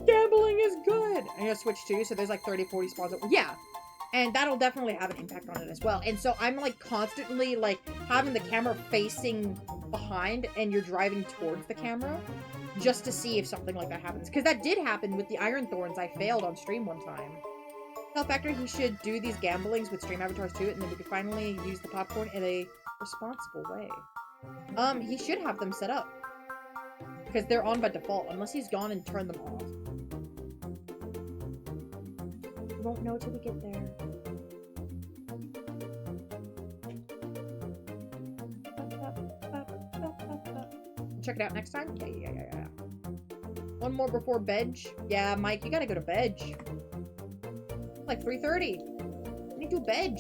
Gambling is good. I'm gonna switch too, so there's like 30, 40 spawns. Yeah. And that'll definitely have an impact on it as well. And so I'm like constantly like having the camera facing behind and you're driving towards the camera just to see if something like that happens. Because that did happen with the Iron Thorns. I failed on stream one time. Tell Factor he should do these gamblings with stream avatars too, and then we could finally use the popcorn in a responsible way. He should have them set up. Because they're on by default, unless he's gone and turned them off. We won't know till we get there. Check it out next time? Yeah. One more before bed. Yeah, Mike, you gotta go to bed. It's like 3:30. I need to bed.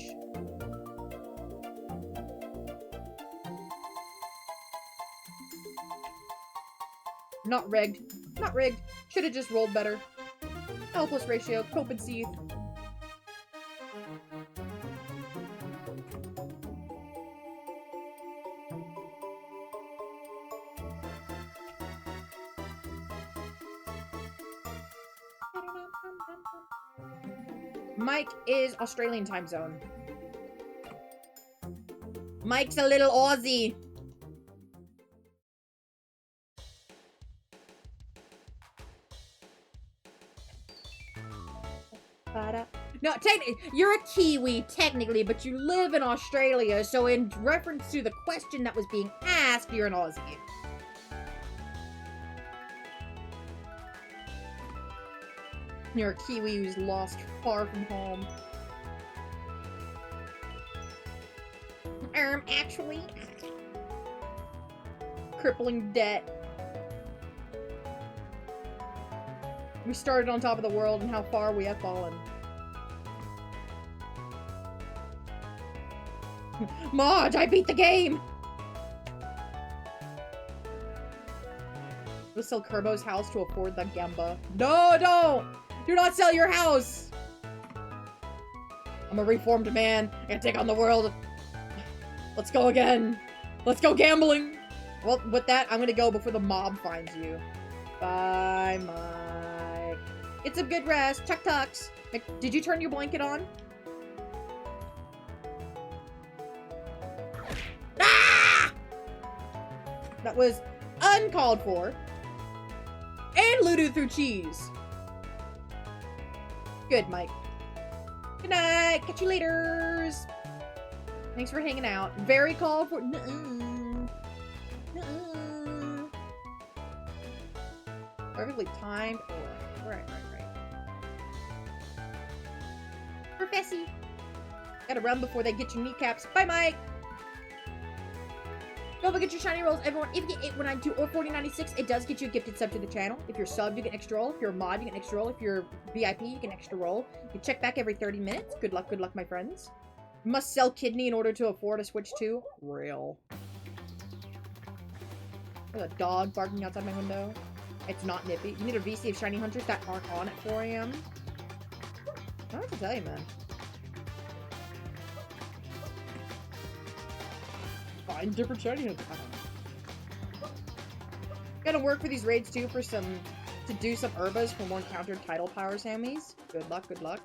Not rigged. Not rigged. Should have just rolled better. Helpless ratio. Cope and seethe. Mike is Australian time zone. Mike's a little Aussie. No, you're a Kiwi, technically, but you live in Australia, so in reference to the question that was being asked, you're an Aussie. You're a Kiwi who's lost far from home. Actually. Crippling debt. We started on top of the world and how far we have fallen. Marge, I beat the game! We'll sell Kerbo's house to afford the Gamba. No, don't! Do not sell your house! I'm a reformed man. I gotta take on the world. Let's go again. Let's go gambling! Well, with that, I'm gonna go before the mob finds you. Bye, Mike. Get some good rest. Chuck tucks. Did you turn your blanket on? Ah! That was uncalled for. And looted through cheese. Good, Mike. Good night. Catch you laters. Thanks for hanging out. Very called for. Perfectly timed. Oh, right. Professy. Gotta run before they get your kneecaps. Bye, Mike. Don't forget your shiny rolls, everyone. If you get 892 or 4096, it does get you a gifted sub to the channel. If you're subbed, you get an extra roll. If you're a mod, you get an extra roll. If you're VIP, you get an extra roll. You check back every 30 minutes. Good luck, my friends. Must sell kidney in order to afford a Switch 2. Real. There's a dog barking outside my window. It's not nippy. You need a VC of shiny hunters that aren't on at 4 AM. I don't know what to tell you, man. Find different shiny hunters. Gotta work for these raids too for to do some herbas for more encountered title power Sammys. Good luck, good luck.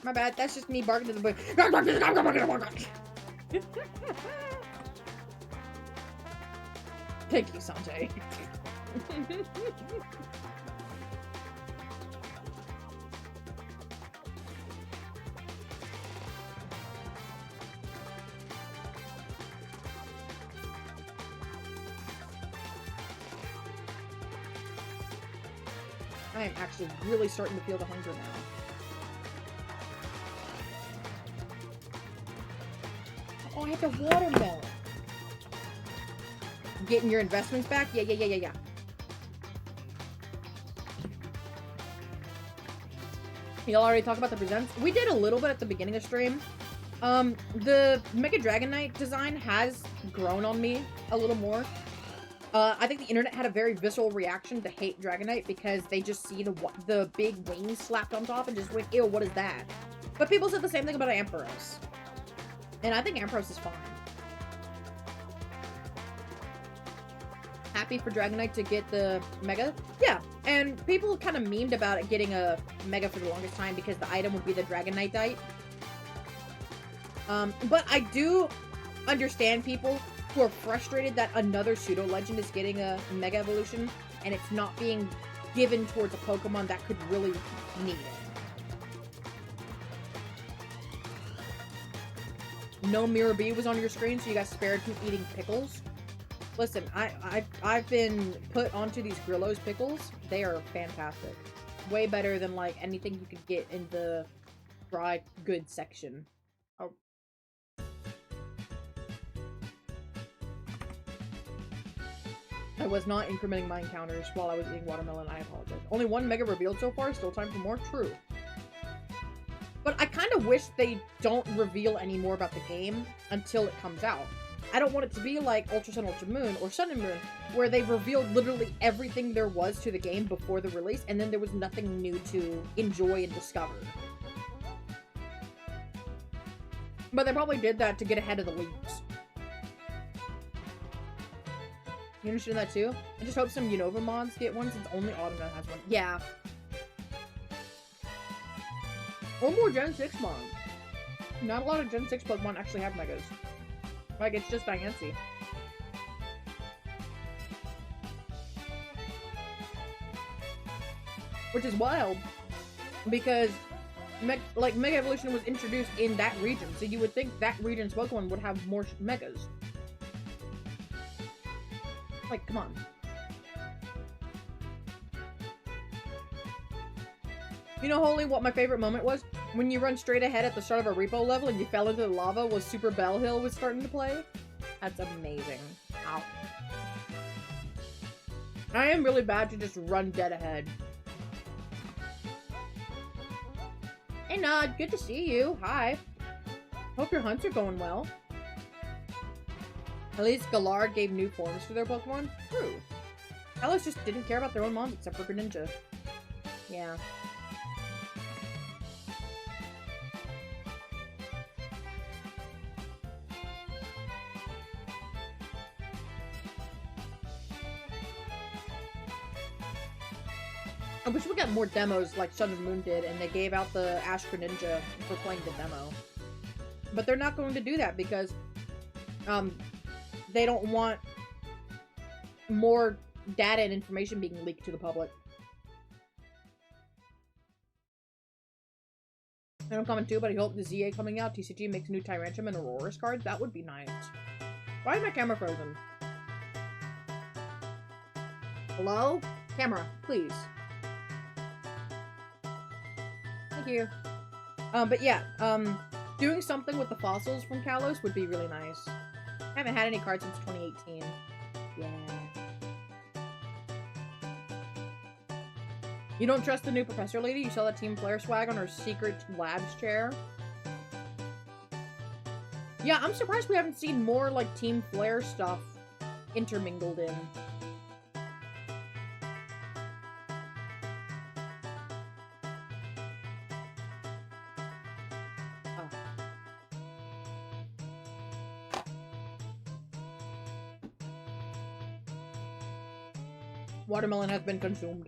My bad. That's just me barking to the boy. Thank you, Sanjay. I am actually really starting to feel the hunger now. Oh, I had the watermelon. Getting your investments back? Yeah. Y'all already talked about the presents? We did a little bit at the beginning of stream. The Mega Dragon Knight design has grown on me a little more. I think the internet had a very visceral reaction to hate Dragonite because they just see the big wings slapped on top and just went, ew, what is that? But people said the same thing about Ampharos. And I think Ampharos is fine. Happy for Dragonite to get the Mega? Yeah, and people kind of memed about it getting a Mega for the longest time because the item would be the Dragonite. But I do understand people who are frustrated that another pseudo legend is getting a Mega Evolution and it's not being given towards a Pokemon that could really need it. No Mirror B was on your screen, so you got spared from eating pickles. Listen, I've been put onto these Grillo's pickles. They are fantastic. Way better than like anything you could get in the dry goods section. Oh. I was not incrementing my encounters while I was eating watermelon. I apologize. Only one Mega revealed so far. Still time for more? True. But I kind of wish they don't reveal any more about the game until it comes out. I don't want it to be like Ultra Sun, Ultra Moon, or Sun and Moon, where they revealed literally everything there was to the game before the release, and then there was nothing new to enjoy and discover. But they probably did that to get ahead of the leaks. You understand that too? I just hope some Unova mods get one since only Autumn has one. Yeah. Or more Gen 6 mods. Not a lot of Gen 6 Pokemon actually have Megas. Like, it's just Diancie. Which is wild. Because, Mega Evolution was introduced in that region. So you would think that region's Pokemon would have more Megas. Like, come on. You know, Holy, what my favorite moment was? When you run straight ahead at the start of a repo level and you fell into the lava while Super Bell Hill was starting to play. That's amazing. Ow. I am really bad to just run dead ahead. Hey, Nod, good to see you. Hi. Hope your hunts are going well. At least Galar gave new forms to their Pokemon. True. Kalos just didn't care about their own moms except for Greninja. Yeah. I wish we got more demos like Sun and Moon did, and they gave out the Ash Greninja for playing the demo. But they're not going to do that because, they don't want more data and information being leaked to the public. I don't comment too, but I hope the ZA coming out, TCG makes new Tyrantrum and Aurora's cards. That would be nice. Why is my camera frozen? Hello? Camera, please. Thank you. But yeah, doing something with the fossils from Kalos would be really nice. I haven't had any cards since 2018. Yeah. You don't trust the new professor lady? You saw that Team Flare swag on her secret labs chair? Yeah, I'm surprised we haven't seen more, like, Team Flare stuff intermingled in. Watermelon has been consumed.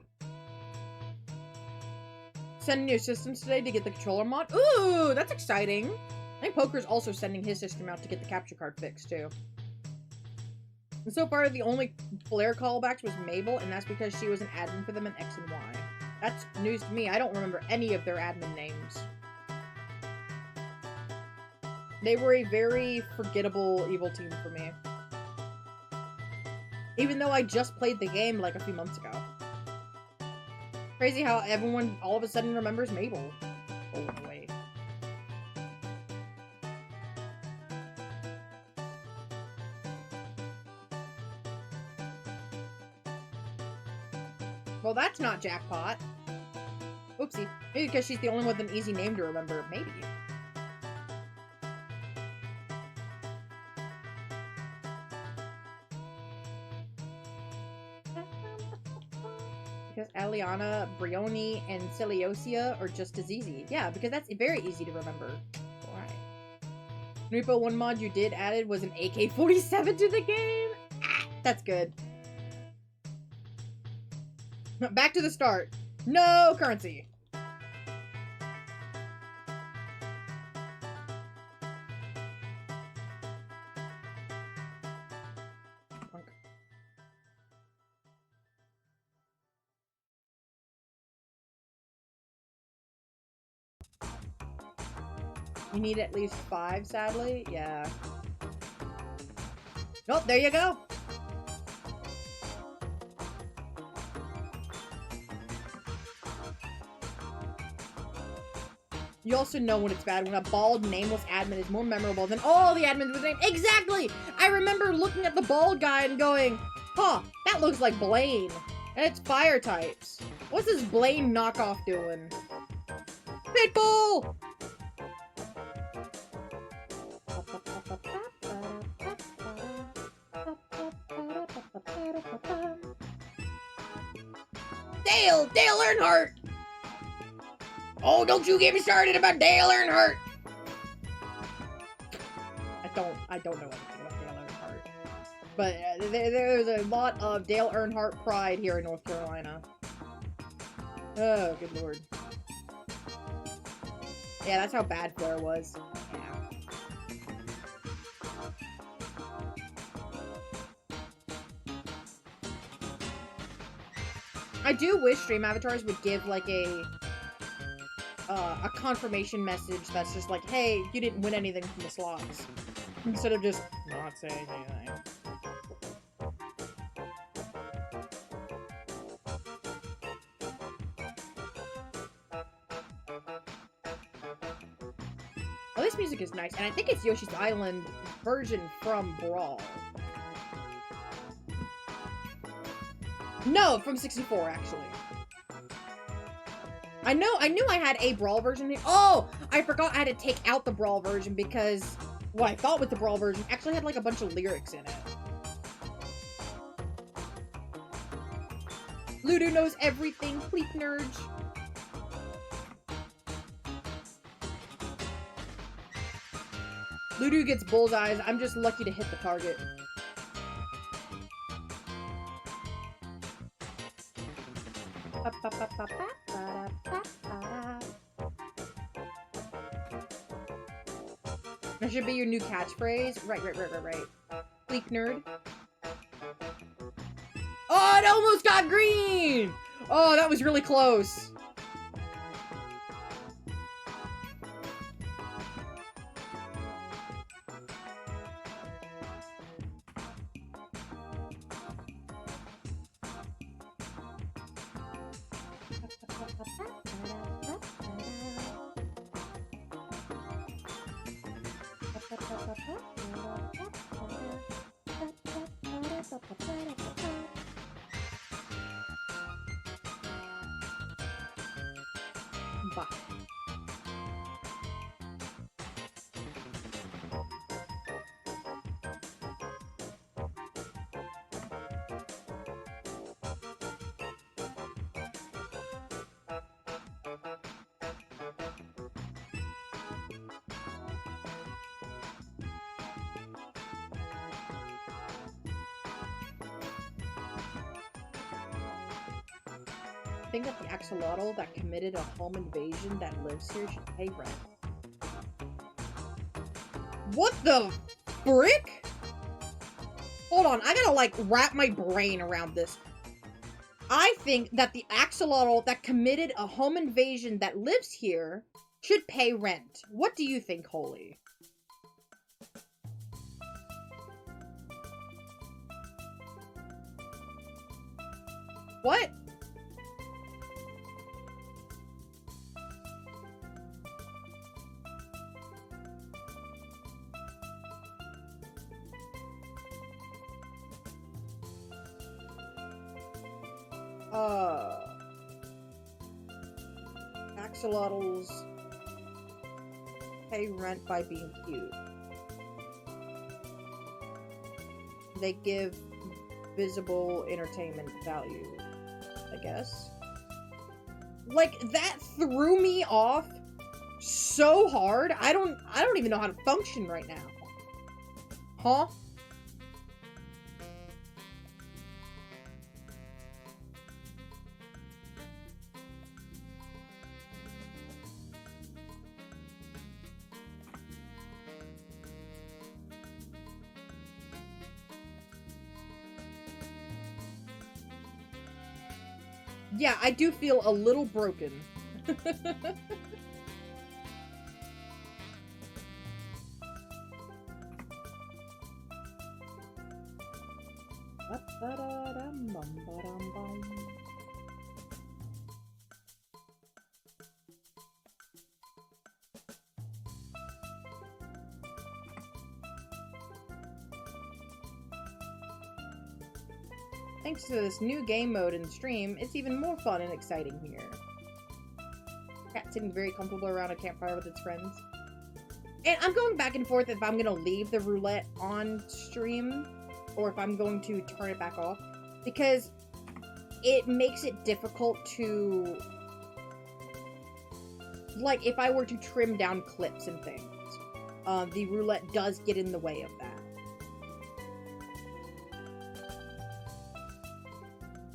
sending new systems today to get the controller mod. Ooh, that's exciting. I think Poker's also sending his system out to get the capture card fixed, too. And so far, the only player callbacks was Mabel, and that's because she was an admin for them in X and Y. That's news to me. I don't remember any of their admin names. They were a very forgettable evil team for me. Even though I just played the game like a few months ago. Crazy how everyone all of a sudden remembers Mabel. Oh, wait. Well, that's not jackpot. Oopsie. Maybe because she's the only one with an easy name to remember. Maybe. Because Aliana, Brioni, and Celiosia are just as easy. Yeah, because that's very easy to remember. Alright. Repo, one mod you did added was an AK-47 to the game. Ah, that's good. Back to the start. No currency. You need at least 5, sadly. Yeah. Nope, there you go. You also know when it's bad, when a bald, nameless admin is more memorable than all the admins with names. Exactly! I remember looking at the bald guy and going, huh, that looks like Blaine. And it's fire types. What's this Blaine knockoff doing? Pitbull! Dale Earnhardt! Oh, don't you get me started about Dale Earnhardt! I don't know anything about Dale Earnhardt. But there's a lot of Dale Earnhardt pride here in North Carolina. Oh, good lord. Yeah, that's how bad Flair was. Yeah. I do wish stream avatars would give, like, a confirmation message that's just like, hey, you didn't win anything from the slots. Instead of just not saying anything. Well, this music is nice, and I think it's Yoshi's Island version from Brawl. No, from 64, actually. I knew I had a Brawl version. Oh, I forgot I had to take out the Brawl version because what I thought with the Brawl version actually had like a bunch of lyrics in it. Ludo knows everything, please nerd. Ludo gets bullseyes. I'm just lucky to hit the target. That should be your new catchphrase. Right. Bleak nerd. Oh, it almost got green! Oh, that was really close. Bah. think that the axolotl that committed a home invasion that lives here should pay rent. What the frick? Hold on, I gotta, like, wrap my brain around this. I think that the axolotl that committed a home invasion that lives here should pay rent. What do you think, Holy? What? Axolotls pay rent by being cute. They give visible entertainment value, I guess. Like, that threw me off so hard. I don't even know how to function right now. Huh? Yeah, I do feel a little broken. Thanks to this new game mode in the stream, it's even more fun and exciting here. Cat sitting very comfortable around a campfire with its friends. And I'm going back and forth if I'm going to leave the roulette on stream or if I'm going to turn it back off. Because it makes it difficult to... Like, if I were to trim down clips and things, the roulette does get in the way of that.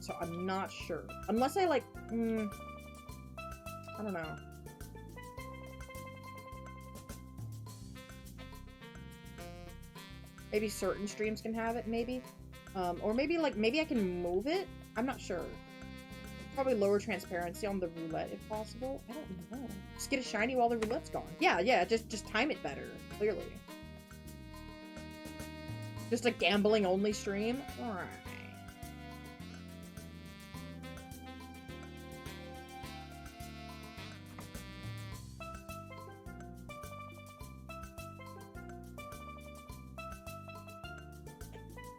So I'm not sure. Unless I, like, I don't know. Maybe certain streams can have it, maybe. Or maybe, like, maybe I can move it? I'm not sure. Probably lower transparency on the roulette, if possible. I don't know. Just get a shiny while the roulette's gone. Yeah, just time it better, clearly. Just a gambling-only stream? Alright.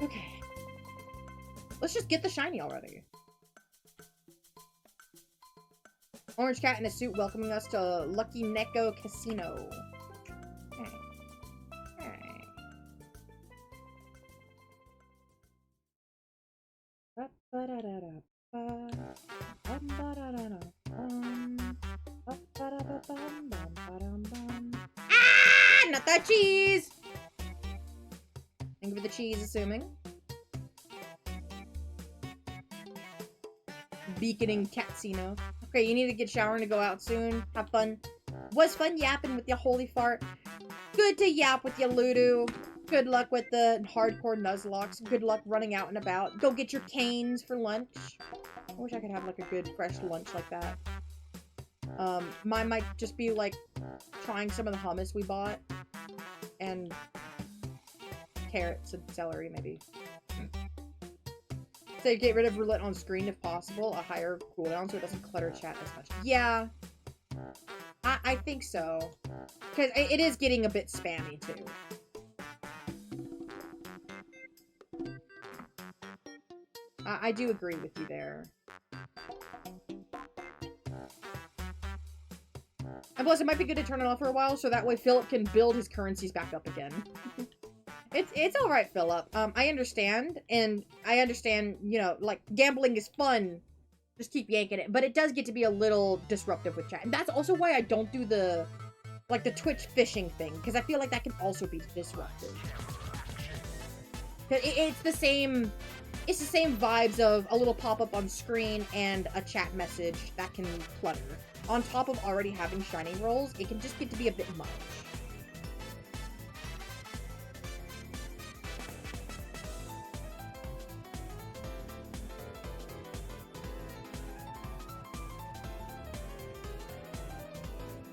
Okay. Let's just get the shiny already. Orange cat in a suit welcoming us to Lucky Neko Casino. Hey. Hey. Ah! Not that cheese! Think of the cheese, assuming. Beaconing Catsino. Okay, you need to get showering to go out soon. Have fun. Was fun yapping with your holy fart. Good to yap with your Ludo. Good luck with the hardcore Nuzlocks. Good luck running out and about. Go get your canes for lunch. I wish I could have like a good fresh lunch like that. Mine might just be like trying some of the hummus we bought. And carrots and celery, maybe. So get rid of roulette on screen if possible. A higher cooldown so it doesn't clutter chat as much. Yeah. I think so. Because it is getting a bit spammy, too. I do agree with you there. And plus, it might be good to turn it off for a while, so that way Philip can build his currencies back up again. It's alright, Philip. I understand, and I understand, you know, like, gambling is fun. Just keep yanking it. But it does get to be a little disruptive with chat. And that's also why I don't do the, like, the Twitch phishing thing. Because I feel like that can also be disruptive. It's the same It's the same vibes of a little pop-up on screen and a chat message that can clutter. On top of already having shiny rolls, it can just get to be a bit much.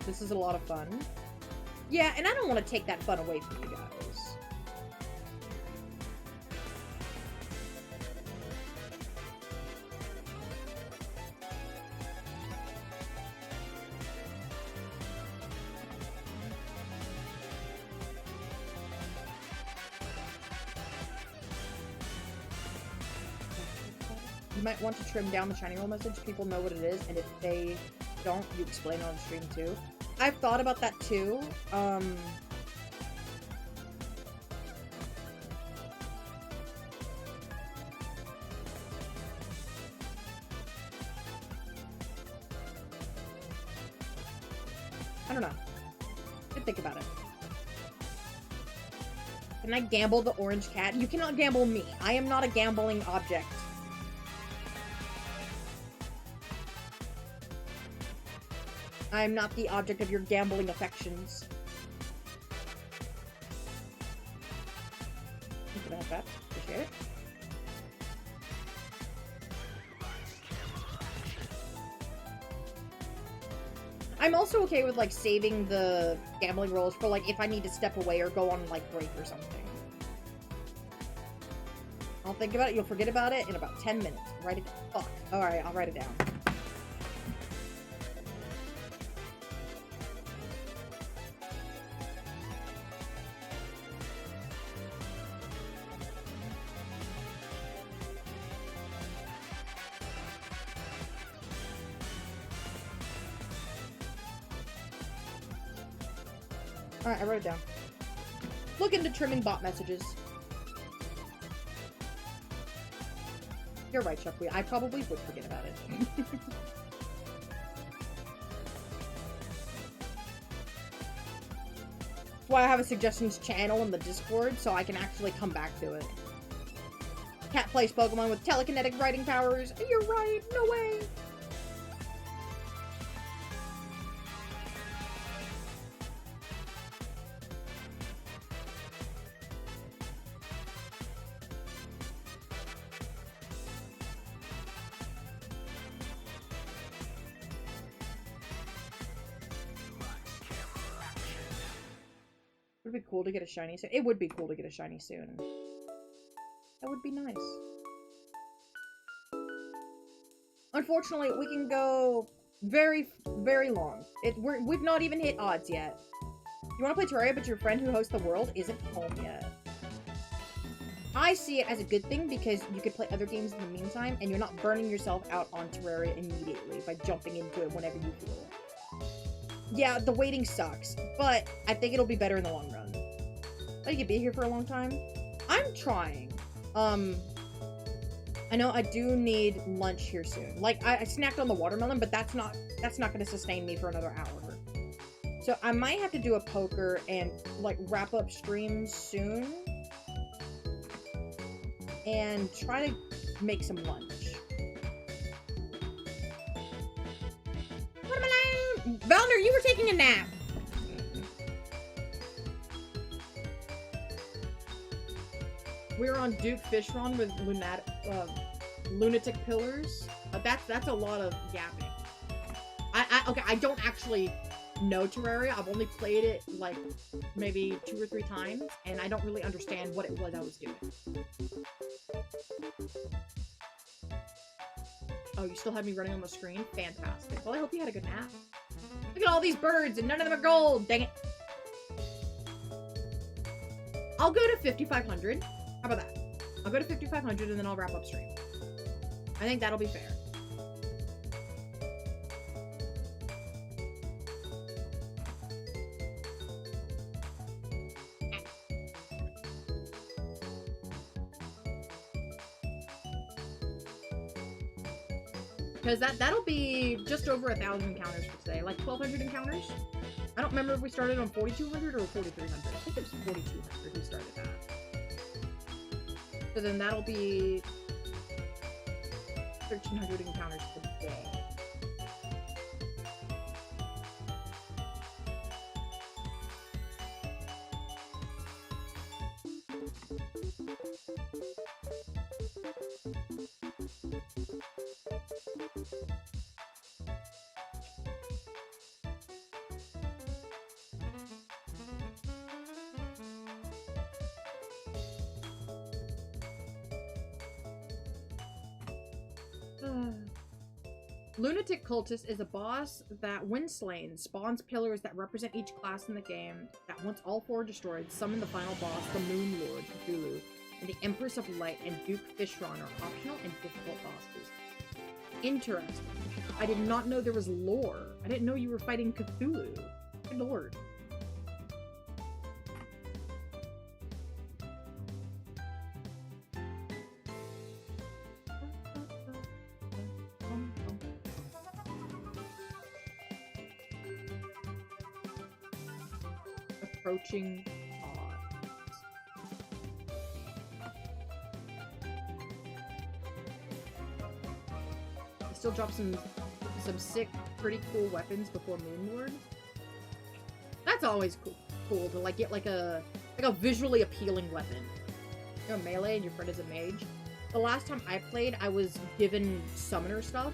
This is a lot of fun. Yeah, and I don't want to take that fun away from you guys. You might want to trim down the shiny roll message. People know what it is, and if they don't, you explain it on the stream too. I've thought about that too. I don't know. Good think about it. Can I gamble the orange cat? You cannot gamble me. I am not a gambling object. I am not the object of your gambling affections. Thank you for that. Appreciate it. I'm also okay with, like, saving the gambling rolls for, like, if I need to step away or go on, like, break or something. I'll think about it. You'll forget about it in about 10 minutes. Write it down. Fuck. Alright, I'll write it down. Alright, I wrote it down. Look into trimming bot messages. You're right, Chuck. I probably would forget about it. That's why I have a suggestions channel in the Discord, so I can actually come back to it. Cat plays Pokemon with telekinetic writing powers. You're right. No way. Would it be cool to get a shiny soon? It would be cool to get a shiny soon. That would be nice. Unfortunately, we can go very, very long. We've not even hit odds yet. You want to play Terraria, but your friend who hosts the world isn't home yet. I see it as a good thing because you could play other games in the meantime, and you're not burning yourself out on Terraria immediately by jumping into it whenever you feel it. Yeah, the waiting sucks, but I think it'll be better in the long run. I think you could be here for a long time. I'm trying. I know I do need lunch here soon. Like, I snacked on the watermelon, but that's not gonna sustain me for another hour. So I might have to do a poker and, like, wrap up streams soon. And try to make some lunch. Watermelon! Valner, you were taking a nap! We're on Duke Fish Run with lunatic pillars. That's a lot of yapping. Okay, I don't actually know Terraria. I've only played it like maybe 2 or 3 times, and I don't really understand what it was I was doing. Oh, you still have me running on the screen? Fantastic. Well, I hope you had a good nap. Look at all these birds, and none of them are gold! Dang it. I'll go to 5,500. How about that? I'll go to 5,500 and then I'll wrap up stream. I think that'll be fair. Because that'll be just over 1,000 encounters for today. Like 1,200 encounters? I don't remember if we started on 4,200 or 4,300. I think it was 4,200 we started at. So then that'll be 1,300 encounters a day. Lunatic Cultist is a boss that, when slain, spawns pillars that represent each class in the game that, once all four are destroyed, summon the final boss, the Moon Lord, Cthulhu, and the Empress of Light and Duke Fishron are optional and difficult bosses. Interesting. I did not know there was lore. I didn't know you were fighting Cthulhu. Good lord. Approaching odds. I still dropped some sick, pretty cool weapons before Moonlord. That's always cool to like get like a visually appealing weapon. You're a melee and your friend is a mage. The last time I played, I was given summoner stuff.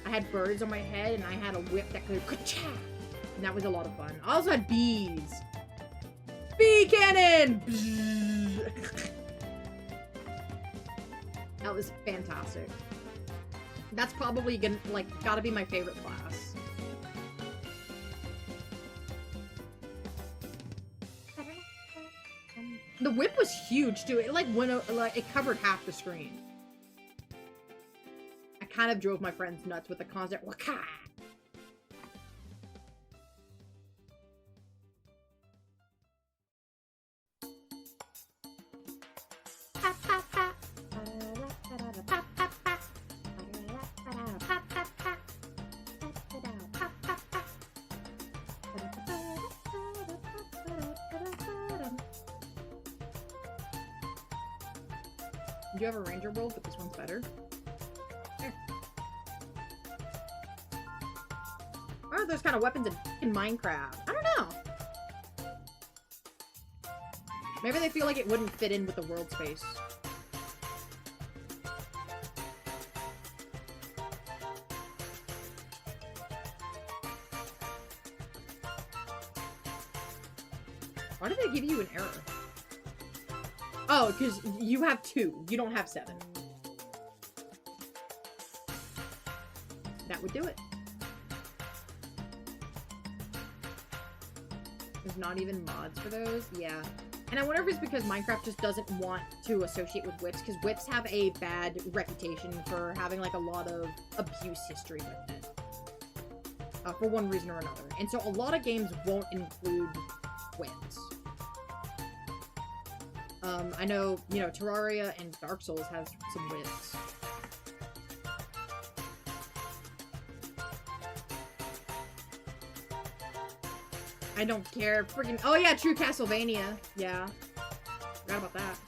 I had birds on my head and I had a whip that could ka-cha! And that was a lot of fun. I also had bees. Bee cannon! That was fantastic. That's probably gonna, gotta be my favorite class. The whip was huge too. It it covered half the screen. I kind of drove my friends nuts with the constant waka. Do you have a ranger world, but this one's better? Here. Why are those kind of weapons in Minecraft? I don't know. Maybe they feel like it wouldn't fit in with the world space. Why did they give you an error? Oh, because you have 2. You don't have 7. That would do it. There's not even mods for those? Yeah. And I wonder if it's because Minecraft just doesn't want to associate with whips, because whips have a bad reputation for having, a lot of abuse history with it. For one reason or another. And so a lot of games won't include whips. I know, Terraria and Dark Souls has some whips. I don't care. Freaking. Oh, yeah, true Castlevania. Yeah. Forgot about that.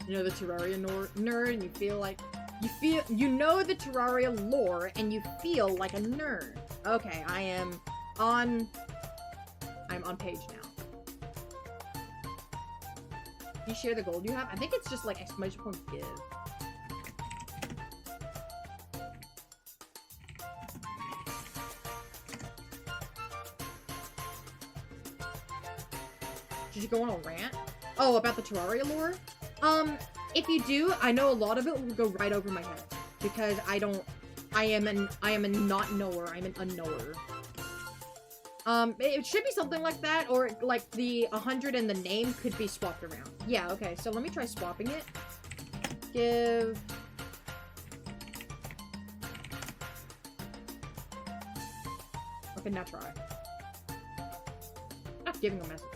You know the Terraria nerd, and you feel like you know the Terraria lore, and you feel like a nerd. Okay, I'm on page now. Do you share the gold you have? I think it's just exclamation point give. Did you go on a rant? Oh, about the Terraria lore? If you do, I know a lot of it will go right over my head. Because I am a not knower, I'm an unknower. It should be something like that, or the 100 and the name could be swapped around. Yeah, okay, so let me try swapping it. Give... Okay, now try. Not giving a message.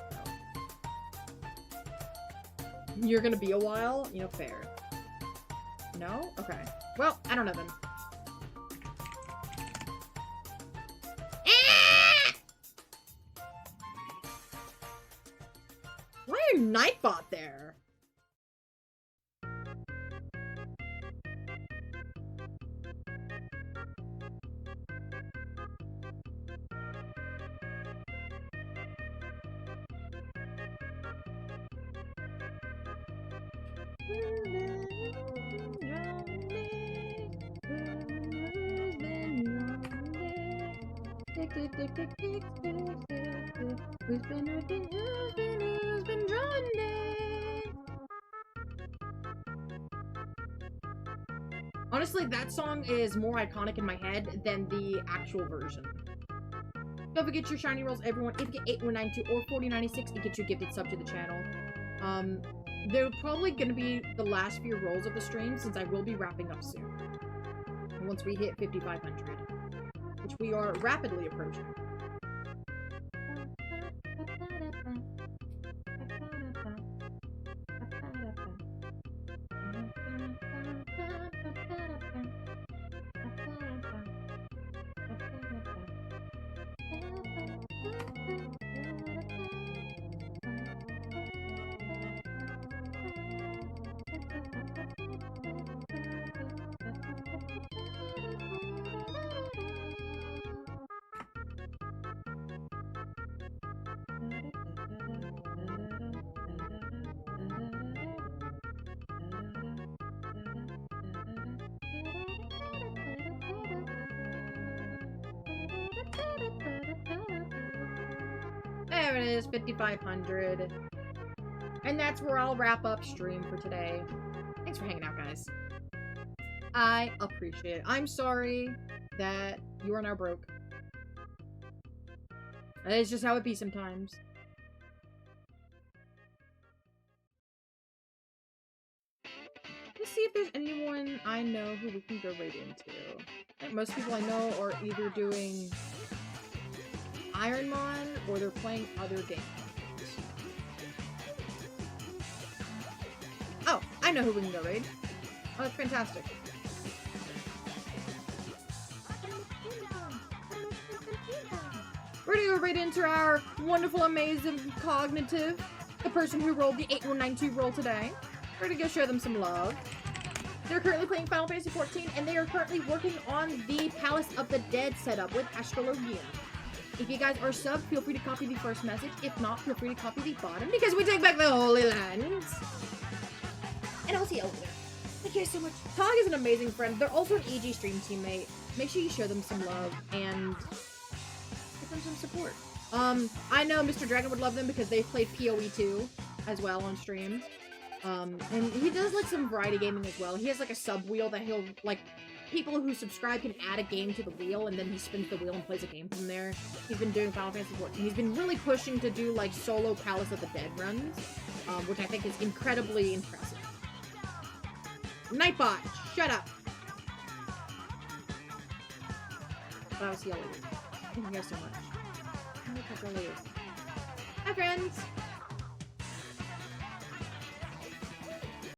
You're gonna be a while? Fair. No? Okay. Well, I don't know then. Nightbot there. Who's been drawing it? Honestly, that song is more iconic in my head than the actual version. Don't forget your shiny rolls, everyone. If you get 8192 or 4096, it gets you a gifted sub to the channel. They're probably going to be the last few rolls of the stream since I will be wrapping up soon. Once we hit 5,500, which we are rapidly approaching. There it is, 5,500. And that's where I'll wrap up stream for today. Thanks for hanging out, guys. I appreciate it. I'm sorry that you are now broke. It's just how it be sometimes. Let's see if there's anyone I know who we can go right into. I think most people I know are either doing Ironmon or they're playing other games. Oh, I know who we can go raid. Oh, that's fantastic. We're gonna go right into our wonderful, amazing cognitive, the person who rolled the 8192 roll today. We're gonna go show them some love. They're currently playing Final Fantasy XIV, and they are currently working on the Palace of the Dead setup with Astrologium. If you guys are sub, feel free to copy the first message. If not, feel free to copy the bottom, because we take back the Holy Lands. And I'll see you over there. Thank you so much. Tog is an amazing friend. They're also an EG stream teammate. Make sure you show them some love and give them some support. I know Mr. Dragon would love them because they've played PoE 2 as well on stream. And he does like some variety gaming as well. He has like a sub wheel that he'll like, people who subscribe can add a game to the wheel and then he spins the wheel and plays a game from there. He's been doing Final Fantasy XIV. He's been really pushing to do like solo Palace of the Dead runs, which I think is incredibly impressive. Nightbot, shut up! But I'll see y'all later. Thank you guys so much. Hi, friends!